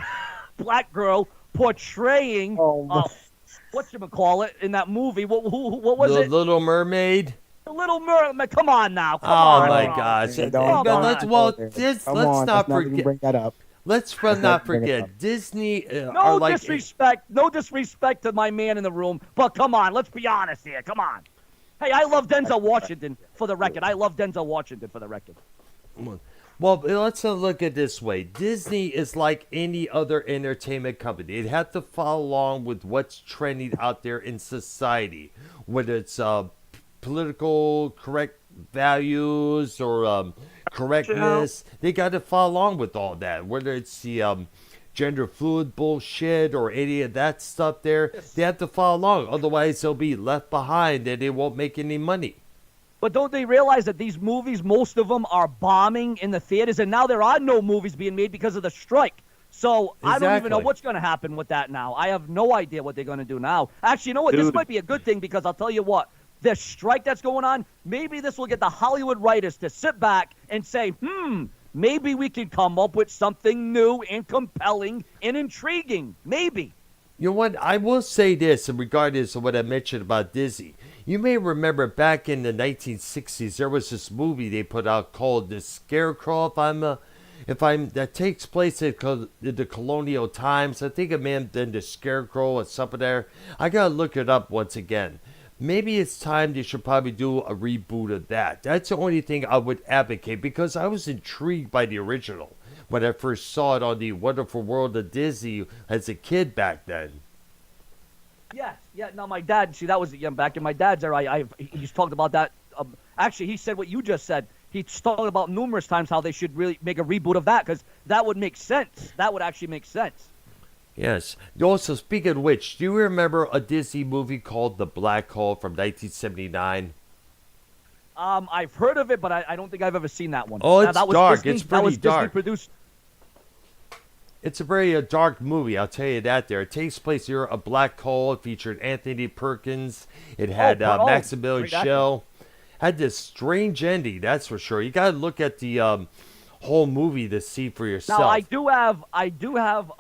girl portraying, whatchamacallit, in that movie. What was it? The Little Mermaid? The Little Mermaid. Come on now. Come on. Oh, my gosh. Let's not forget. Bring that up. Let's not forget Disney. No disrespect to my man in the room, but come on, let's be honest here. Come on. Hey, I love Denzel Washington for the record. Well, let's look at it this way. Disney is like any other entertainment company. It has to follow along with what's trending out there in society, whether it's political correct values or correctness. They got to follow along with all that, whether it's the gender fluid bullshit or any of that stuff there. They have to follow along. Otherwise, they'll be left behind and they won't make any money. But don't they realize that these movies, most of them are bombing in the theaters, and now there are no movies being made because of the strike. So I don't even know what's going to happen with that now. I have no idea what they're going to do now. Actually, you know what? This might be a good thing, because I'll tell you what. The strike that's going on, maybe this will get the Hollywood writers to sit back and say, maybe we can come up with something new and compelling and intriguing. Maybe. You know what? I will say this in regards to what I mentioned about Disney. You may remember back in the 1960s, there was this movie they put out called The Scarecrow, that takes place in the colonial times. I think it may have been The Scarecrow or something there. I got to look it up once again. Maybe it's time they should probably do a reboot of that. That's the only thing I would advocate, because I was intrigued by the original when I first saw it on the Wonderful World of Disney as a kid back then. Yes, yeah. No, my dad. See, that was back in my dad's era. He's talked about that. Actually, he said what you just said. He's talked about numerous times how they should really make a reboot of that, because that would make sense. That would actually make sense. Yes. Also, speaking of which, do you remember a Disney movie called The Black Hole from 1979? I've heard of it, but I don't think I've ever seen that one. Oh, it's that was dark. Disney? It's pretty that was dark. Disney produced. It's a very dark movie, I'll tell you that there. It takes place near a black hole. It featured Anthony Perkins. It had Maximilian Schell. Had this strange ending, that's for sure. You got to look at the whole movie to see for yourself. Now, I do have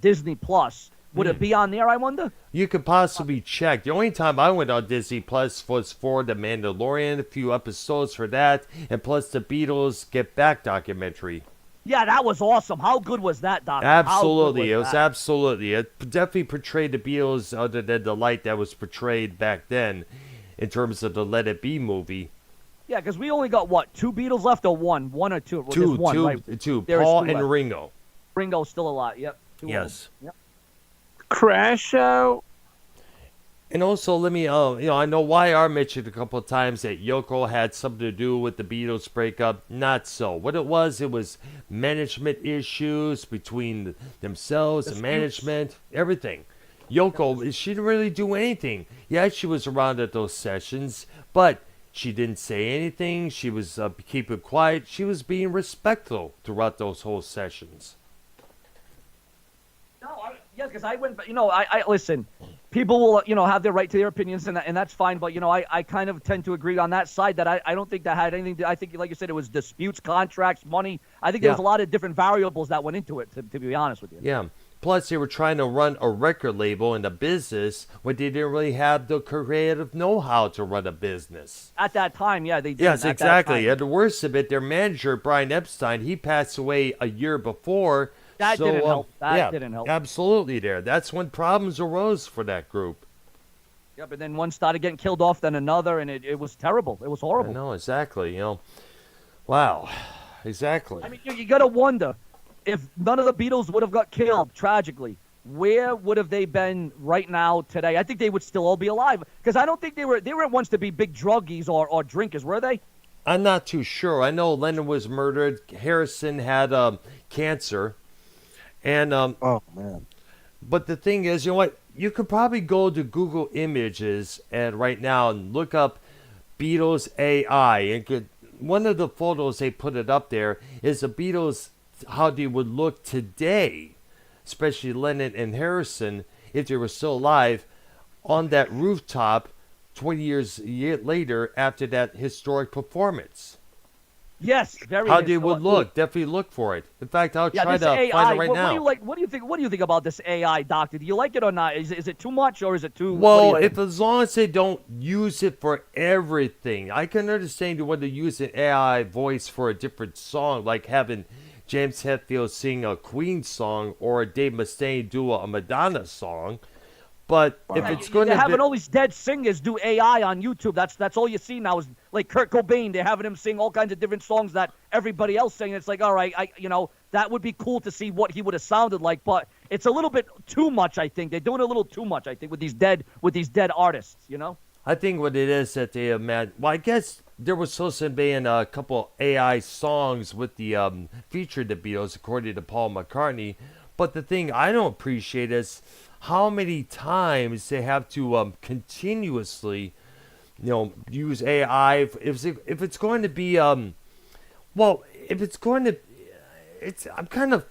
Disney Plus. Would it be on there, I wonder? You could possibly check. The only time I went on Disney Plus was for The Mandalorian, a few episodes for that, and plus the Beatles Get Back documentary. Yeah, that was awesome. How good was that, Doc? Absolutely. It was absolutely. It definitely portrayed the Beatles other than the light that was portrayed back then in terms of the Let It Be movie. Yeah, because we only got, what, 2 Beatles left or one? One or two? Two, right? Two. Paul and Ringo. Ringo's still alive, yep. Yes. Yep. Crash Show. And also, let me, I know YR mentioned a couple of times that Yoko had something to do with the Beatles breakup. Not so. What it was management issues between themselves and management, everything. Yoko, she didn't really do anything. Yeah, she was around at those sessions, but she didn't say anything. She was keeping quiet. She was being respectful throughout those whole sessions. Yes, because I went, I listen, people will, have their right to their opinions, and that's fine, but, I kind of tend to agree on that side that I don't think that had anything to, I think, like you said, it was disputes, contracts, money. I think there was a lot of different variables that went into it, to be honest with you. Yeah. Plus, they were trying to run a record label in a business when they didn't really have the creative know-how to run a business. At that time, yeah, they did. Yes, exactly. And the worst of it, their manager, Brian Epstein, he passed away a year before. That didn't help. That didn't help. Absolutely there. That's when problems arose for that group. Yeah, but then one started getting killed off, then another, and it was terrible. It was I horrible. know, exactly. Wow, exactly. I mean, you got to wonder if none of the Beatles would have got killed tragically. Where would have they been right now today? I think they would still all be alive because I don't think they weren't once to be big druggies or drinkers, were they? I'm not too sure. I know Lennon was murdered. Harrison had cancer, and Oh man. but the thing is, you know what? You could probably go to Google Images and right now and look up Beatles AI, and one of the photos they put it up there is the Beatles how they would look today, especially Lennon and Harrison if they were still alive on that rooftop 20 years later after that historic performance. Yes, very. How they historic. would look. Definitely look for it. In fact, I'll try this to AI, find it right what now. do you like? What do you think? What do you think about this AI, Doctor? Do you like it or not? Is it too much or is it too? Well, what do you if as long as they don't use it for everything, I can understand you want to use an AI voice for a different song, like having James Hetfield sing a Queen song or Dave Mustaine do a Madonna song. But if it's going they're to having be, all these dead singers do AI on YouTube. That's all you see now is like Kurt Cobain. They're having him sing all kinds of different songs that everybody else sing. It's like, all right, that would be cool to see what he would have sounded like, but it's a little bit too much. I think they're doing a little too much. I think with these dead artists. I think what it is that they imagine. Well, I guess there was supposed to be in a couple AI songs with the featured the Beatles, according to Paul McCartney. But the thing I don't appreciate is how many times they have to continuously, use AI. If it's going to be, if it's going to, I'm kind of,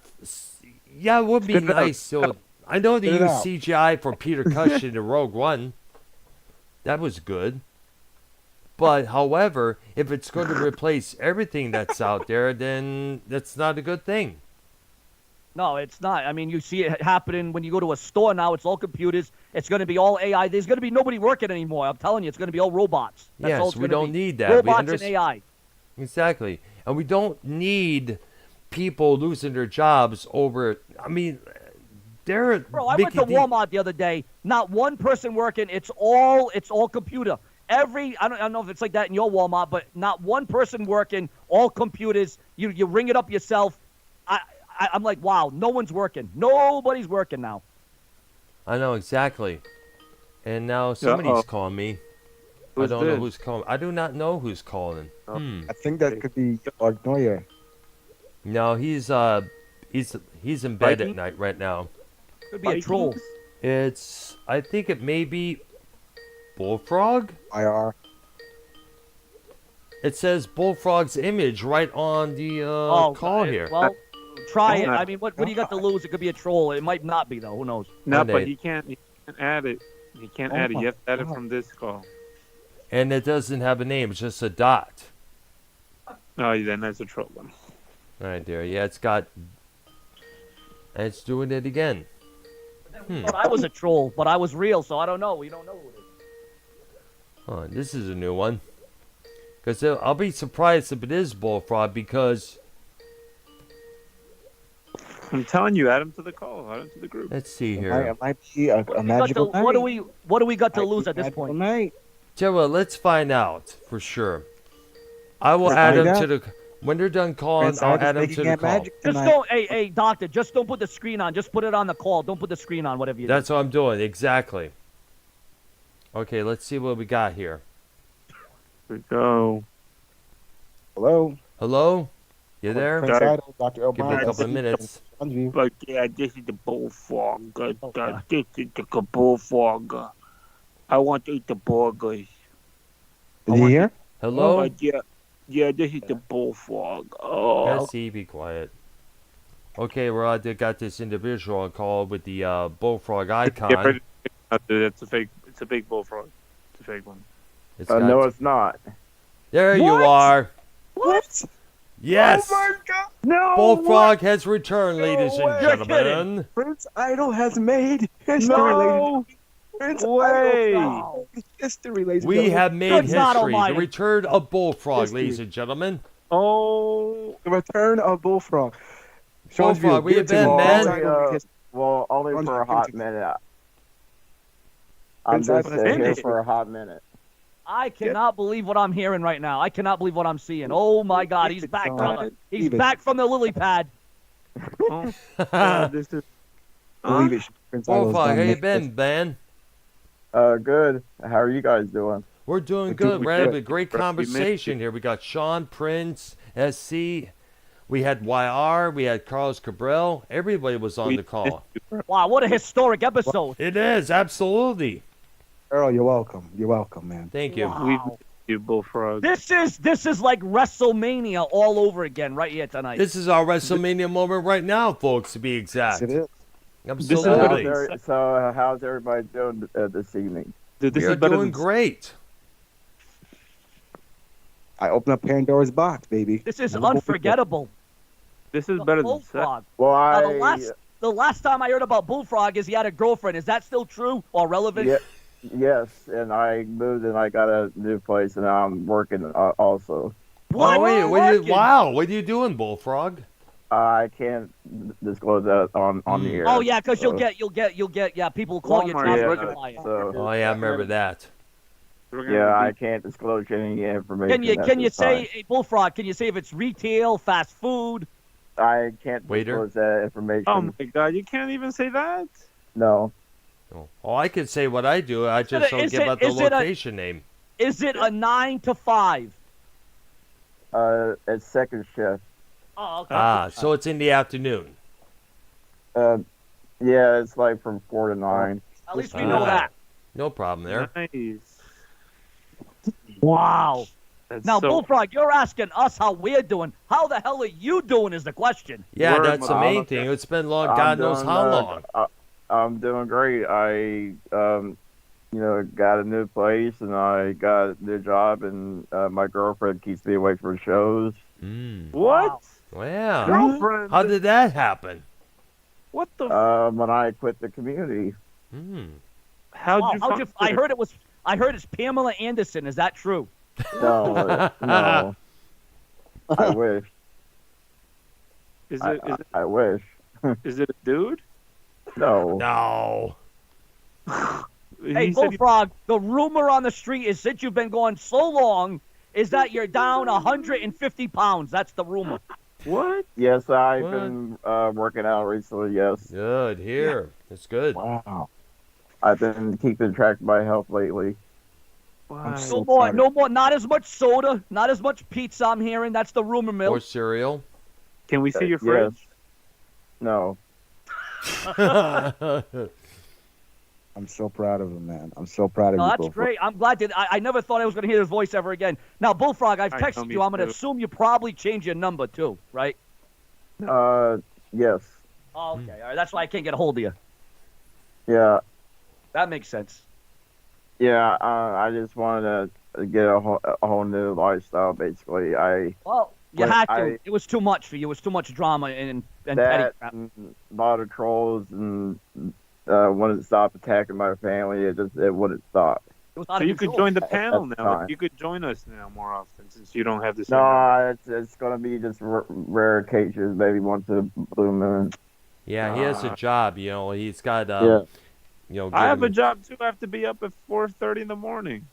it would be nice. So I know they use CGI for Peter Cushing in Rogue One. That was good. But, however, if it's going to replace everything that's out there, then that's not a good thing. No, it's not. I mean, you see it happening when you go to a store now. It's all computers. It's going to be all AI. There's going to be nobody working anymore. I'm telling you, it's going to be all robots. That's all Yes, it's we gonna don't be. need that. Robots and AI. Exactly. And we don't need people losing their jobs over, I mean, they're Bro, I went to Walmart the other day. Not one person working. It's all computer. I don't know if it's like that in your Walmart, but not one person working. All computers. You ring it up yourself. I'm like, wow, no one's working. Nobody's working now. I know, exactly. And now somebody's calling me. I don't know who's calling. I do not know who's calling. I think that could be Neuer. No, he's in bed at night right now. Could be a troll. I think it may be Bullfrog? YR. It says Bullfrog's image right on the call here. Well, try it. I mean, what do you got to lose? It could be a troll. It might not be, though. Who knows? No, but he can't add it. He can't add it. You have to add it from this call. And it doesn't have a name. It's just a dot. Oh, then that's a troll one. All right, there. Yeah, it's doing it again. But I was a troll, but I was real, so I don't know. We don't know who it is. Oh, this is a new one. Because I'll be surprised if it is Bullfrog because... I'm telling you, add him to the call. Add him to the group. Let's see here. It might be a magical night. What do we got to lose at this point? Night. Well, let's find out for sure. I will add him to the... When they're done calling, I'll add him to the call. Just don't, hey, doctor, just don't put the screen on. Just put it on the call. Don't put the screen on, whatever you do. That's what I'm doing, exactly. Okay, let's see what we got here. Here we go. Hello? Hello? You there? Prince Idol, Dr. Earl Give me a couple of minutes. Seanzview. But yeah, this is the Bullfrog. This is the Bullfrog. I want to eat the burgers. Did you hear? Hello? Yeah, this is the Bullfrog. Oh. Bessie, be quiet. Okay, they got this individual on call with the Bullfrog icon. It's a fake. It's a big Bullfrog. It's a fake one. No, it's not. There you are. What? Yes. Oh my God. No. Bullfrog has returned, ladies and gentlemen. Prince Idol has made history, No. Prince Way. Idol history, ladies and We gentlemen. have made history. The return of Bullfrog, History. ladies and gentlemen. Oh. The return of Bullfrog. Bullfrog, we have been, man. Well, only for a hot minute. I'm Prince, just I've been here finished. for a hot minute. I cannot believe what I'm hearing right now. I cannot believe what I'm seeing. Oh my God, he's back Leave it. back from the lily pad. Oh, yeah, this is. Believe it, Prince. I was Bullfrog, how done you with been, man? Good. How are you guys doing? We're doing We're good. doing We're having good. a great We missed conversation here. We got Sean, Prince, SC. We had YR. We had Carlos Cabral. Everybody was on the call. Wow, what a historic episode. It is, absolutely. Earl, you're welcome. You're welcome, man. Thank you. Wow. We missed you, Bullfrog. This is like WrestleMania all over again right here tonight. This is our WrestleMania moment right now, folks, to be exact. Yes, it is. Absolutely. So how's everybody doing this evening? Dude, this We are is better doing than great. I opened up Pandora's box, baby. This is I'm a unforgettable. This is better than Bullfrog. Well, Now, the last time I heard about Bullfrog is he had a girlfriend. Is that still true or relevant? yes, and I moved and I got a new place and I'm working also. What? Oh, wait, Working? wow, what are you doing, Bullfrog? I can't disclose that on the air. Oh yeah, because so- you'll get yeah. People will call you Walmart, child yeah. working client. So Oh, yeah, I remember that. yeah, I can't disclose any information. Can you at this say time. hey, Bullfrog? Can you say if it's retail, fast food? I can't Waiter? disclose that information. Oh my God, you can't even say that. No. Oh, I could say what I do. I just don't is give it- out the is it a- location name. Is it a 9 to 5? It's second shift. Oh, okay. Ah, so it's in the afternoon. Yeah, it's like from 4 to 9. At least we know Ah. that. No problem there. Nice. Wow. That's Now, so, Bullfrog, you're asking us how we're doing. How the hell are you doing is the question. Yeah, Word, that's the Mom. main thing. It's been long, I'm God knows doing, how long. I'm doing great. I got a new place and I got a new job and my girlfriend keeps me away from shows. what? Wow. Girlfriend? How did that happen? What the? When I quit the community. How'd Wow, you? how'd you I heard it's Pamela Anderson. Is that true? No, no. I wish. Is I, it? Is it? I wish. Is it a dude? No. No. Hey, He said Bullfrog, the rumor on the street is since you've been gone so long, is that you're down 150 pounds. That's the rumor. What? Yes, I've What? been working out recently. Yes, Good. Here. It's good. Wow. I've been keeping track of my health lately. Why? so proud of No more. Not as much soda. Not as much pizza. I'm hearing. That's the rumor mill. Or cereal. Can we see your Yes. fridge? No. I'm so proud of him, man. I'm so proud of No, you. that's Bullfrog. great. I'm glad that I never thought I was going to hear his voice ever again. Now, Bullfrog, I've I know, texted me you. I'm going to too. assume you probably changed your number too, right? Yes. Oh, okay. All right. That's why I can't get a hold of you. Yeah. That makes sense. Yeah. I just wanted to get a whole new lifestyle. Basically, Well, you Well, had to. It was too much for you. It was too much drama and petty that crap. and a lot of trolls and wanted to stop attacking my family. It wouldn't stop. It was out So of you could control. join the panel That's now. fine. You could join us now more often since you don't have the same. No, it's gonna be just rare occasions, maybe once a blue moon. Yeah, he has a job. You know, he's got. Yeah. You know, I have a getting- job too. I have to be up at 4:30 in the morning.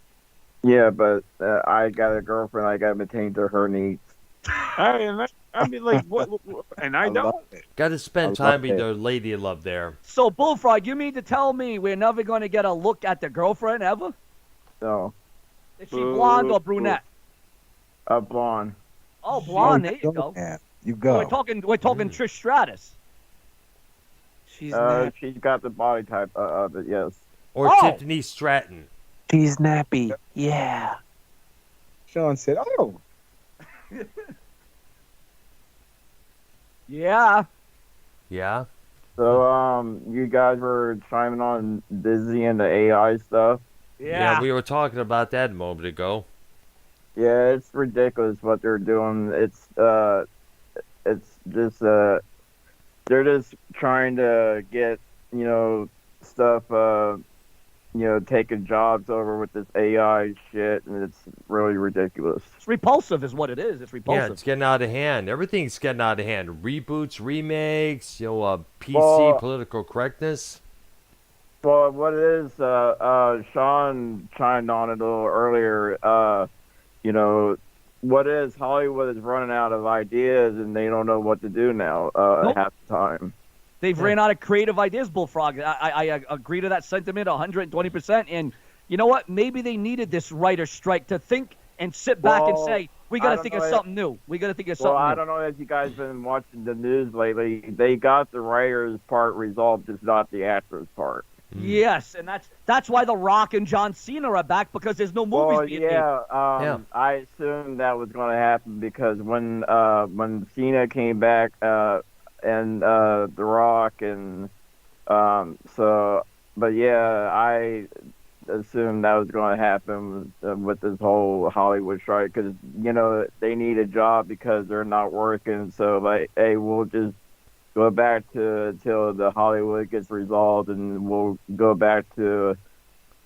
Yeah, but I got a girlfriend. I got to maintain to her needs. I mean, like, what? And I don't. love it. Got to spend I love time with it. the lady you love there. So, Bullfrog, you mean to tell me we're never going to get a look at the girlfriend ever? So, Is she blonde or brunette? blonde. Oh, blonde. There you go. Man. You So go. we're talking Trish Stratus. She's nappy. She's got the body type of it. Yes. Or Oh! Tiffany Stratton. She's nappy. Yeah. Sean said, "Oh, Yeah. Yeah. So, you guys were chiming on Disney and the AI stuff. Yeah. We were talking about that a moment ago. Yeah, it's ridiculous what they're doing. It's just they're just trying to get stuff taking jobs over with this AI shit, and it's really ridiculous. It's repulsive is what it is. It's Yeah, repulsive. it's getting out of hand. Everything's getting out of hand. Reboots, remakes, PC Well- political correctness. Well, what it is, Sean chimed on it a little earlier. You know, what is Hollywood is running out of ideas and they don't know what to do now half the time. They've ran out of creative ideas, Bullfrog. I agree to that sentiment 120%. And you know what? Maybe they needed this writer's strike to think and sit back and say, we got to think of something new. We got to think of something new. I don't know if you guys been watching the news lately. They got the writer's part resolved, just not the actor's part. Yes, and that's why The Rock and John Cena are back, because there's no movies being made. I assumed that was going to happen because when Cena came back and The Rock and but yeah, I assumed that was going to happen with this whole Hollywood strike because you know they need a job because they're not working. So like, hey, we'll just go back to until the Hollywood gets resolved, and we'll go back to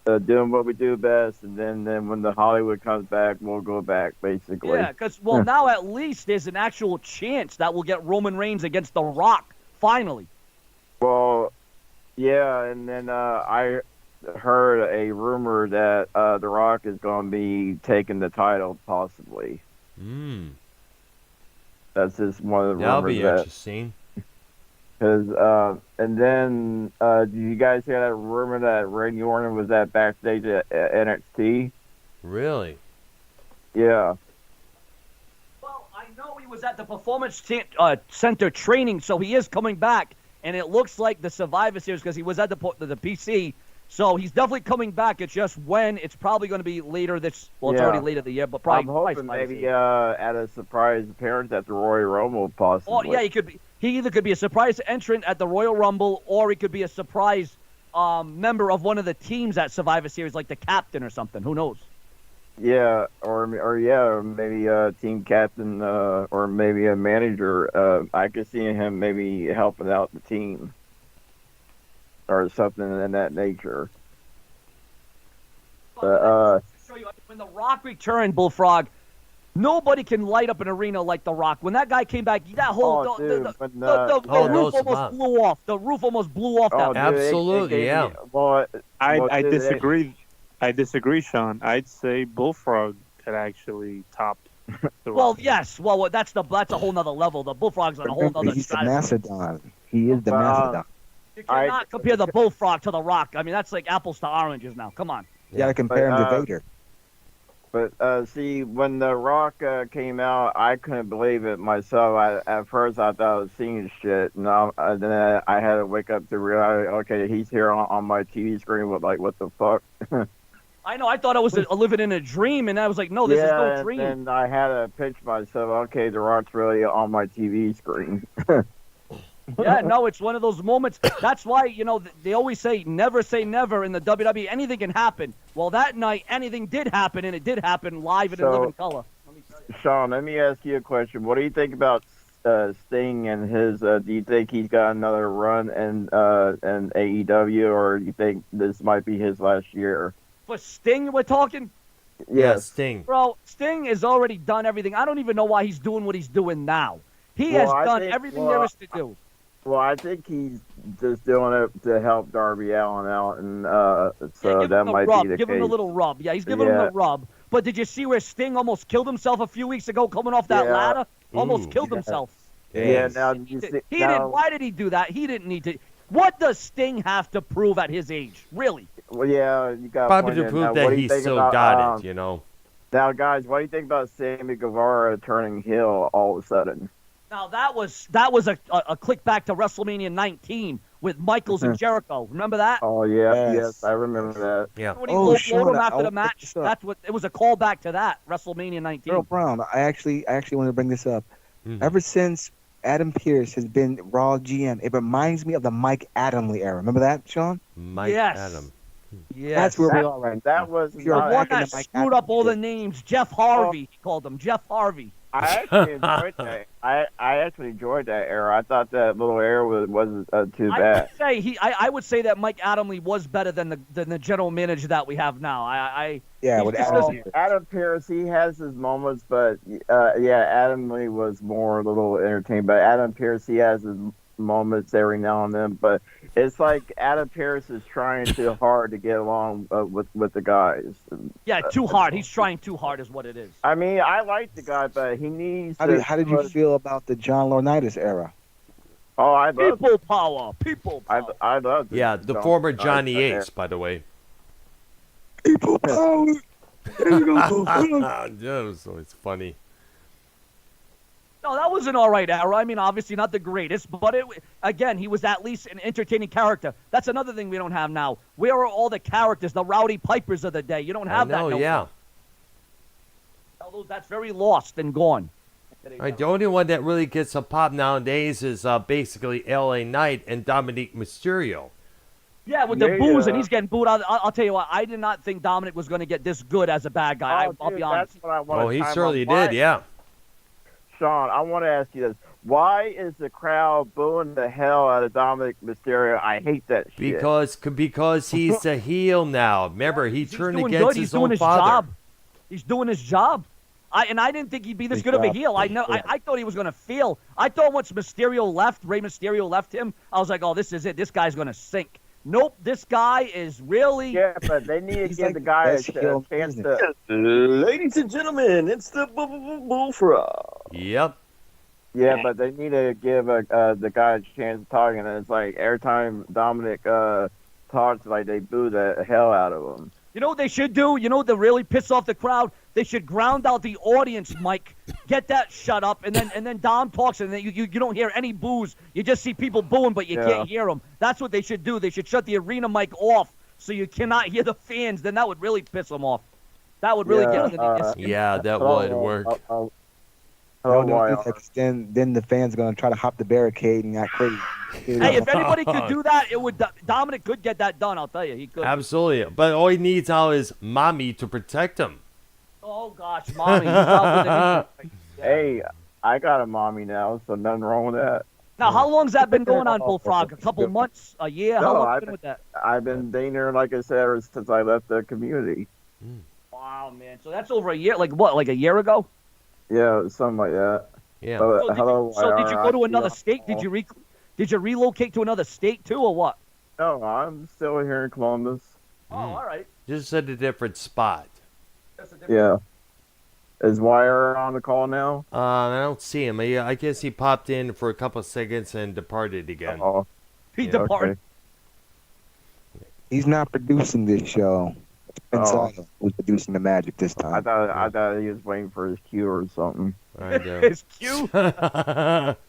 doing what we do best. And then when the Hollywood comes back, we'll go back, basically. Yeah, because, now at least there's an actual chance that we'll get Roman Reigns against The Rock, finally. Well, yeah, and then I heard a rumor that The Rock is going to be taking the title, possibly. That's just one of the rumors. That'll be interesting. Because, and then, did you guys hear that rumor that Randy Orton was at backstage at NXT? Really? Yeah. Well, I know he was at the Performance Center training, so he is coming back, and it looks like the Survivor Series, because he was at the PC, so he's definitely coming back. It's just when. It's probably going to be later this, it's already later the year, but probably. I'm hoping maybe at a surprise appearance at the Royal Rumble, possibly. Oh, yeah, he could be. He either could be a surprise entrant at the Royal Rumble, or he could be a surprise member of one of the teams at Survivor Series, like the captain or something. Who knows? Yeah, or maybe a team captain, or maybe a manager. I could see him maybe helping out the team, or something in that nature. When The Rock returned, Bullfrog, nobody can light up an arena like The Rock. When that guy came back, that whole the roof almost blew off. The roof almost blew off. Dude, absolutely, yeah. I disagree. I disagree, Sean. I'd say Bullfrog could actually top The Rock. Well, yes. Well, that's a whole nother level. The Bullfrog's on a whole nother He's the strategy. Mastodon. He is the Mastodon. You cannot compare the Bullfrog to The Rock. I mean, that's like apples to oranges now. Come on. You got to compare him to Vader. But see, when The Rock came out, I couldn't believe it myself. At first, I thought I was seeing shit, and then I had to wake up to realize, okay, he's here on my TV screen. What the fuck? I know. I thought I was living in a dream, and I was like, no, this is no dream. And I had to pinch myself. Okay, The Rock's really on my TV screen. Yeah, no, it's one of those moments. That's why, they always say never in the WWE. Anything can happen. Well, that night, anything did happen, and it did happen live and in living color. Sean, let me ask you a question. What do you think about Sting and his? Do you think he's got another run in AEW, or do you think this might be his last year? For Sting, we're talking? Yeah, Sting. Bro, Sting has already done everything. I don't even know why he's doing what he's doing now. He has done everything there is to do. Well, I think he's just doing it to help Darby Allin out, and so that might be the case. Give him a little rub. Yeah, he's giving him the rub. But did you see where Sting almost killed himself a few weeks ago coming off that ladder? Almost killed himself. Yeah, now you see, why did he do that? He didn't need to. What does Sting have to prove at his age? Really? Well, yeah, you got probably to prove that he still got it, Now, guys, what do you think about Sammy Guevara turning heel all of a sudden? Now, that was a click back to WrestleMania 19 with Michaels and Jericho. Remember that? Oh, yeah. Yes, I remember that. Yeah. When he low-blowed him after the match, it was a callback to that, WrestleMania 19. Earl Brown, I actually wanted to bring this up. Ever since Adam Pearce has been Raw GM, it reminds me of the Mike Adamle era. Remember that, Sean? Mike Adam. Yes. That's where we are right now. That was the one that screwed up all the names. Jeff Harvey, he called him. Jeff Harvey. I actually enjoyed that. I actually enjoyed that era. I thought that little era wasn't too bad. I would say that Mike Adamle was better than the general manager that we have now. With Adam Pearce, he has his moments, but Adamle was more a little entertaining. But Adam Pearce, he has his moments every now and then, but it's like Adam Pearce is trying too hard to get along with the guys. Yeah, too hard. He's trying too hard, is what it is. I mean, I like the guy, but he needs. How did you feel about the John Laurinaitis era? Oh, I love People power. People power. I love. Yeah, the former Johnny Ace, by the way. People power. So it's funny. No, that was an all right era. I mean, obviously not the greatest, but again, he was at least an entertaining character. That's another thing we don't have now. Where are all the characters, the Rowdy Pipers of the day? You don't have that. No yeah. more. Although that's very lost and gone. Right, the only one that really gets a pop nowadays is basically LA Knight and Dominic Mysterio. Yeah, with the booze, and he's getting booed out. I'll tell you what, I did not think Dominic was going to get this good as a bad guy. I'll be honest. That's what I want he certainly did, yeah. Sean, I want to ask you this. Why is the crowd booing the hell out of Dominic Mysterio? I hate that shit. Because he's a heel now. Remember, he turned against his own his father. Job. He's doing his job. I didn't think he'd be this good of a heel. I thought he was going to fail. I thought once Rey Mysterio left him, I was like, oh, this is it. This guy's going to sink. Nope, this guy is really... Yeah, but they need to give the guy a chance to... Ladies and gentlemen, it's the Bullfrog. Yep. Yeah, but they need to give the guy a chance to talk, and it's like every time Dominic talks, like they boo the hell out of him. You know what they should do? You know what to really piss off the crowd? They should ground out the audience, Mike. Get that shut up, and then Dom talks, and then you don't hear any boos. You just see people booing, but you can't hear them. That's what they should do. They should shut the arena mic off so you cannot hear the fans. Then that would really piss them off. That would really get them. Yeah, that would work. Then the fans are going to try to hop the barricade and act crazy. Hey, if anybody could do that, Dominic could get that done, I'll tell you. He could. Absolutely. But all he needs now is Mommy to protect him. Oh, gosh, Mommy. Hey, I got a mommy now, so nothing wrong with that. Now, how long's that been going on, Bullfrog? A couple months? A year? How long have you been with that? I've been dating her, like I said, ever since I left the community. Wow, man. So that's over a year? Like what, like a year ago? Yeah, something like that. Yeah. So did you go to another state? Did you relocate to another state, too, or what? No, I'm still here in Columbus. Oh, all right. Just at a different spot. Yeah. Is YR on the call now? I don't see him. I guess he popped in for a couple of seconds and departed again. Oh, he departed. Okay. He's not producing this show. Spencer was producing the magic this time. I thought he was waiting for his cue or something. His cue?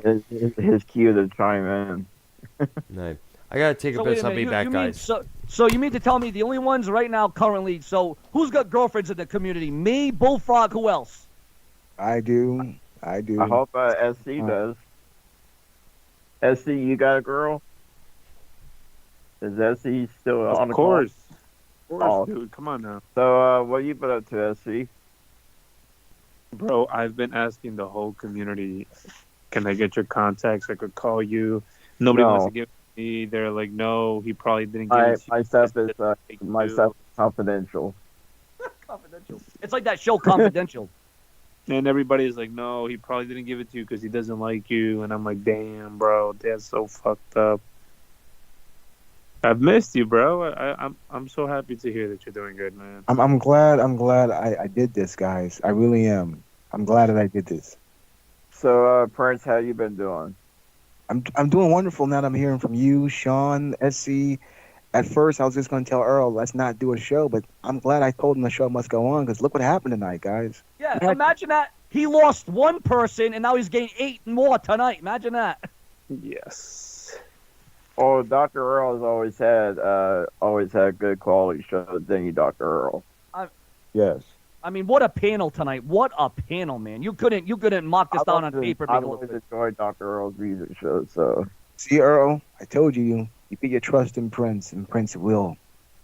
his cue to chime in. No. I gotta take a piss. I'll be back, guys. So you mean to tell me the only ones right now currently? So who's got girlfriends in the community? Me, Bullfrog. Who else? I do. I hope SC does. SC, you got a girl? Is SC still on the call? Of course, dude. Come on now. So what you been up to, SC? Bro, I've been asking the whole community, can I get your contacts? I could call you. Nobody wants to give me. They're like, no, he probably didn't give it to you. My stuff is confidential. Confidential. It's like that show, Confidential. And everybody's like, no, he probably didn't give it to you because he doesn't like you. And I'm like, damn, bro, that's so fucked up. I've missed you, bro. I'm so happy to hear that you're doing good, man. I'm glad I did this, guys. I really am. I'm glad that I did this. So, Prince, how you been doing? I'm doing wonderful now that I'm hearing from you, Sean, SC. At first, I was just going to tell Earl, let's not do a show, but I'm glad I told him the show must go on because look what happened tonight, guys. Yeah, imagine that. He lost one person, and now he's getting 8 more tonight. Imagine that. Yes. Oh, Dr. Earl has always had good quality shows, didn't you, Dr. Earl? Yes. I mean, what a panel tonight. What a panel, man. You couldn't mark this down on paper. I've always enjoyed Dr. Earl's music shows, so. See, Earl, I told you put your trust in Prince, and Prince will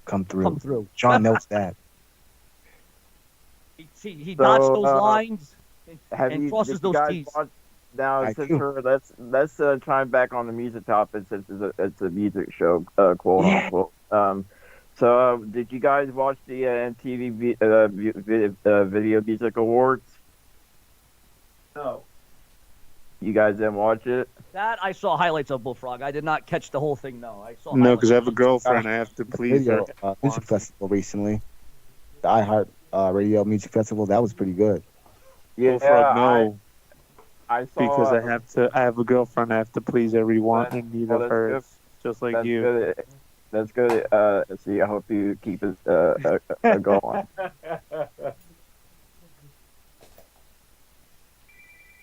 come through. Sean knows that. He dodged those lines and crosses those T's. Now, let's chime back on the music topic since it's a music show, quote unquote. So, did you guys watch the MTV Video Music Awards? No. You guys didn't watch it? That I saw highlights of Bullfrog. I did not catch the whole thing. No, I saw. No, because I have a highlights. girlfriend. I have to please her. Radio music festival recently. The iHeart Radio Music Festival. That was pretty good. Yeah, Bullfrog, no. I saw Because I have a girlfriend. I have to please everyone in need of her, just like you. Good. That's good. See, I hope you keep it going.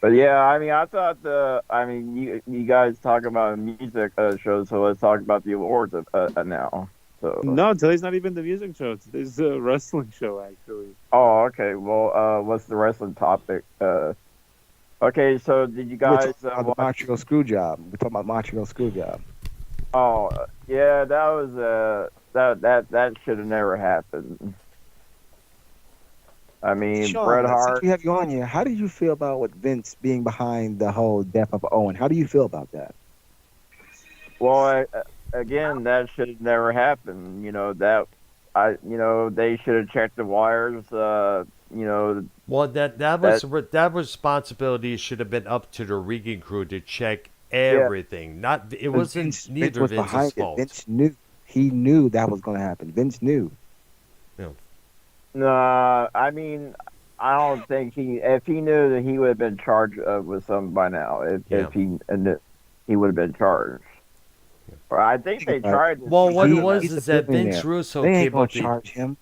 But yeah, I mean, I thought you guys talk about a music show, so let's talk about the awards now. So No, today's not even the music show. Today's a wrestling show, actually. Oh, okay. Well, what's the wrestling topic? Okay, so did you guys the Montreal Screwjob? We're talking about Montreal Screwjob. Oh, yeah, that was that should have never happened. I mean, Sean, Bret Hart. since we have you on here, how did you feel about what Vince being behind the whole death of Owen? How do you feel about that? Well, again, that should have never happened. You know they should have checked the wires. Well, that responsibility should have been up to the rigging crew to check everything. Not it wasn't neither was Vince's behind fault. it. Vince knew. He knew that was going to happen. Vince knew. Yeah. No, I mean, I don't think if he knew that he would have been charged with something by now. If he would have been charged. Or I think they tried. Well, what it was is that Vince Russo came up to charge him.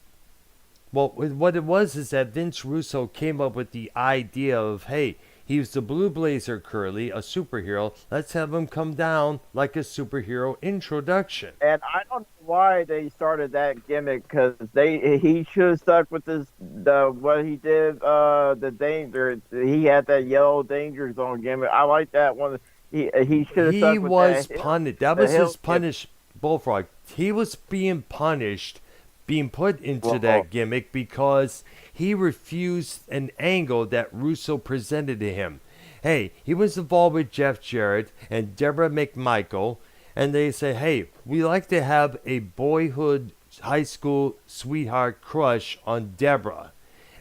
Well, what it was is that Vince Russo came up with the idea of, hey, he's the Blue Blazer Curly, a superhero. Let's have him come down like a superhero introduction. And I don't know why they started that gimmick, because he should have stuck with what he did, the danger. He had that yellow danger zone gimmick. I like that one. He should have stuck with that. He was punished. That was his punish, Bullfrog. He was being punished, being put into that gimmick because he refused an angle that Russo presented to him. Hey, he was involved with Jeff Jarrett and Deborah McMichael, and they say, hey, we like to have a boyhood high school sweetheart crush on Deborah.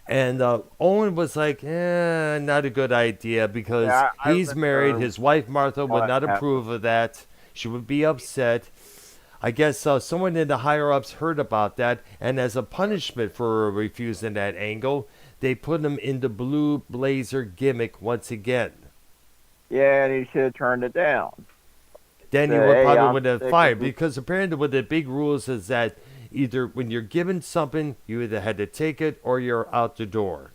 And Owen was like, not a good idea because he's married. His wife, Martha, would not approve of that. She would be upset. I guess someone in the higher-ups heard about that, and as a punishment for refusing that angle, they put him in the Blue Blazer gimmick once again. Yeah, and he should have turned it down. Then he would have fired, because apparently one of the big rules is that either when you're given something, you either had to take it or you're out the door.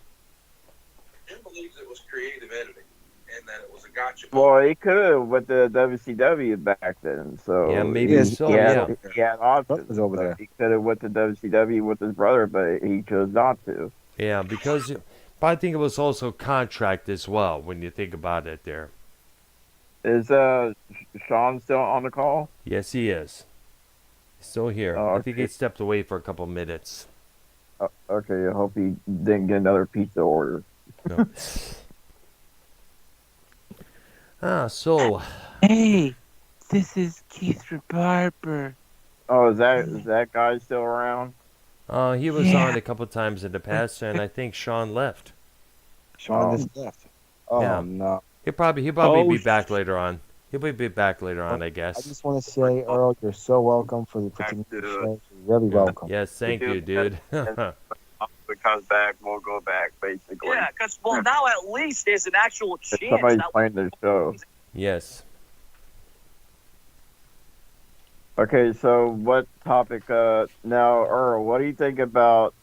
Jim believes it was creative editing and that it was a gotcha. Well, he could have with the WCW back then. So yeah, maybe so. Yeah, he had options over there. He could have went to WCW with his brother, but he chose not to. Yeah, because but I think it was also contract as well when you think about it. There is Sean still on the call? Yes, he is. Still here. Oh, okay. I think he stepped away for a couple minutes. Okay, I hope he didn't get another pizza order. No. So. Hey, this is Keith Barber. Oh, is that guy still around? He was on a couple times in the past, and I think Sean left. Sean just left. Oh yeah. No. He'll probably be back later on. He'll be back later on, I guess. I just want to say, Earl, you're so welcome for the show. You're really welcome. Yes, thank you, dude. If it comes back, we'll go back, basically. Yeah, because now at least there's an actual chance. Somebody's playing the show. Yes. Okay, so what topic? Now, Earl, what do you think about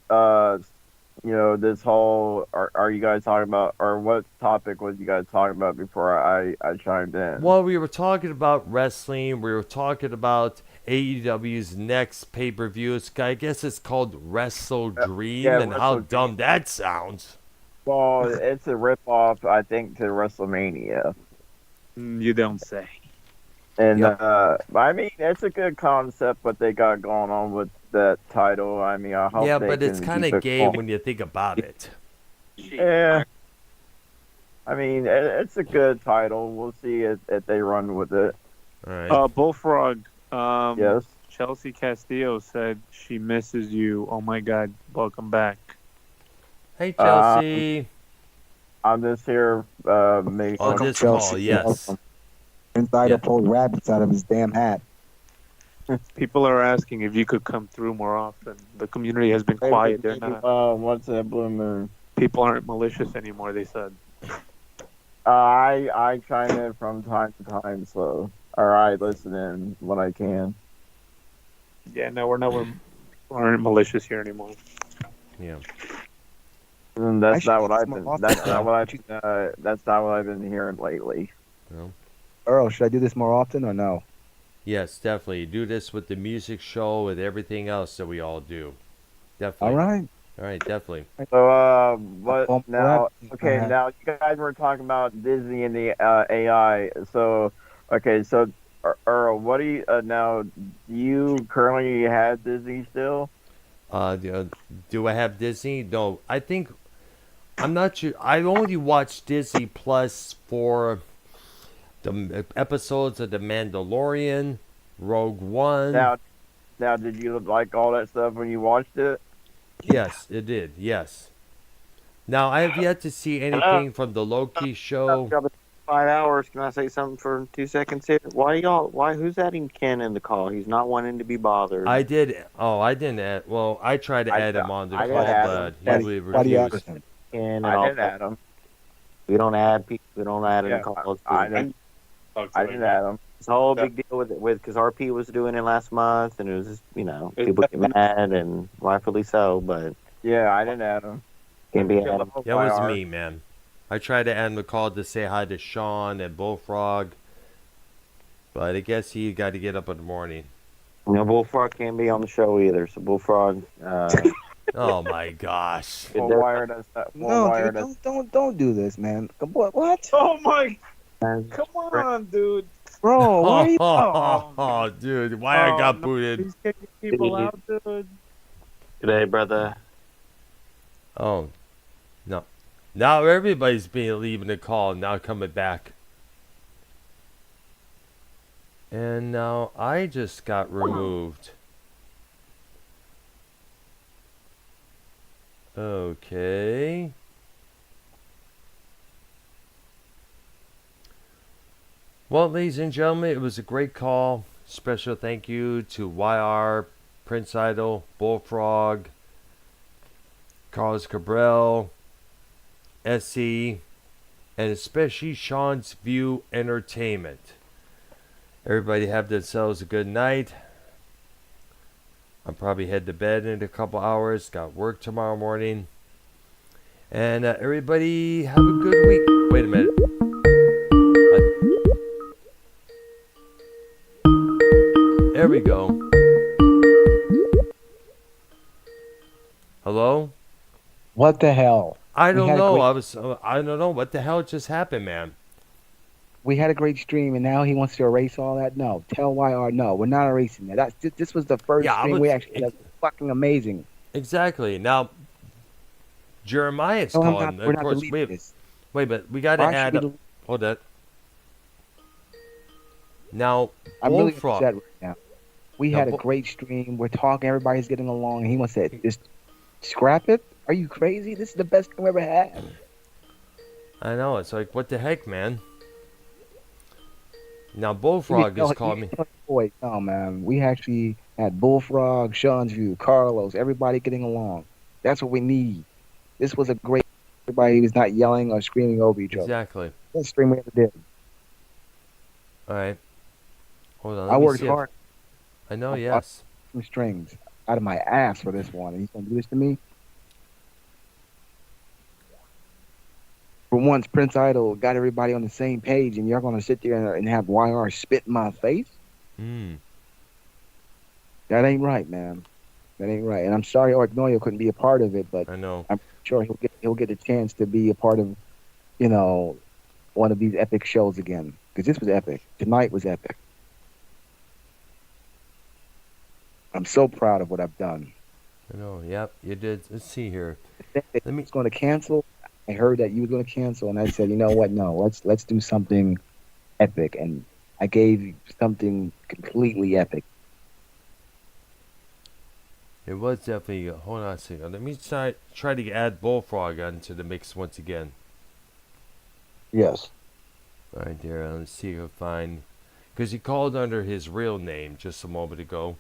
this whole? Are you guys talking about, or what topic was you guys talking about before I chimed in? Well, we were talking about wrestling. We were talking about AEW's next pay-per-view. I guess it's called Wrestle Dream, and how dumb that sounds. Well, it's a ripoff, I think, to WrestleMania. You don't say. And I mean, it's a good concept what they got going on with that title. I mean, I hope. Yeah, but it's kind of gay when you think about it. Yeah. I mean, it's a good title. We'll see if they run with it. All right. Bullfrog. Yes. Chelsea Castillo said she misses you. Oh my God, welcome back. Hey, Chelsea. I'm just here making On this call, yes. Inside Yeah. to pull rabbits out of his damn hat. People are asking if you could come through more often. The community has been quiet. They're not. What's that blue moon? People aren't malicious anymore. They said. I chime in from time to time, so I listen in when I can. Yeah, no, we're aren't malicious here anymore. Yeah. And that's not what I've more been. often. That's not what that's not what I've been hearing lately. No. Earl, should I do this more often or no? Yes, definitely. Do this with the music show, with everything else that we all do. Definitely. All right. All right, definitely. So, what now? rabbits. Okay, now you guys were talking about Disney and the AI. So, okay, so Earl, what do you now? Do you currently have Disney still? Do I have Disney? No, I think I'm not sure. I only watch Disney Plus for the episodes of The Mandalorian, Rogue One. Now, did you like all that stuff when you watched it? Yes, it did. Yes. Now I have yet to see anything from the Loki show. 5 hours. Can I say something for 2 seconds here? Who's adding Ken in the call? He's not wanting to be bothered. I did. Oh, I didn't add. Well, I tried to add him on the call, but he refused. Ken and I all didn't add him. We don't add people. We don't add in calls. I didn't add him. It's a whole big deal with because RP was doing it last month, and it was just, people get mad, and rightfully so. But yeah, I didn't add him. Can be added. That was me, man. I tried to add him the call to say hi to Sean and Bullfrog, but I guess he got to get up in the morning. Bullfrog can't be on the show either. So Bullfrog. Oh my gosh. YR does that. No, dude, don't do this, man. What? Oh my! Come on, dude. Bro, why are you? Oh, dude, why I got booted? He's kicking people out, dude. Good day, brother. Oh, no. Now everybody's been leaving the call and now coming back. And now I just got removed. Okay. Well, ladies and gentlemen, it was a great call. Special thank you to YR, Prince Idol, Bullfrog, Carlos Cabral, SE, and especially Seanzview Entertainment. Everybody have themselves a good night. I'm probably head to bed in a couple hours. Got work tomorrow morning. And everybody have a good week. Wait a minute. There we go. Hello? What the hell? I don't know. I don't know what the hell just happened, man. We had a great stream, and now he wants to erase all that. No, tell YR no. We're not erasing that. This was the first stream we actually had. Fucking amazing. Exactly. Now, Jeremiah's calling. We're not deleting this. Wait, but we got to add up. Hold that. Now, I'm really upset right now. We had a great stream. We're talking. Everybody's getting along. And he wants to just scrap it. Are you crazy? This is the best thing we ever had. I know. It's like, what the heck, man? Now, Bullfrog just called me. Boy, no, man. We actually had Bullfrog, Seanzview, Carlos, everybody getting along. That's what we need. This was a great. Everybody was not yelling or screaming over each other. Exactly. Best stream we ever did. All right. Hold on. I worked hard. I know, yes. Some strings out of my ass for this one. And he's going to do this to me? For once, Prince Idol got everybody on the same page, and you're going to sit there and have YR spit in my face? That ain't right, man. That ain't right. And I'm sorry Orgnoyo couldn't be a part of it, but I know. I'm sure he'll get a chance to be a part of, one of these epic shows again. Because this was epic. Tonight was epic. I'm so proud of what I've done. I know. Yep, you did. Let's see here. It's going to cancel. I heard that you were going to cancel, and I said, you know what? No, let's do something epic. And I gave you something completely epic. It was definitely. Hold on a second. Let me try to add Bullfrog into the mix once again. Yes. Right there. Let's see if I can find. Because he called under his real name just a moment ago.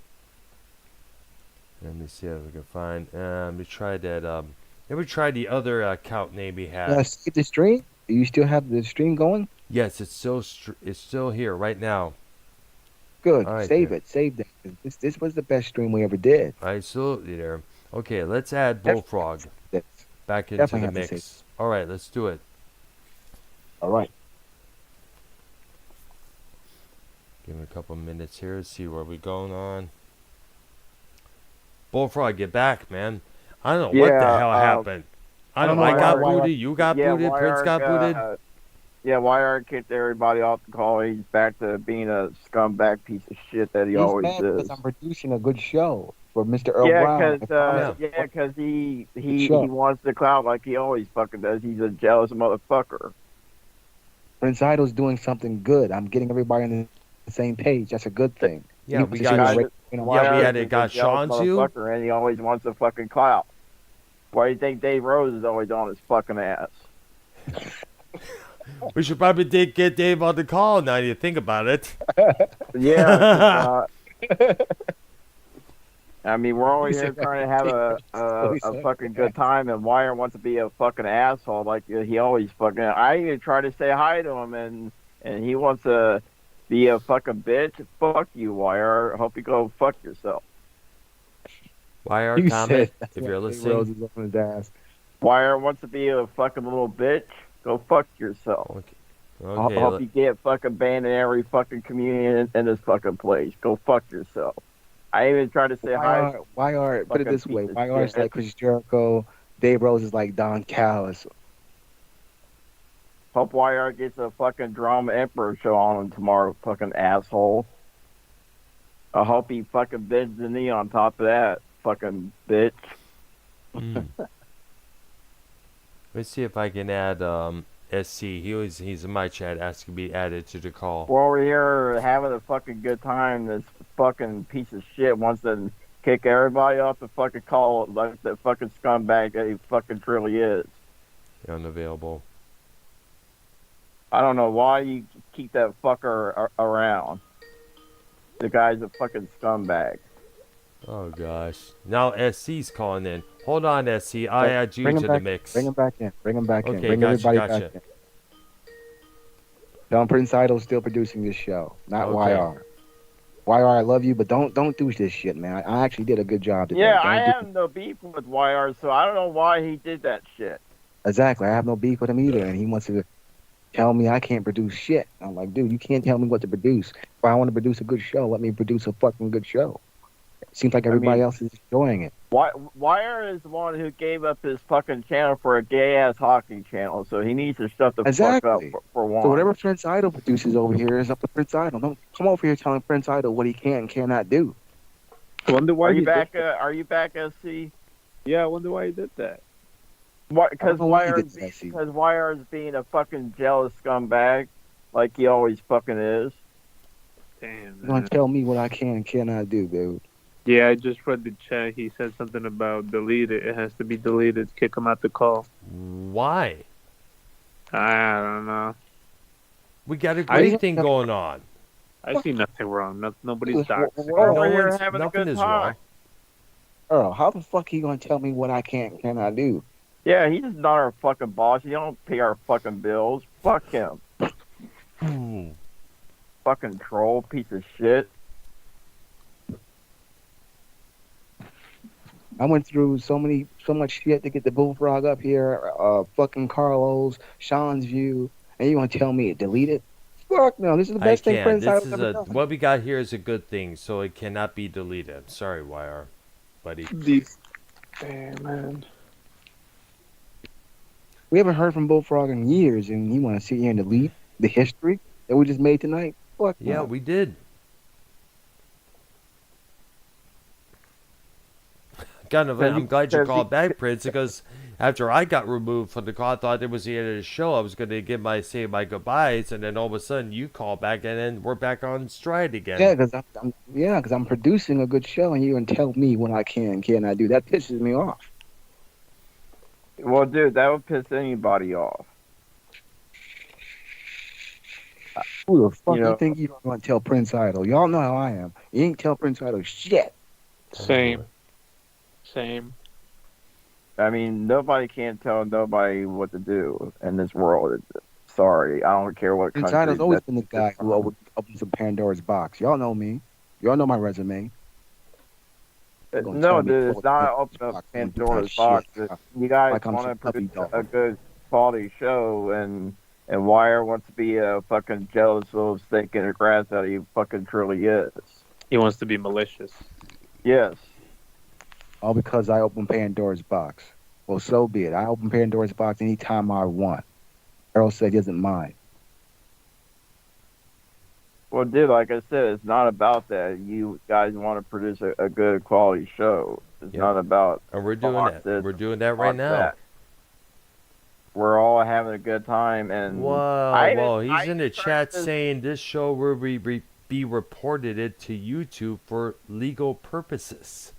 Let me see if we can find. Let me try that. Let me try the other account name he had. Save the stream. Do you still have the stream going? Yes, it's still here right now. Good. All right, Save there. it. Save that. This was the best stream we ever did. Absolutely there. Okay, let's add Bullfrog back into Definitely the have to mix. save. All right, let's do it. All right. Give him a couple minutes here. See where we're going on. Bullfrog, get back, man. I don't know what the hell happened. I don't know. I got booted. You got booted. Prince got booted. Yeah, YR kicked everybody off the call. He's back to being a scumbag piece of shit that he always mad because is. I'm producing a good show for Mr. Earl Yeah, Brown. because he wants the clout like he always fucking does. He's a jealous motherfucker. Prince Idol's doing something good. I'm getting everybody on the same page. That's a good thing. Yeah, we got Seanzview. And he always wants the fucking clout. Why do you think Dave Rose is always on his fucking ass? We should probably get Dave on the call now you think about it. Yeah. I mean, we're always here trying to have a fucking good time, and YR wants to be a fucking asshole like he always fucking. I even try to say hi to him, and he wants to be a fucking bitch. Fuck you, YR. Hope you go fuck yourself. YR comment if you're listening. YR wants to be a fucking little bitch. Go fuck yourself. Okay. Hope you get fucking banned in every fucking community in this fucking place. Go fuck yourself. I even tried to say hi. YR, put it this way. YR is like Chris Jericho. Dave Rose is like Don Callis. Hope YR gets a fucking Drama Emperor show on him tomorrow, fucking asshole. I hope he fucking bends the knee on top of that, fucking bitch. Let's see if I can add SC. He's in my chat asking to be added to the call. We're over here having a fucking good time. This fucking piece of shit wants to kick everybody off the fucking call like the fucking scumbag that he fucking truly is. Unavailable. I don't know why you keep that fucker around. The guy's a fucking scumbag. Oh gosh. Now SC's calling in. Hold on, SC. I add you to the mix. Bring him back in. Bring him back in. Okay, Bring everybody back gotcha. in. Don Prince Idol's still producing this show, not YR. YR, I love you, but don't do this shit, man. I actually did a good job today. Yeah, I have no beef with YR, so I don't know why he did that shit. Exactly. I have no beef with him either, and he wants to tell me I can't produce shit. I'm like, dude, you can't tell me what to produce. If I want to produce a good show, let me produce a fucking good show. Seems like everybody else is enjoying it. YR is the one who gave up his fucking channel for a gay-ass hockey channel, so he needs to shut the fuck up for one. So whatever Prince Idol produces over here is up to Prince Idol. Don't come over here telling Prince Idol what he can and cannot do. I wonder why are you back, SC? Yeah, I wonder why he did that. Because YR is being a fucking jealous scumbag, like he always fucking is. Damn, man. You're gonna tell me what I can and cannot do, dude. Yeah, I just read the chat. He said something about delete it. It has to be deleted. Kick him out the call. Why? I don't know. We got a great thing going on. I see nothing wrong. Nobody's doxing. We're over here having a good time. Earl, how the fuck he gonna tell me what I can and cannot do? Yeah, he's not our fucking boss. He don't pay our fucking bills. Fuck him. Fucking troll piece of shit. I went through so much shit to get the Bullfrog up here, fucking Carlos, Seanzview, and you want to tell me to delete it? Fuck no, this is the best thing Prince Idol's ever done. What we got here is a good thing, so it cannot be deleted. Sorry, YR, buddy. Damn, man. We haven't heard from Bullfrog in years, and you want to sit here and delete the history that we just made tonight? Fuck yeah, no. We did. I'm glad you called back, Prince, because after I got removed from the call, I thought it was the end of the show. I was going to say my goodbyes, and then all of a sudden you call back, and then we're back on stride again. Yeah, because I'm producing a good show, and you can tell me what I can and cannot do. That pisses me off. Well, dude, that would piss anybody off. Who the fuck You you know, think you going to tell Prince Idol? Y'all know how I am. You ain't tell Prince Idol shit. Same. I mean, nobody can tell nobody what to do in this world. Sorry, I don't care what Prince country. Idol's always been the guy who opens a Pandora's box. Y'all know me. Y'all know my resume. Gonna No, tell me dude, close it's not Pandora's open up box and do Pandora's that box. shit. You guys Like I'm want to some puppy produce dog. a good quality show, and YR wants to be a fucking jealous little snake in the grass that he fucking truly is. He wants to be malicious. Yes. All because I opened Pandora's box. Well, so be it. I open Pandora's box anytime I want. Earl said he doesn't mind. Well, dude, like I said, it's not about that. You guys want to produce a good quality show. It's not about. And we're doing that. We're doing that right now. That. We're all having a good time, and Well, he's in the chat saying this show will be reported it to YouTube for legal purposes.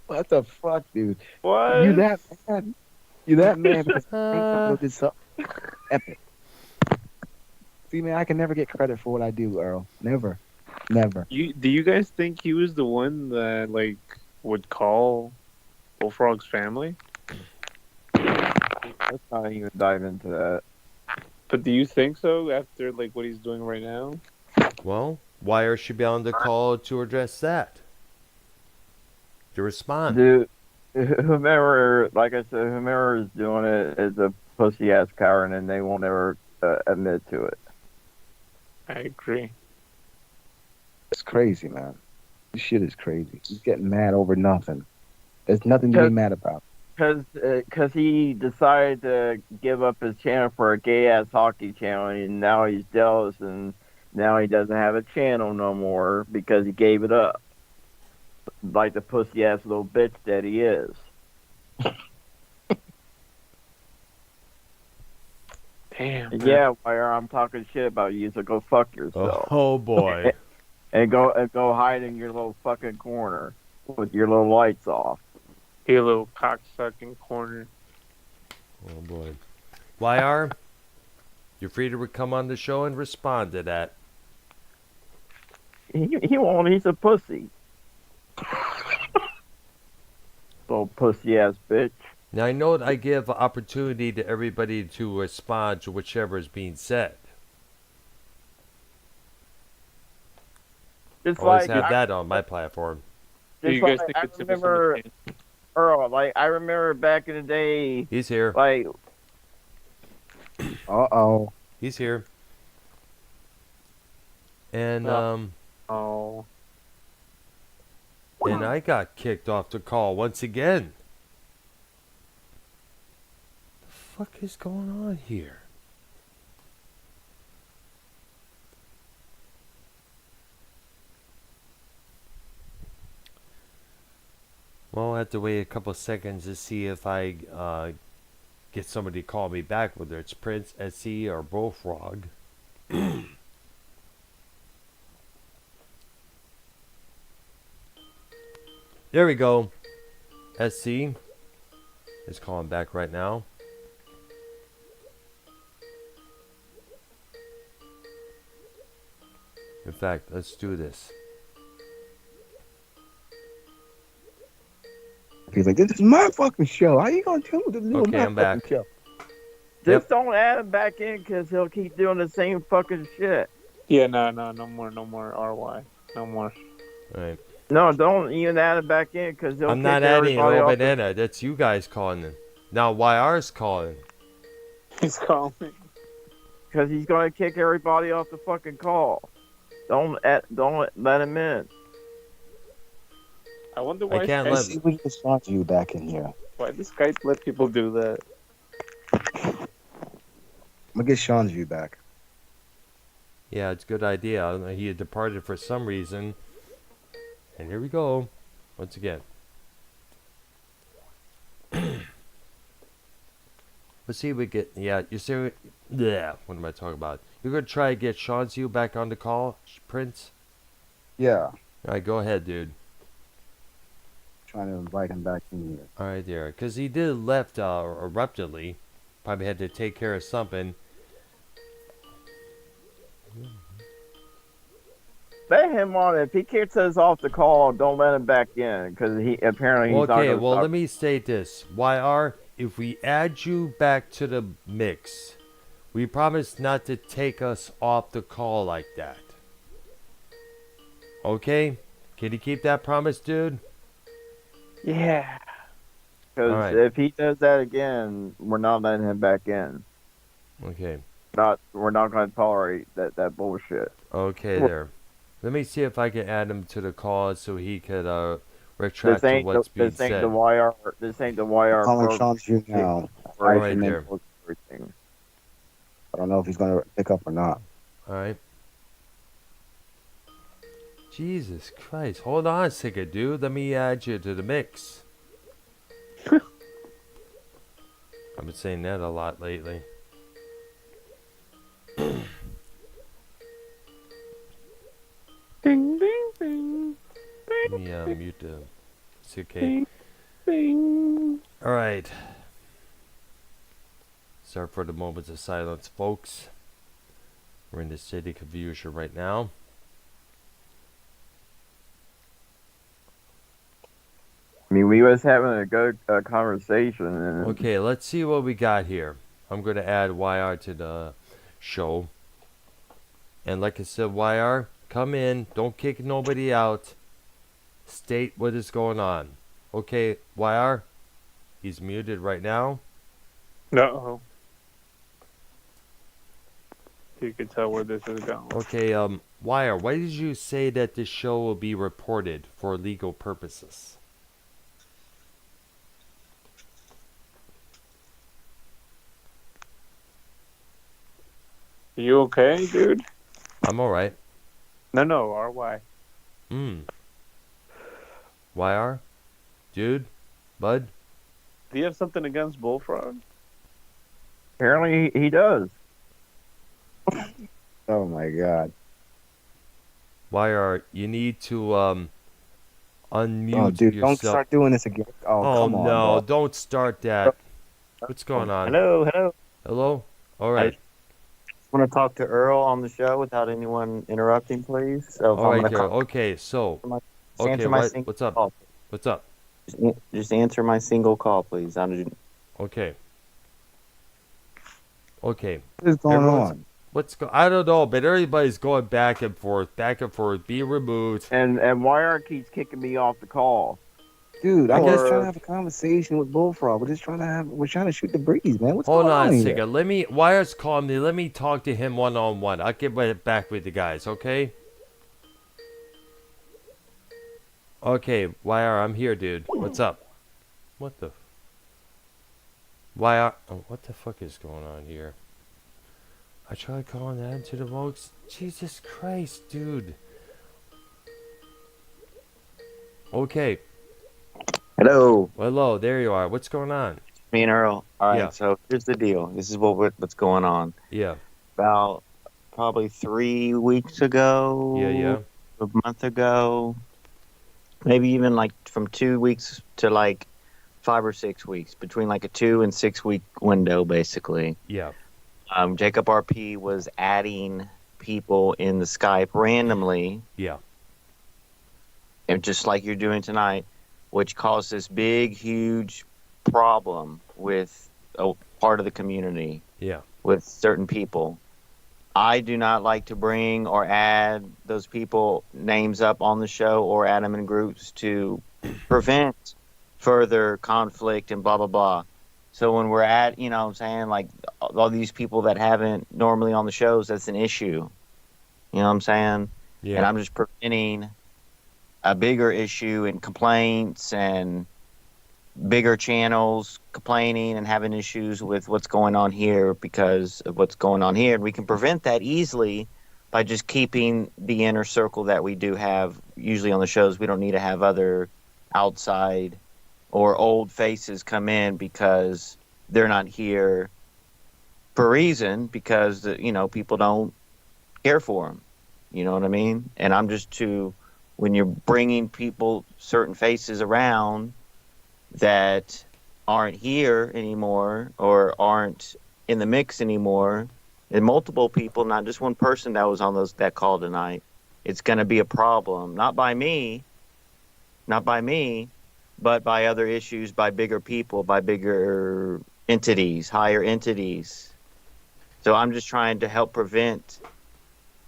What the fuck, dude? What? You that man? You that man? Because this up. Epic. See, man, I can never get credit for what I do, Earl. Never. Do you guys think he was the one that like would call Bullfrog's family? Let's not even dive into that. But do you think so after like what he's doing right now? Well, YR should be on the call to address that. To respond. Dude, whomever, like I said, whomever is doing it is a pussy ass coward, and they won't ever admit to it. I agree. It's crazy, man. This shit is crazy. He's getting mad over nothing. There's nothing to be mad about. Because he decided to give up his channel for a gay ass hockey channel, and now he's jealous, and now he doesn't have a channel no more because he gave it up, like the pussy ass little bitch that he is. Damn. Yeah, YR, I'm talking shit about you, so go fuck yourself. Oh boy. and go hide in your little fucking corner with your little lights off. Your little cocksucking corner. Oh boy. YR, you're free to come on the show and respond to that. He won't. He's a pussy. Little pussy ass bitch. Now I know that I give opportunity to everybody to respond to whichever is being said. Just Always like have that on my platform. Do you guys think it's remember Earl, like I remember back in the day. He's here. Like, He's here. And oh. And I got kicked off the call once again. The fuck is going on here? Well, I have to wait a couple seconds to see if I get somebody to call me back, whether it's Prince, SC, or Bullfrog. There we go. SC is calling back right now. In fact, let's do this. He's like, this is my fucking show. How you gonna tell me this is Okay, my I'm fucking back. show? just don't add him back in because he'll keep doing the same fucking shit. Yeah, no more RY. No more. All right. No, don't even add him back in because he'll I'm kick not adding everybody Earl off the- Banana. That's you guys calling in. Now YR's calling. He's calling. Because he's gonna kick everybody off the fucking call. Don't let him in. I wonder why. I can't let. See, we just want you back in here. Why does Skype let people do that? I'm gonna get Seanzview back. Yeah, it's a good idea. He had departed for some reason. And here we go. Once again. Let's see if we get... Yeah, you see... Yeah, what am I talking about? You're going to try to get Seanzview back on the call, Prince? Yeah. All right, go ahead, dude. Trying to invite him back in here. All right, there. Because he did left abruptly. Probably had to take care of something. Let him on. If he kicks us off the call, don't let him back in because he apparently he's not Okay, gonna well, stop. let me state this. YR, if we add you back to the mix, we promise not to take us off the call like that. Okay? Can you keep that promise, dude? Yeah. Because All right. if he does that again, we're not letting him back in. Okay. We're not going to tolerate that bullshit. Okay, there. Let me see if I can add him to the call so he could retract to what's being This ain't said. the YR. This ain't the YR. Calling program. Seanzview now. All right, there. I don't know if he's going to pick up or not. All right. Jesus Christ. Hold on a second, dude. Let me add you to the mix. I've been saying that a lot lately. Ding, ding, ding. Let me mute the... It's okay. Ding. All right. Sorry for the moments of silence, folks. We're in the city confusion right now. I mean, we was having a good conversation. And Okay, let's see what we got here. I'm going to add YR to the show. And like I said, YR, come in. Don't kick nobody out. State what is going on. Okay, YR, he's muted right now. Uh-oh. You can tell where this is going. Okay, YR, why did you say that this show will be reported for legal purposes? You okay, dude? I'm alright. No, RY. YR? Dude? Bud? Do you have something against Bullfrog? apparently he does. Oh my God. YR, you need to unmute Oh, dude, yourself. don't start doing this again. Oh, come on, no, bro. don't start that. What's going on? Hello. Hello? All right. I want to talk to Earl on the show without anyone interrupting, please. So if All I'm right, gonna there. call- Okay, so. Just answer my single What's up? call. What's up? Just answer my single call, please. Okay. Okay. What is going on? I don't know, but everybody's going back and forth, be removed. And YR keeps kicking me off the call. Dude, I'm just trying to have a conversation with Bullfrog. We're trying to shoot the breeze, man. What's Hold going on on a here? second. YR's calling me. Let me talk to him one-on-one. I'll get right back with the guys, okay? Okay, YR, I'm here, dude. What's up? What the? YR, what the fuck is going on here? I tried calling that into the folks. Jesus Christ, dude. Okay. Hello. Hello, there you are. What's going on? Me and Earl. All right, Yeah. so here's the deal. This is what's going on. Yeah. About probably 3 weeks ago. Yeah. A month ago. Maybe even like from 2 weeks to like 5 or 6 weeks. Between like a 2 and 6 week window, basically. Yeah. Jacob RP was adding people in the Skype randomly. Yeah. And just like you're doing tonight, which caused this big, huge problem with a part of the community. Yeah. With certain people. I do not like to bring or add those people names up on the show or add them in groups to prevent further conflict and blah, blah, blah. So when we're at, you know what I'm saying, like all these people that haven't normally on the shows, that's an issue. You know what I'm saying? Yeah. And I'm just preventing a bigger issue and complaints and bigger channels complaining and having issues with what's going on here because of what's going on here. And we can prevent that easily by just keeping the inner circle that we do have usually on the shows. We don't need to have other outside or old faces come in because they're not here for a reason, because, you know, people don't care for them. You know what I mean? And I'm just when you're bringing people, certain faces around that aren't here anymore or aren't in the mix anymore, and multiple people, not just one person that was on that call tonight, it's going to be a problem. Not by me, but by other issues, by bigger people, by bigger entities, higher entities. So I'm just trying to help prevent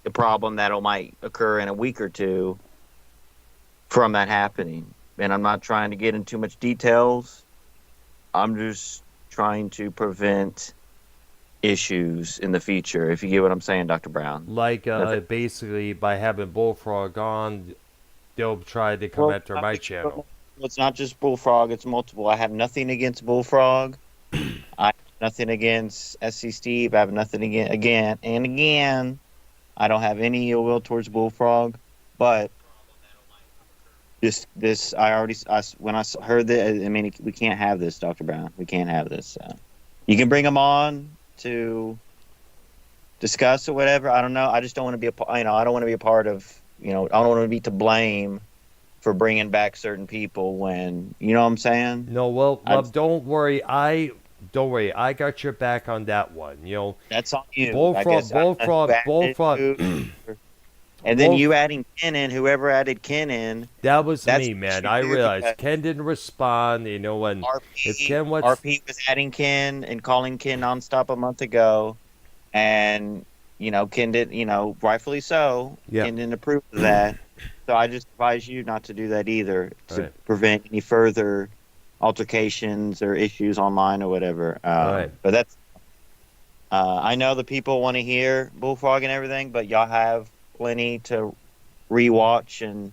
the problem that might occur in a week or two from that happening. And I'm not trying to get into too much details. I'm just trying to prevent issues in the future, if you get what I'm saying, Dr. Brown. Like, basically, by having Bullfrog on, they'll try to come after my channel. It's not just Bullfrog, it's multiple. I have nothing against Bullfrog. I have nothing against SC Steve. I have nothing again. I don't have any ill will towards Bullfrog, but this when I heard that, I mean, we can't have this, Dr. Brown. We can't have this. You can bring them on to discuss or whatever. I don't know. I just don't want to be I don't want to be a part of. I don't want to be to blame for bringing back certain people when, you know what I'm saying? No, well, don't worry. I got your back on that one. That's on you. Bullfrog. And then you adding Ken in, whoever added Ken in. That was me, man. I realized Ken didn't respond. When RP was adding Ken and calling Ken nonstop a month ago, and Ken did, rightfully so. Yeah. Ken didn't approve of that. So I just advise you not to do that either, to prevent any further altercations or issues online or whatever. But that's. I know the people want to hear Bullfrog and everything, but y'all have plenty to rewatch and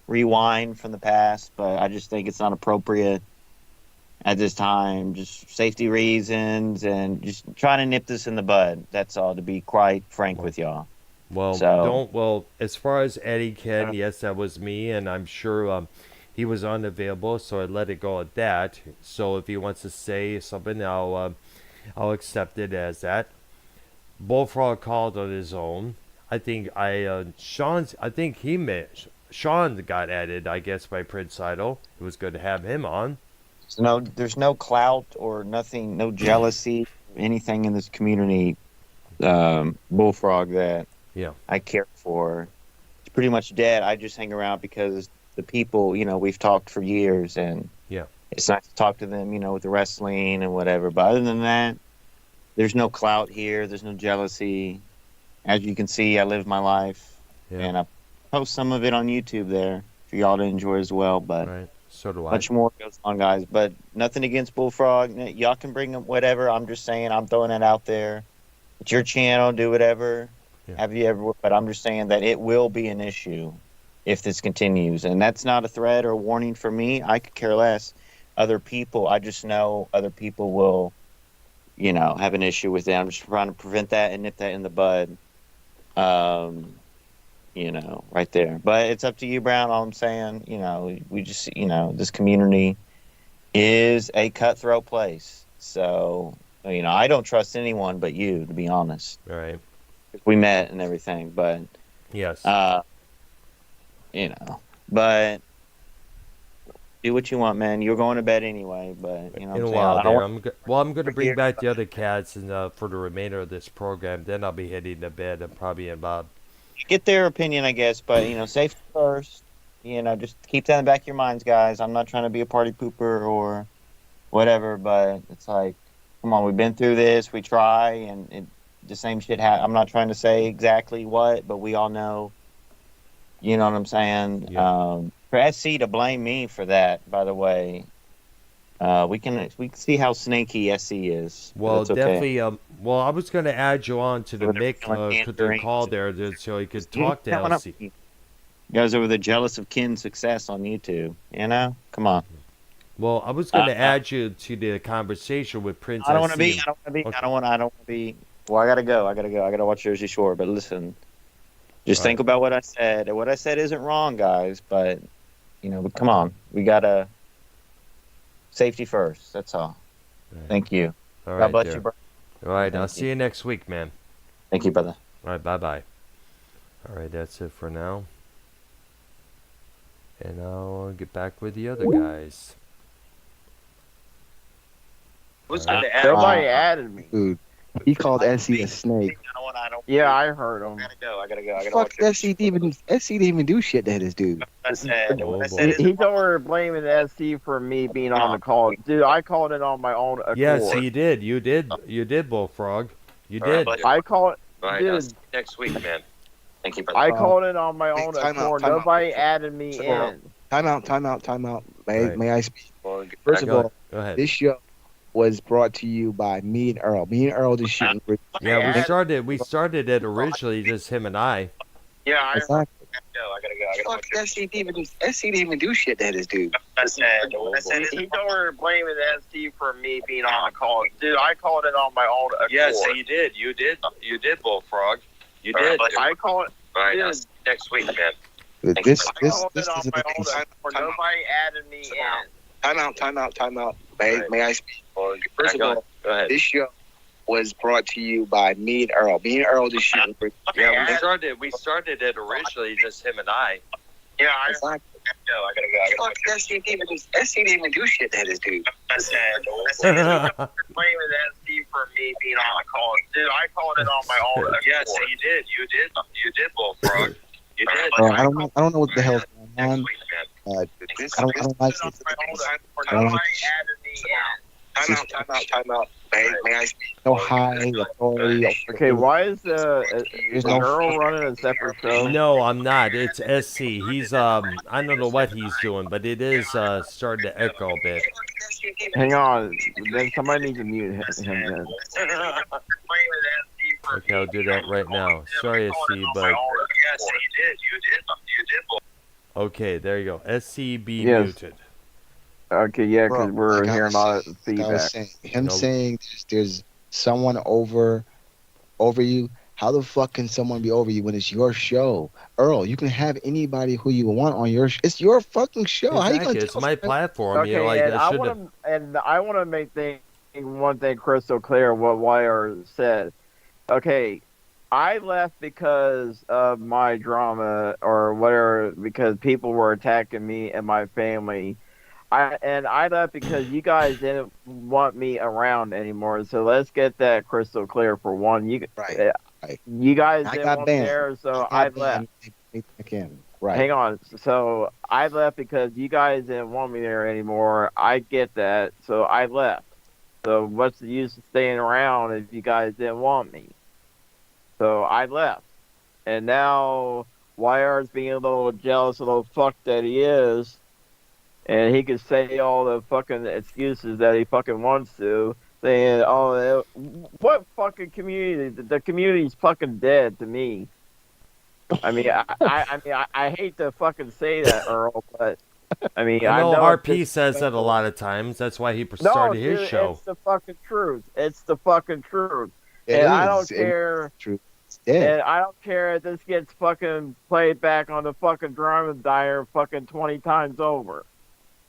rewind from the past, but I just think it's not appropriate at this time. Just safety reasons and just trying to nip this in the bud. That's all, to be quite frank with y'all. Well, as far as Eddie Ken, yes, that was me, and I'm sure he was unavailable, so I let it go at that. So if he wants to say something, I'll accept it as that. Bullfrog called on his own. I think Sean got added, I guess, by Prince Idol. It was good to have him on. So there's no clout or nothing, no jealousy, anything in this community, Bullfrog, that I care for. It's pretty much dead. I just hang around because the people, we've talked for years, and it's nice to talk to them, with the wrestling and whatever. But other than that, there's no clout here. There's no jealousy. As you can see, I live my life, and I post some of it on YouTube there for y'all to enjoy as well. But so do I. Much more goes on, guys. But nothing against Bullfrog. Y'all can bring them whatever. I'm just saying, I'm throwing it out there. It's your channel. Do whatever. Have you ever? But I'm just saying that it will be an issue if this continues, and that's not a threat or a warning for me. I could care less. Other people, I just know other people will, have an issue with it. I'm just trying to prevent that and nip that in the bud. Right there. But it's up to you, Brown. All I'm saying, we just, this community is a cutthroat place. So, I don't trust anyone but you, to be honest. Right. We met and everything, but yes. But do what you want, man. You're going to bed anyway, but in a while I'm going to bring back the other cats and for the remainder of this program. Then I'll be heading to bed and probably in about. Get their opinion, I guess, but safety first. Just keep that in the back of your minds, guys. I'm not trying to be a party pooper or whatever, but it's like, come on, we've been through this. We try, and the same shit. I'm not trying to say exactly what, but we all know. You know what I'm saying? Yeah. For SC to blame me for that, by the way, we can see how snaky SC is. Well, okay. definitely. I was going to add you on to the to the call there, so you could talk to LC. You guys over there jealous of Ken's success on YouTube? Come on. Well, I was going to add you to the conversation with Prince. I don't want to be. I don't want to be. Well, I gotta go. I gotta watch Jersey Shore. But listen, just think about what I said. And what I said isn't wrong, guys. But come on, we gotta safety first. That's all. Right. Thank you. All God bless you, bro. All right, I'll see you next week, man. Thank you, brother. All right, bye-bye. All right, that's it for now. And I'll get back with the other guys. Somebody added me. Dude, He called SC a snake. Yeah, I heard him. I gotta go. Fuck, SC didn't even do shit to this dude. Oh, boy. He's over blaming SC for me being on the call. Dude, I called it on my own accord. Yes, you did. You did, Bullfrog. You did. I called All right, dude, next week, man. Thank you. I called it on my own time out, accord. time out. Nobody added me in. Time out. May, Right. may I speak? First of all, Go ahead. this show was brought to you by me and Earl. Me and Earl just shooting. Yeah, we started it originally just him and I. Yeah, I Exactly. I gotta go. Fuck, SC didn't even do shit to this dude. He's over blaming SC for me being on the call. Dude, I called it on my own accord. Yes, you did. You did, Bullfrog. You did. I call it. All right, Dude, next week, man. This I called is it on the my own case. accord. Nobody added me in. Time out. May I speak? First of Go all, ahead. this show was brought to you by me and Earl. Me and Earl just shooting. Yeah, we started it originally just him and I. Yeah, I Exactly. gotta go. Fuck, SC didn't even do shit to this dude. Blaming SC for me being on the call. Dude, I called it on my own accord. Yes, you did. You did, Bullfrog. You did. Bro, I don't know what the hell's going on. Next week, man. I don't like it. I don't like Time out. May I speak? no high authority. Okay, why is There's no Earl running a separate show? No, I'm not. It's SC. He's I don't know what he's doing, but it is starting to echo a bit. Hang on, then somebody needs to mute him then. Okay, I'll do that right now. Sorry, SC, but Yes, you did. okay, there you go. SCB Yes. muted. Okay, yeah, because Bro, we're like I hearing a lot of I was feedback. saying, him Nope. saying there's someone over you. How the fuck can someone be over you when it's your show? Earl, you can have anybody who you want on your it's your fucking show. How you Exactly. gonna It's tell my somebody- platform. Okay, You know, like and I I should have. want to make one thing crystal clear what YR said. Okay, I left because of my drama or whatever, because people were attacking me and my family. I left because you guys didn't want me around anymore. So let's get that crystal clear for one. You Right. you guys I didn't got want me banned. there, so I left. Again. Right. Hang on. So I left because you guys didn't want me there anymore. I get that. So I left. So what's the use of staying around if you guys didn't want me? So I left. And now YR's being a little jealous, a little fuck that he is. And he can say all the fucking excuses that he fucking wants to. Saying, oh, what fucking community? The community's fucking dead to me. I mean, I hate to fucking say that, Earl, but I mean, I know know RP it's says that a lot of times. That's why he no, started his dude, show. It's the fucking truth. It's the fucking truth. It and I don't is. care. True. It's dead. And I don't care if this gets fucking played back on the fucking drama dyer fucking 20 times over.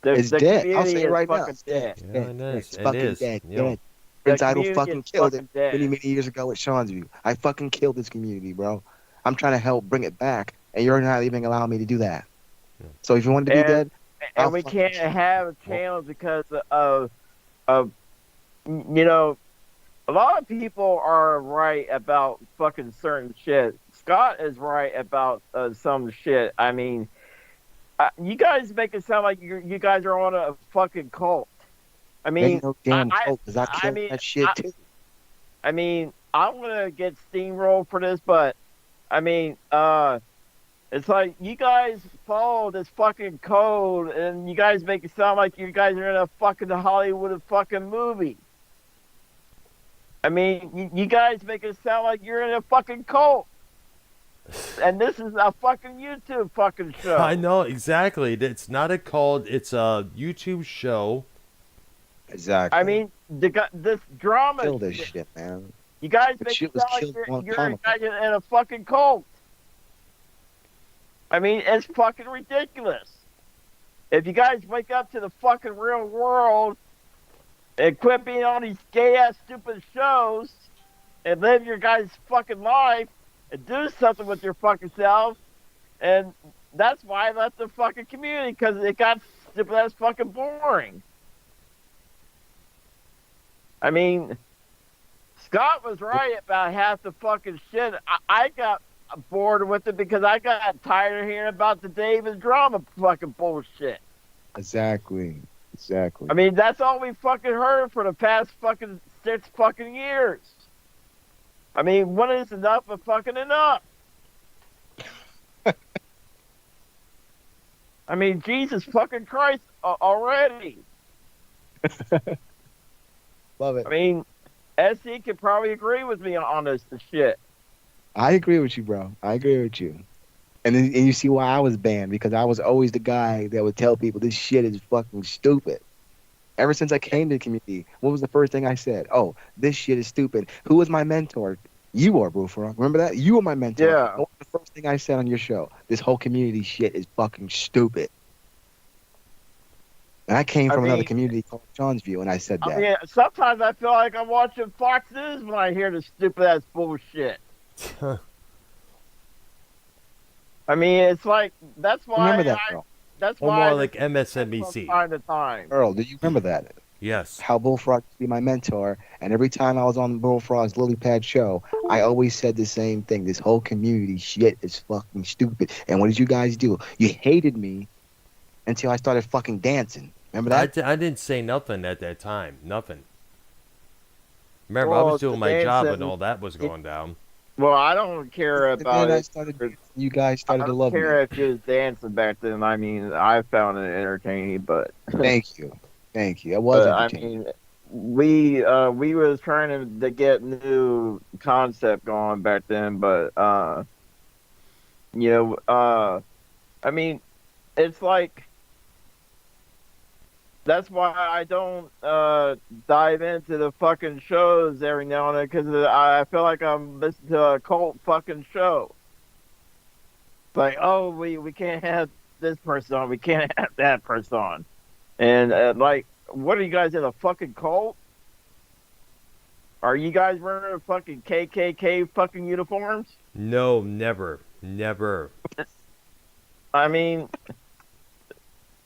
It's dead. I'll community say it is right now. fucking It's dead. dead. Yeah, it is. It's It fucking is. dead. You know, Dead. Prince The Idol community fucking is killed fucking it dead. many years ago with Seanzview. I fucking killed this community, bro. I'm trying to help bring it back, and you're not even allowing me to do that. Yeah. So if you want it to be And- dead, I'll And we fucking can't have channels because of you know, a lot of people are right about fucking certain shit. Scott is right about some shit. I mean, you guys make it sound like you guys are on a fucking cult. I mean, ain't no damn cult, because I killed that shit too. I mean, I'm gonna get steamrolled for this, but I mean, it's like you guys follow this fucking code, and you guys make it sound like you guys are in a fucking Hollywood fucking movie. I mean, you guys make it sound like you're in a fucking cult, and this is a fucking YouTube fucking show. I know exactly. It's not a cult. It's a YouTube show. Exactly. I mean, this drama. Kill this shit, man. You guys That make shit it was sound like killed a long you're time guys in a fucking cult. I mean, it's fucking ridiculous. If you guys wake up to the fucking real world and quit being on these gay-ass stupid shows and live your guys' fucking life and do something with your fucking self, and that's why I left the fucking community, because it got stupid ass fucking boring. I mean, Scott was right about half the fucking shit. I got bored with it because I got tired of hearing about the David drama fucking bullshit. Exactly. I mean, that's all we fucking heard for the past fucking 6 fucking years. I mean, when is enough of fucking enough? I mean, Jesus fucking Christ already. Love it. I mean, SC could probably agree with me on this shit. I agree with you, bro. I agree with you. And you see why I was banned, because I was always the guy that would tell people this shit is fucking stupid. Ever since I came to the community, what was the first thing I said? Oh, this shit is stupid. Who was my mentor? You are, Bullfrog. Remember that? You were my mentor. Yeah. What was the first thing I said on your show? This whole community shit is fucking stupid. And I came from another community called Seanzview, and I said that. I mean, sometimes I feel like I'm watching Fox News when I hear this stupid ass bullshit. I mean, it's like that's why. Remember that, Earl? That's Or why. more like MSNBC. From time to time. Earl, do you remember that? Yes. How Bullfrog used to be my mentor, and every time I was on Bullfrog's Lily Pad show, I always said the same thing. This whole community shit is fucking stupid. And what did you guys do? You hated me until I started fucking dancing. Remember that? I didn't say nothing at that time. Nothing. Remember, I Well, was doing the my job dancing- and all that was going down. Well, I don't care And about then I it. started, you guys started I to don't love care me. if you was dancing back then. I mean, I found it entertaining, but Thank you. It was but, I entertaining. mean, we was trying to get new concept going back then, but I mean, it's like that's why I don't dive into the fucking shows every now and then, because I feel like I'm listening to a cult fucking show. It's like, oh, we can't have this person on, we can't have that person on, and like, what are you guys in a fucking cult? Are you guys wearing fucking KKK fucking uniforms? No, never. Never. I mean,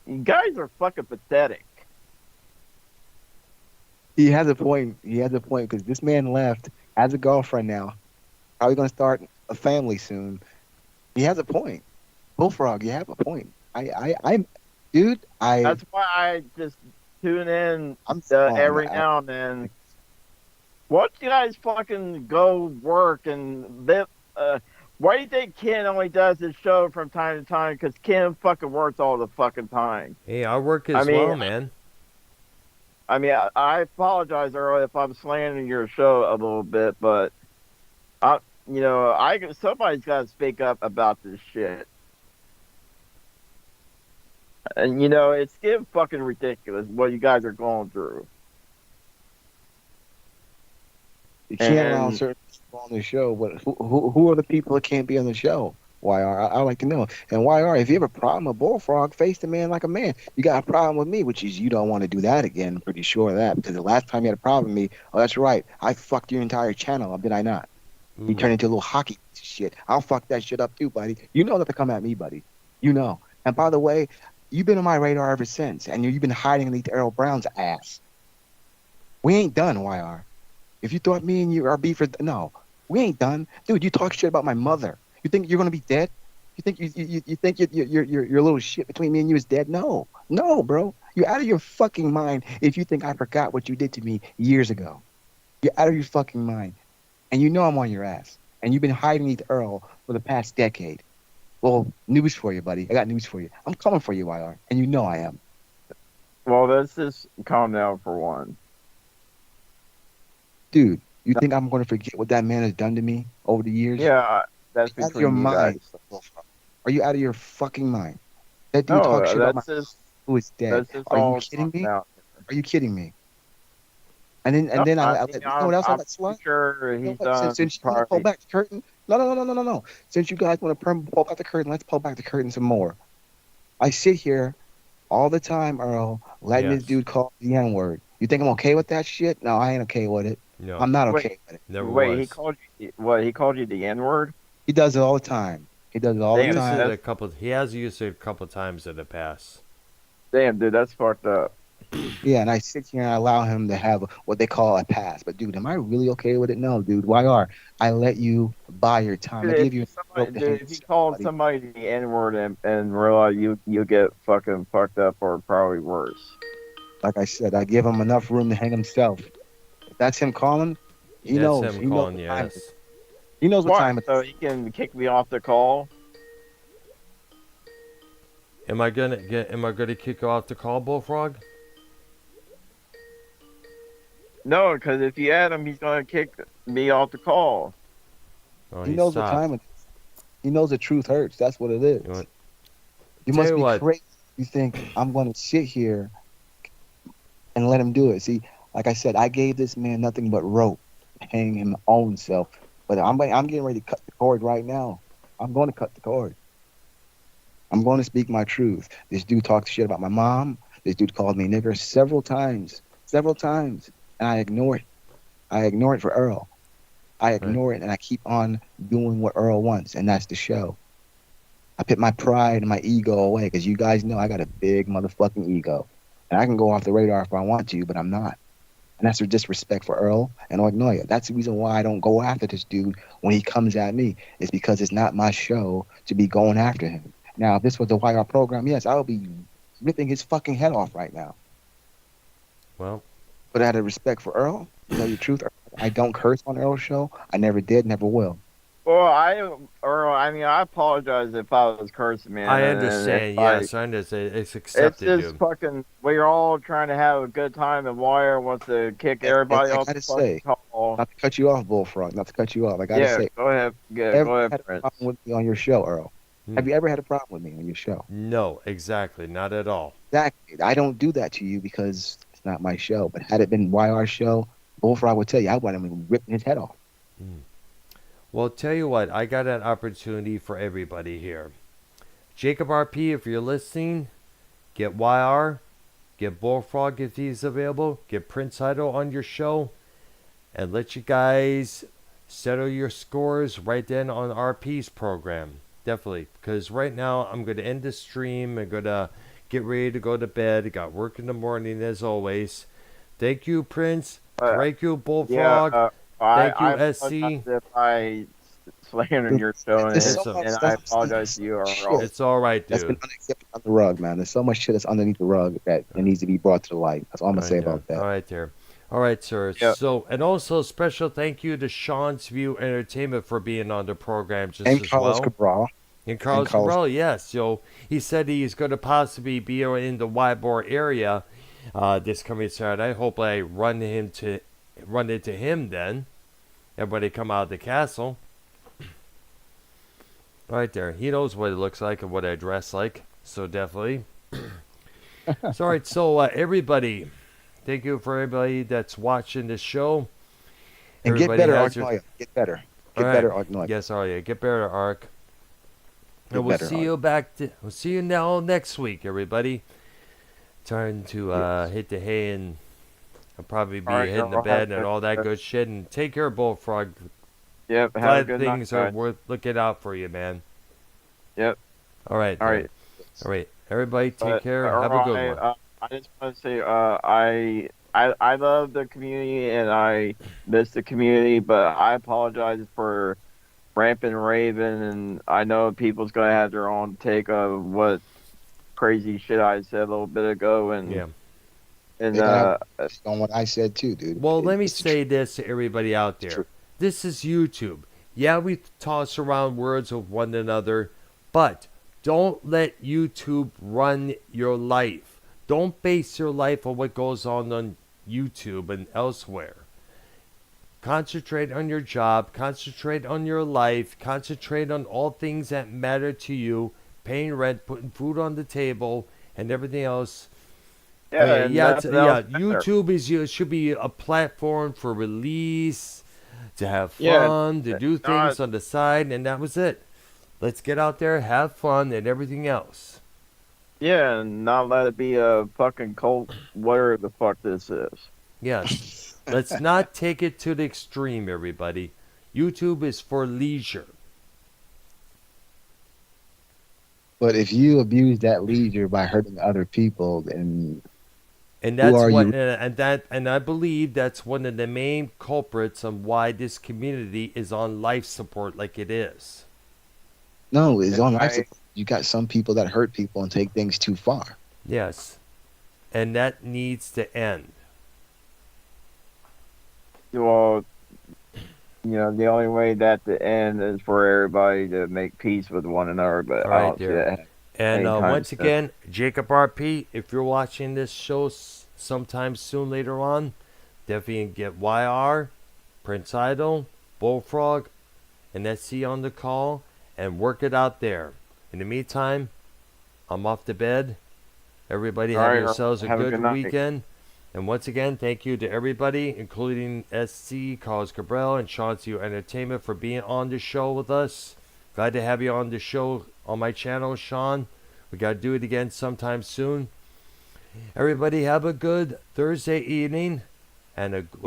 you guys are fucking pathetic. He has a point. Because this man left, has a girlfriend now, probably going to start a family soon. He has a point. Bullfrog, you have a point. Dude, That's why I just tune in every now and then. Why don't you guys fucking go work and live? Why do you think Ken only does this show from time to time? Because Ken fucking works all the fucking time. Hey, I work as well, man. I mean, I apologize, Earl, if I'm slandering your show a little bit, but somebody's got to speak up about this shit. And it's getting fucking ridiculous what you guys are going through. You can't allow certain people on the show, but who are the people that can't be on the show? YR, I'd like to know. And YR, if you have a problem with Bullfrog, face the man like a man. You got a problem with me, which is you don't want to do that again. I'm pretty sure of that, because the last time you had a problem with me, oh, that's right, I fucked your entire channel, did I not? You turned into a little hockey shit. I'll fuck that shit up too, buddy. You know not to come at me, buddy. You know. And by the way, you've been on my radar ever since, and you've been hiding underneath Earl Brown's ass. We ain't done, YR. If you thought me and you are beef, no, we ain't done, dude. You talk shit about my mother. You think you're gonna be dead? You think you think your little shit between me and you is dead? No, bro. You're out of your fucking mind if you think I forgot what you did to me years ago. You're out of your fucking mind, and you know I'm on your ass. And you've been hiding underneath Earl for the past decade. Well, news for you, buddy. I got news for you. I'm coming for you, YR, and you know I am. Well, let's just calm down for one. Dude, you think I'm going to forget what that man has done to me over the years? Yeah, that's out of between your you mind. guys. Are you out of your fucking mind? That dude No, talks shit about that's my just who is dead. that's just Are you all kidding me? out. Are you kidding me? And then No, I mean, you know what else I I'm let slide? sure You know he's what? done. Since you want to pull back the curtain, no. Since you guys want to pull back the curtain, let's pull back the curtain some more. I sit here all the time, Earl, letting this dude call the N-word. You think I'm okay with that shit? No, I ain't okay with it. No. I'm not okay with it. Never Wait, was. he called you what? He called you the N-word? He does it all the time. He does it all He the used time. it he has used it a couple times in the past. Damn, dude, that's fucked up. Yeah, and I sit here and I allow him to have what they call a pass. But dude, am I really okay with it? No, dude. YR, I let you buy your time. I Dude, gave you rope to hang if you called somebody. somebody the N word and realize you get fucking fucked up or probably worse. Like I said, I give him enough room to hang himself. If that's him calling, he That's knows. him He knows calling what you. time it Yes. is. He knows what What? time it So is. he can kick me off the call? Am I gonna kick you off the call, Bullfrog? No, because if you add him, he's gonna kick me off the call. Oh, He he knows what stopped. time it is. He knows the truth hurts. That's what it You know is. what? You Tell must you be what. crazy. You think I'm going to sit here and let him do it. See, like I said, I gave this man nothing but rope to hang him own self. But I'm getting ready to cut the cord right now. I'm going to cut the cord. I'm going to speak my truth. This dude talked shit about my mom. This dude called me nigger several times, and I ignore it. I ignore it for Earl. I ignore it, and I keep on doing what Earl wants, and that's the show. I put my pride and my ego away because you guys know I got a big motherfucking ego, and I can go off the radar if I want to, but I'm not. And that's a disrespect for Earl and Ognoya. That's the reason why I don't go after this dude when he comes at me. It's because it's not my show to be going after him. Now, if this was the YR program, yes, I would be ripping his fucking head off right now. Well, but out of respect for Earl, you know the truth, I don't curse on Earl's show. I never did, never will. Well, Earl, I mean, I apologize if I was cursing, man. I and understand. if Yes, I understand. It's It's accepted, just dude. fucking. We're all trying to have a good time, and Wire wants to kick everybody I off gotta the fucking say, call. not to cut you off, Bullfrog, not to cut you off. I gotta Yeah, say, go ahead. Yeah, ever go ahead, had a Prince. problem with me on your show, Earl? Hmm. Have you ever had a problem with me on your show? No, exactly. Not at all. Exactly. I don't do that to you because it's not my show. But had it been YR's show, Bullfrog would tell you I would have been ripping his head off. Well, tell you what, I got an opportunity for everybody here. Jacob RP, if you're listening, get YR, get Bullfrog if he's available, get Prince Idol on your show, and let you guys settle your scores right then on RP's program. Definitely, because right now I'm going to end the stream. I'm going to get ready to go to bed. I got work in the morning as always. Thank you, Prince. Thank you, Bullfrog. Thank you, I SC. apologize if I slandered your show, There's and, so much and stuff. I apologize to you, Earl. Shit It's all right, that's dude. been unaccepted on the rug, man. There's so much shit that's underneath the rug that needs to be brought to the light. That's all I'm gonna say about that. All right, there. All right, sir. Yep. So, and also special thank you to Seanzview Entertainment for being on the program just And as Carlos well. Cabral. And Carlos Cabral, yes. So he said he's going to possibly be in the Ybor area this coming Saturday. I hope I run into him then. Everybody come out of the castle. Right there. He knows what it looks like and what I dress like. So definitely. So, all right. So everybody, thank you for everybody that's watching this show. And get better, Ognoya. Get better. Get better, Ognoya. Yes, yeah. Get better, Ark. Get And we'll better, see you we'll see you now next week, everybody. Time to hit the hay and I'll probably be All right, hitting the Earl, bed have and a all that good- good shit. And take care, Bullfrog. Yep, have a Glad good things night, are guys. worth looking out for you, man. Yep. All right. All then. right. All right. Everybody, take But, care. Earl, Have a good one. I just want to say, I love the community and I miss the community, but I apologize for rampant raving, and I know people's gonna have their own take of what crazy shit I said a little bit ago, and Yeah. and on what I said too, dude. Well, let me say this to everybody out there. This is YouTube. Yeah, we toss around words with one another, but don't let YouTube run your life. Don't base your life on what goes on YouTube and elsewhere. Concentrate on your job, concentrate on your life, concentrate on all things that matter to you, paying rent, putting food on the table, and everything else. Yeah, and nothing else matters. YouTube should be a platform for release, to have Yeah, fun, to do things on the side, and that was it. Let's get out there, have fun, and everything else. yeah, and not let it be a fucking cult, whatever the fuck this is. Yes. Let's not take it to the extreme, everybody. YouTube is for leisure. But if you abuse that leisure by hurting other people, then And that's are what, you? and I believe that's one of the main culprits on why this community is on life support like it is. No, it's on life I, support. You got some people that hurt people and take things too far. Yes, and that needs to end. well, the only way that to end is for everybody to make peace with one another. But All I right, don't see there. that And anytime once soon. again, Jacob RP, if you're watching this show sometime soon later on, definitely get YR, Prince Idol, Bullfrog, and SC on the call and work it out there. In the meantime, I'm off to bed. Everybody All have right, yourselves a have a good good night. weekend. And once again, thank you to everybody, including SC, Carlos Cabral, and Seanzview Entertainment for being on the show with us. Glad to have you on the show on my channel, Sean. We got to do it again sometime soon. Everybody have a good Thursday evening and a